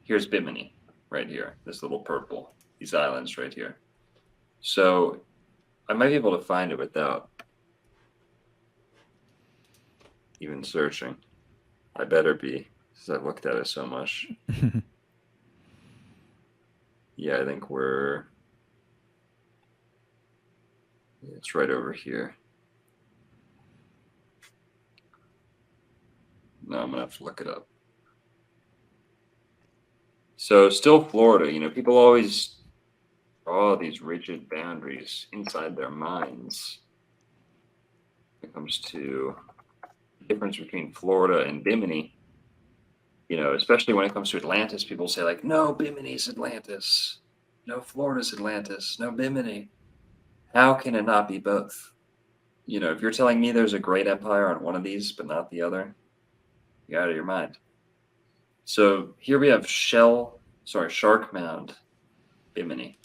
F: Here's Bimini right here. This little purple. These islands right here. So I might be able to find it without even searching. I better be, because I've looked at it so much. Yeah, I think it's right over here. No, I'm going to have to look it up. So still Florida, you know, people always draw these rigid boundaries inside their minds when it comes to the difference between Florida and Bimini. You know, especially when it comes to Atlantis, people say like, no, Bimini's Atlantis. No, Florida's Atlantis. No, Bimini. How can it not be both? You know, if you're telling me there's a great empire on one of these, but not the other, you're out of your mind. So here we have Shark Mound, Bimini.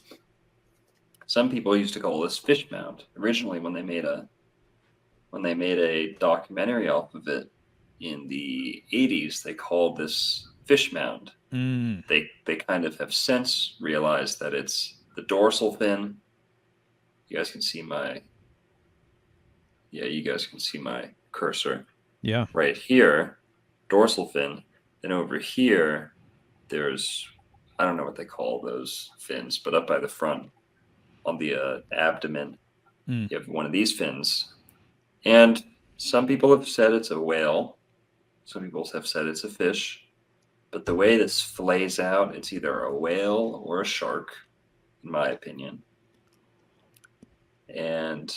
F: Some people used to call this Fish Mound. Originally, when they made a documentary off of it in the 80s, they called this Fish Mound. They kind of have since realized that it's the dorsal fin. You guys can see my cursor.
A: Yeah.
F: Right here, dorsal fin. Then over here, there's, I don't know what they call those fins, but up by the front on the abdomen, you have one of these fins. And some people have said it's a whale. Some people have said it's a fish. But the way this flays out, it's either a whale or a shark, in my opinion. And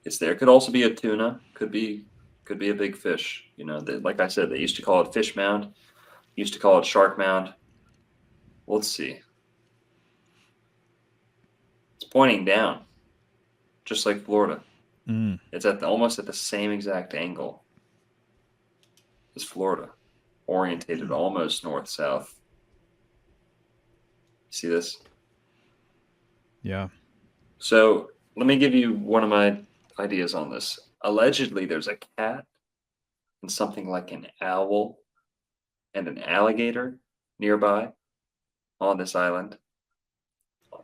F: it's there. Could also be a tuna. Could be a big fish. You know, like I said, they used to call it Fish Mound. Used to call it Shark Mound. Let's see. It's pointing down, just like Florida. It's almost at the same exact angle as Florida, orientated almost north-south. See this?
A: Yeah.
F: So let me give you one of my ideas on this. Allegedly, there's a cat and something like an owl and an alligator nearby on this island,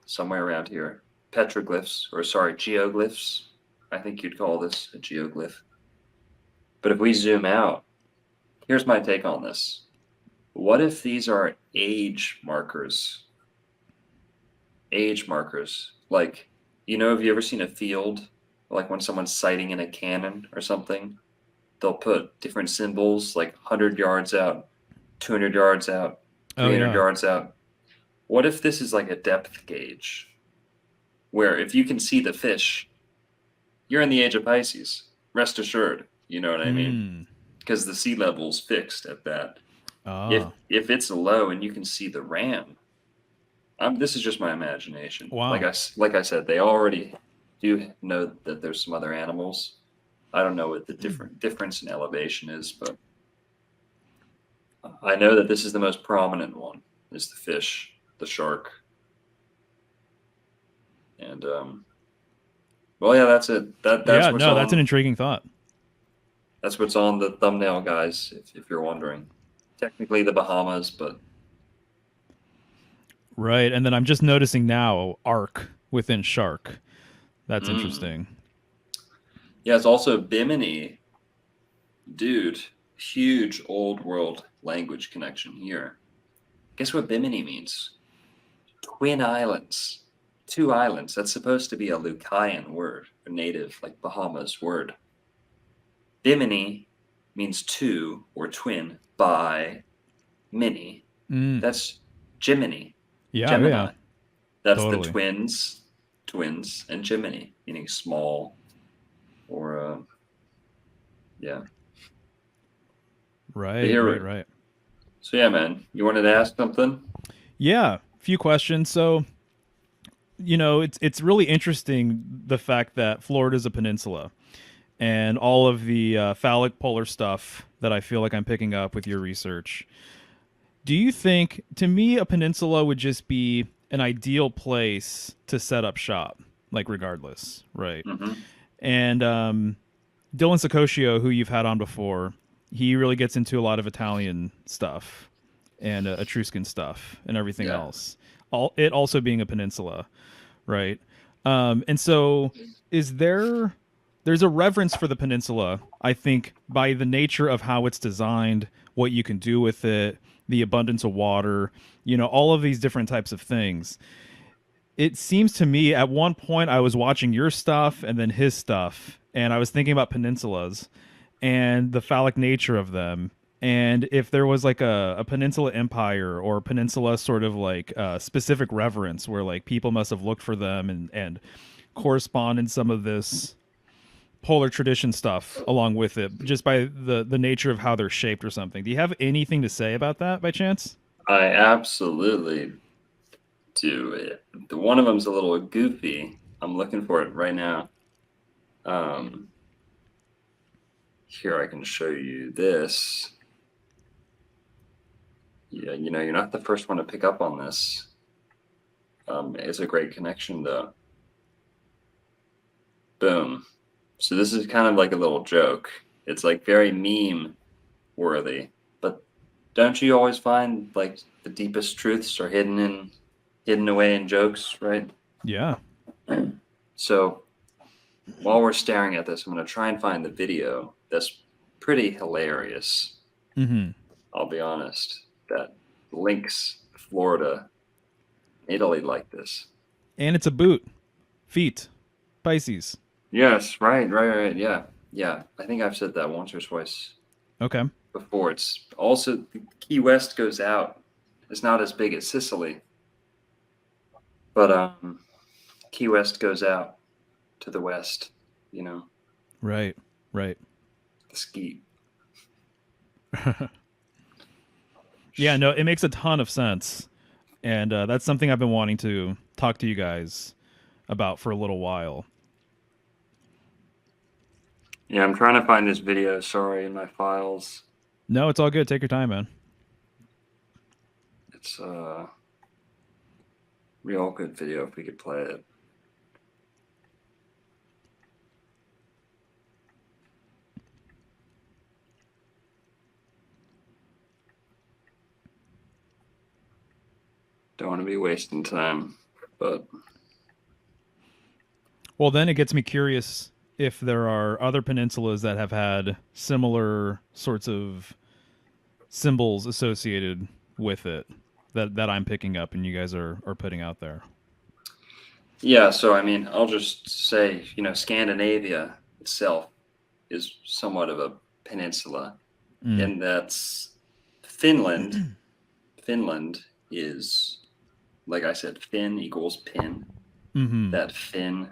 F: somewhere around here. Geoglyphs. I think you'd call this a geoglyph. But if we zoom out, here's my take on this. What if these are age markers? Age markers. Like, you know, have you ever seen a field? Like when someone's sighting in a cannon or something? They'll put different symbols, like 100 yards out, 200 yards out, 300 yards out. What if this is like a depth gauge? Where if you can see the fish, you're in the age of Pisces. Rest assured. You know what I mean? Because the sea level's fixed at that. If it's low and you can see the ram, this is just my imagination.
A: Wow.
F: Like I said, they already do know that there's some other animals. I don't know what the difference in elevation is, but I know that this is the most prominent one. Is the fish, the shark, and well, yeah, that's it. That's
A: an intriguing thought.
F: That's what's on the thumbnail, guys. If you're wondering. technically the Bahamas, but
A: Right. And then I'm just noticing now arc within shark. That's
F: mm.
A: interesting.
F: Yeah, it's also Bimini. Dude, huge old world language connection here. Guess what Bimini means? Twin islands. Two islands. That's supposed to be a Lucayan word, a native, like Bahamas word. Bimini means two or twin by mini.
A: Mm.
F: That's Gemini.
A: Yeah, yeah.
F: Gemini. That's the
A: Totally.
F: twins, and Gemini, meaning small or yeah. But
A: Right, right,
F: here,
A: right.
F: so yeah, man, you wanted to ask something?
A: Yeah, few questions. So, it's really interesting the fact that Florida is a peninsula and all of the phallic polar stuff that I feel like I'm picking up with your research. Do you think, to me, a peninsula would just be an ideal place to set up shop, like regardless, right?
F: Mm-hmm.
A: And Dylan Sicoscio, who you've had on before, he really gets into a lot of Italian stuff and Etruscan stuff and everything
F: Yeah.
A: else. It also being a peninsula, right? And so, there's a reverence for the peninsula, I think, by the nature of how it's designed, what you can do with it, the abundance of water, all of these different types of things. It seems to me at one point I was watching your stuff and then his stuff, and I was thinking about peninsulas and the phallic nature of them. And if there was like a peninsula empire or peninsula sort of like specific reverence where like people must have looked for them and correspond in some of this polar tradition stuff along with it, just by the nature of how they're shaped or something. Do you have anything to say about that by chance?
F: I absolutely do it. The one of them's a little goofy. I'm looking for it right now. Here I can show you this. Yeah, you're not the first one to pick up on this. It's a great connection though. Boom. So this is kind of like a little joke. It's like very meme worthy. But don't you always find like the deepest truths are hidden away in jokes, right?
A: Yeah.
F: So while we're staring at this, I'm going to try and find the video that's pretty hilarious.
A: Mm-hmm.
F: I'll be honest. That links Florida, Italy like this.
A: And it's a boot. Feet. Pisces.
F: Yes, right. Yeah. I think I've said that once or twice
A: Okay.
F: before. It's also Key West goes out. It's not as big as Sicily, but Key West goes out to the west.
A: Right.
F: The ski.
A: Yeah, no, it makes a ton of sense. And that's something I've been wanting to talk to you guys about for a little while.
F: Yeah, I'm trying to find this video. Sorry, in my files.
A: No, it's all good. Take your time, man.
F: It's real good video if we could play it. Don't want to be wasting time, but
A: Well, then it gets me curious if there are other peninsulas that have had similar sorts of symbols associated with it that I'm picking up and you guys are putting out there.
F: yeah. So I mean, I'll just say, Scandinavia itself is somewhat of a peninsula, and that's Finland. Finland is, like I said, fin equals pin.
A: Mm-hmm.
F: That fin,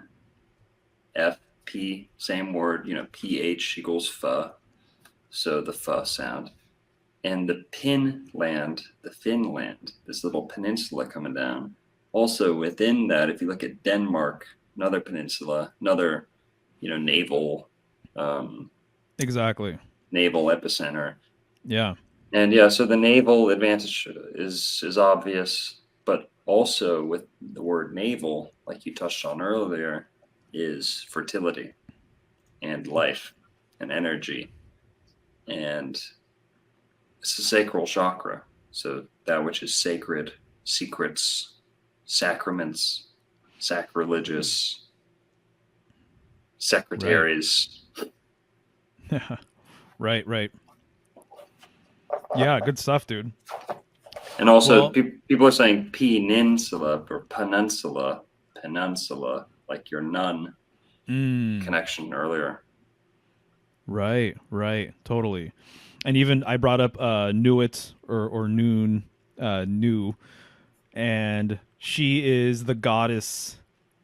F: FP, same word, PH equals pho. So the pho sound. And the Finland, this little peninsula coming down. Also within that, if you look at Denmark, another peninsula, another, naval,
A: Exactly.
F: naval epicenter.
A: Yeah.
F: And yeah, so the naval advantage is obvious, but also with the word naval, like you touched on earlier, is fertility and life and energy. And It's the sacral chakra. So that which is sacred, secrets, sacraments, sacrilegious, secretaries.
A: Right. Yeah, good stuff, dude.
F: And also,
A: Well,
F: people are saying peninsula or peninsula, like your nun connection earlier.
A: right, totally. And even I brought up Nuit or Noon, Nu, and she is the goddess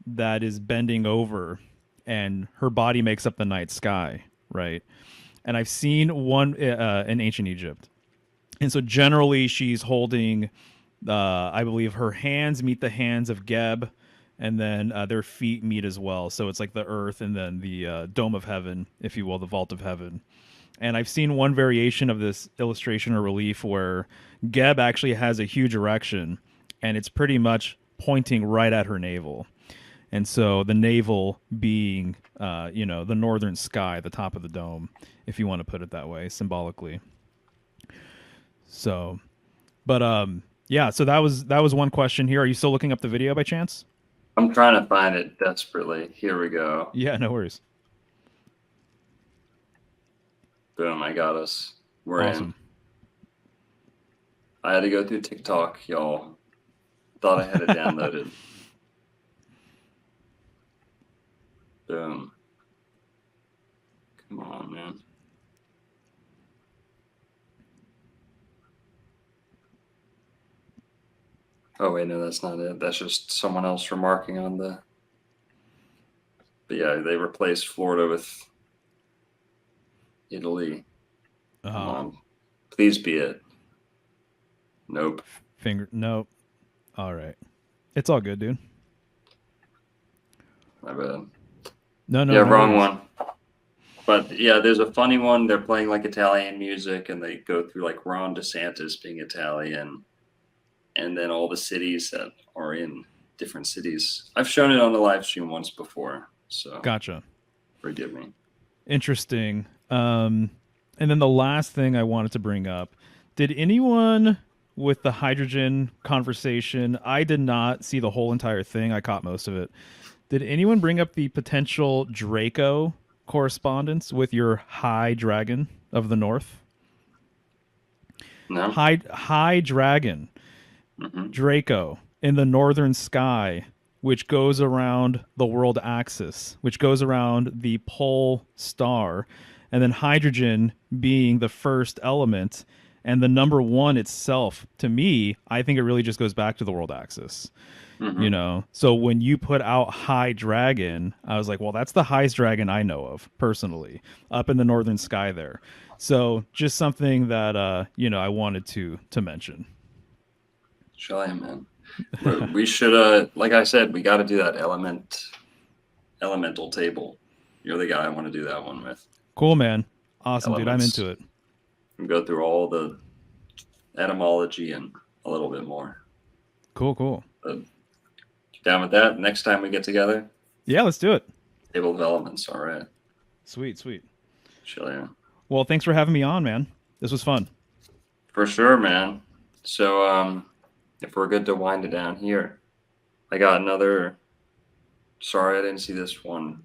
A: that is bending over, and her body makes up the night sky, right? And I've seen one in ancient Egypt, and so generally she's holding, I believe her hands meet the hands of Geb, and then their feet meet as well. So it's like the earth and then the dome of heaven, if you will, the vault of heaven. And I've seen one variation of this illustration or relief where Geb actually has a huge erection, and it's pretty much pointing right at her navel. And so the navel being, the northern sky, the top of the dome, if you want to put it that way, symbolically. So, but yeah. So that was one question here. Are you still looking up the video by chance?
F: I'm trying to find it desperately. Here we go.
A: Yeah, no worries.
F: Boom! I got us. We're
A: Awesome.
F: in. I had to go through TikTok, y'all. Thought I had it downloaded. Boom. Come on, man. Oh, wait, no, that's not it. That's just someone else remarking on the... But yeah, they replaced Florida with Italy. Come on. Please be it. Nope.
A: Nope. All right. It's all good, dude.
F: My bad.
A: No.
F: Yeah,
A: no
F: wrong
A: worries.
F: one. But yeah, there's a funny one. They're playing like Italian music, and they go through like Ron DeSantis being Italian, and then all the cities that are in different cities. I've shown it on the live stream once before, so
A: Gotcha.
F: forgive me.
A: Interesting. And then the last thing I wanted to bring up, did anyone with the hydrogen conversation, I did not see the whole entire thing. I caught most of it. Did anyone bring up the potential Draco correspondence with your high dragon of the north?
F: No?
A: High dragon, Draco, in the northern sky, which goes around the world axis, which goes around the pole star, and then hydrogen being the first element, and the number one itself, to me, I think it really just goes back to the world axis. So when you put out high dragon, I was like, well, that's the highest dragon I know of personally, up in the northern sky there. So just something that I wanted to mention.
F: Shy, man. We should like I said, we got to do that elemental table. You're the guy I want to do that one with.
A: Cool, man. Awesome,
F: Elements.
A: dude. I'm into it.
F: And go through all the etymology and a little bit more.
A: Cool.
F: Down with that? Next time we get together?
A: Yeah, let's do it.
F: Table of elements. All right.
A: Sweet.
F: Chill, yeah.
A: Well, thanks for having me on, man. This was fun.
F: For sure, man. So, if we're good to wind it down here, I got another. Sorry, I didn't see this one.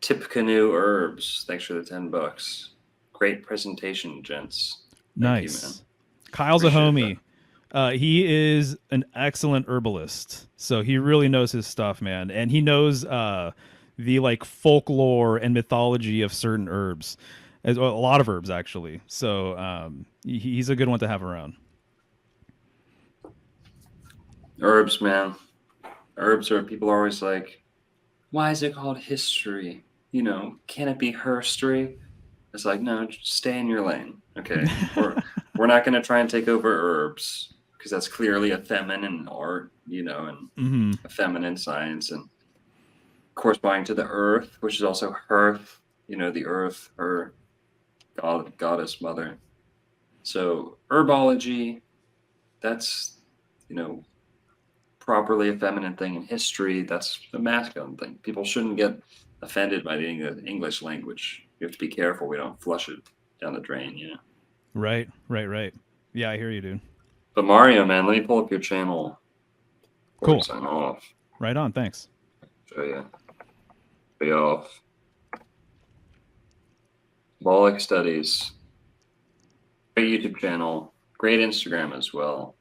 F: Tippecanoe Herbs. Thanks for the $10. Great presentation, gents. Thank
A: Nice.
F: you, man.
A: Kyle's
F: Appreciate
A: a homie. He is an excellent herbalist, so he really knows his stuff, man, and he knows the like folklore and mythology of certain herbs, a lot of herbs actually. So he's a good one to have around.
F: Herbs, man. Herbs are, people are always like, why is it called history? Can it be herstory? It's like, no, just stay in your lane. Okay. We're not going to try and take over herbs, because that's clearly a feminine art, and a feminine science, and corresponding to the earth, which is also hearth, the earth, her goddess mother. So herbology, that's, properly a feminine thing. In history, that's a masculine thing. People shouldn't get offended by the English language. You have to be careful we don't flush it down the drain,
A: Right. Yeah, I hear you, dude.
F: But Mario, man, let me pull up your channel before we
A: Cool.
F: sign off.
A: Right on. Thanks.
F: Show you. Be off. Symbolic Studies. Great YouTube channel. Great Instagram as well.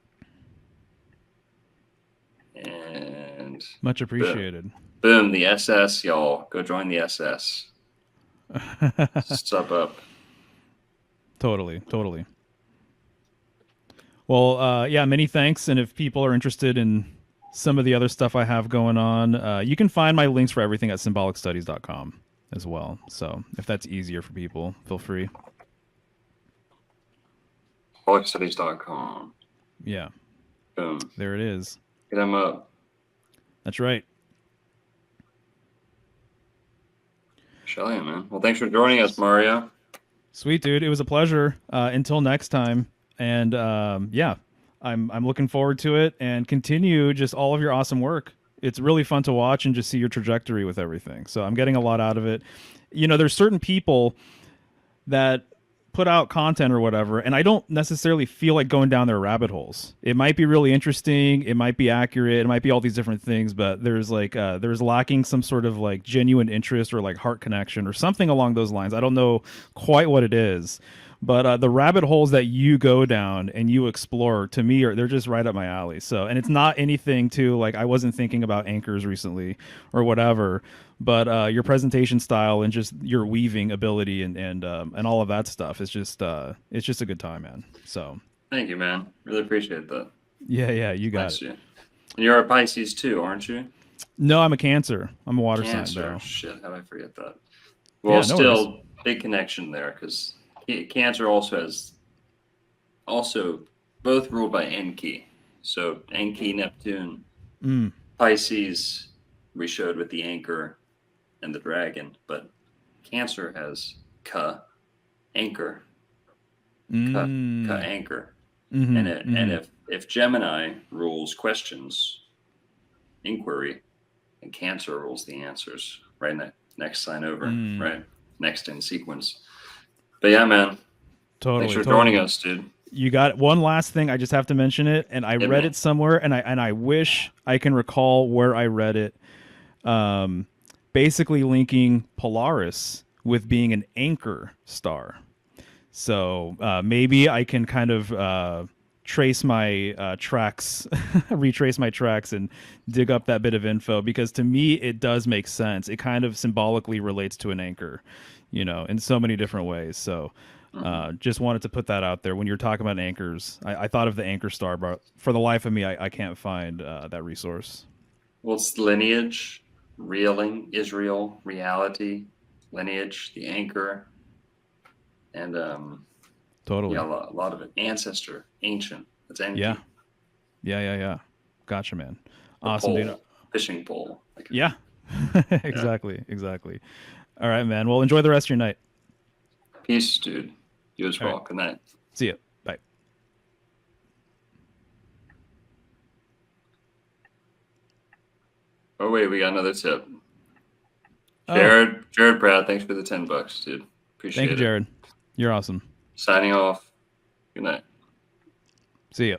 F: And
A: Much appreciated.
F: boom, the SS, y'all. Go join the SS. Sub up.
A: Totally. Well, yeah, many thanks. And if people are interested in some of the other stuff I have going on, you can find my links for everything at symbolicstudies.com as well. So if that's easier for people, feel free.
F: Symbolicstudies.com.
A: Yeah.
F: Boom.
A: There it is.
F: Get them up.
A: That's right.
F: Shall you, man? Well, thanks for joining us, Mario.
A: Sweet, dude. It was a pleasure. Until next time. And yeah, I'm looking forward to it, and continue just all of your awesome work. It's really fun to watch and just see your trajectory with everything. So I'm getting a lot out of it. You know, there's certain people that put out content or whatever, and I don't necessarily feel like going down their rabbit holes. It might be really interesting, it might be accurate, it might be all these different things, but there's like there's lacking some sort of like genuine interest or like heart connection or something along those lines. I don't know quite what it is, but the rabbit holes that you go down and you explore, to me, they're just right up my alley. So, and it's not anything too like I wasn't thinking about anchors recently or whatever, but your presentation style and just your weaving ability and all of that stuff is just it's just a good time, man. So
F: Thank you, man. Really appreciate that.
A: yeah, you got
F: Nice
A: it.
F: you. And you're a Pisces too, aren't you?
A: No, I'm a Cancer. I'm a water sign,
F: Cancer.
A: bro.
F: Shit, how did I forget that?
A: Yeah,
F: Well,
A: no
F: still big connection there because Cancer also has both ruled by Enki. So Enki, Neptune,
A: Mm.
F: Pisces, we showed with the anchor and the dragon, but Cancer has anchor,
A: Mm.
F: anchor,
A: Mhm,
F: and
A: mhm.
F: if Gemini rules questions, inquiry, and Cancer rules the answers. Right, next sign over, right, next in sequence. But yeah, man,
A: Totally,
F: thanks for joining us, dude.
A: You got one last thing. I just have to mention it, and I
F: Hit
A: read
F: me.
A: it somewhere, and I wish I can recall where I read it. Basically linking Polaris with being an anchor star. So maybe I can kind of trace my tracks, retrace my tracks, and dig up that bit of info, because to me it does make sense. It kind of symbolically relates to an anchor, you know, in so many different ways. So just wanted to put that out there. When you're talking about anchors, I thought of the anchor star, but for the life of me, I can't find that resource.
F: Well, it's lineage, reeling, Israel, reality, lineage, the anchor, and
A: Totally.
F: yeah, a lot of it. Ancestor, ancient. It's Enki.
A: Yeah. Gotcha, man.
F: The
A: Awesome,
F: pole,
A: dude.
F: fishing pole. Like,
A: Yeah. Exactly. All right, man. Well, enjoy the rest of your night.
F: peace, dude. You as
A: All
F: well.
A: right.
F: Good night.
A: See ya. Bye.
F: Oh wait, we got another tip.
A: Oh,
F: Jared Pratt, thanks for the $10, dude. Appreciate
A: thank you,
F: it.
A: Jared. You're awesome.
F: Signing off. Good night.
A: See ya.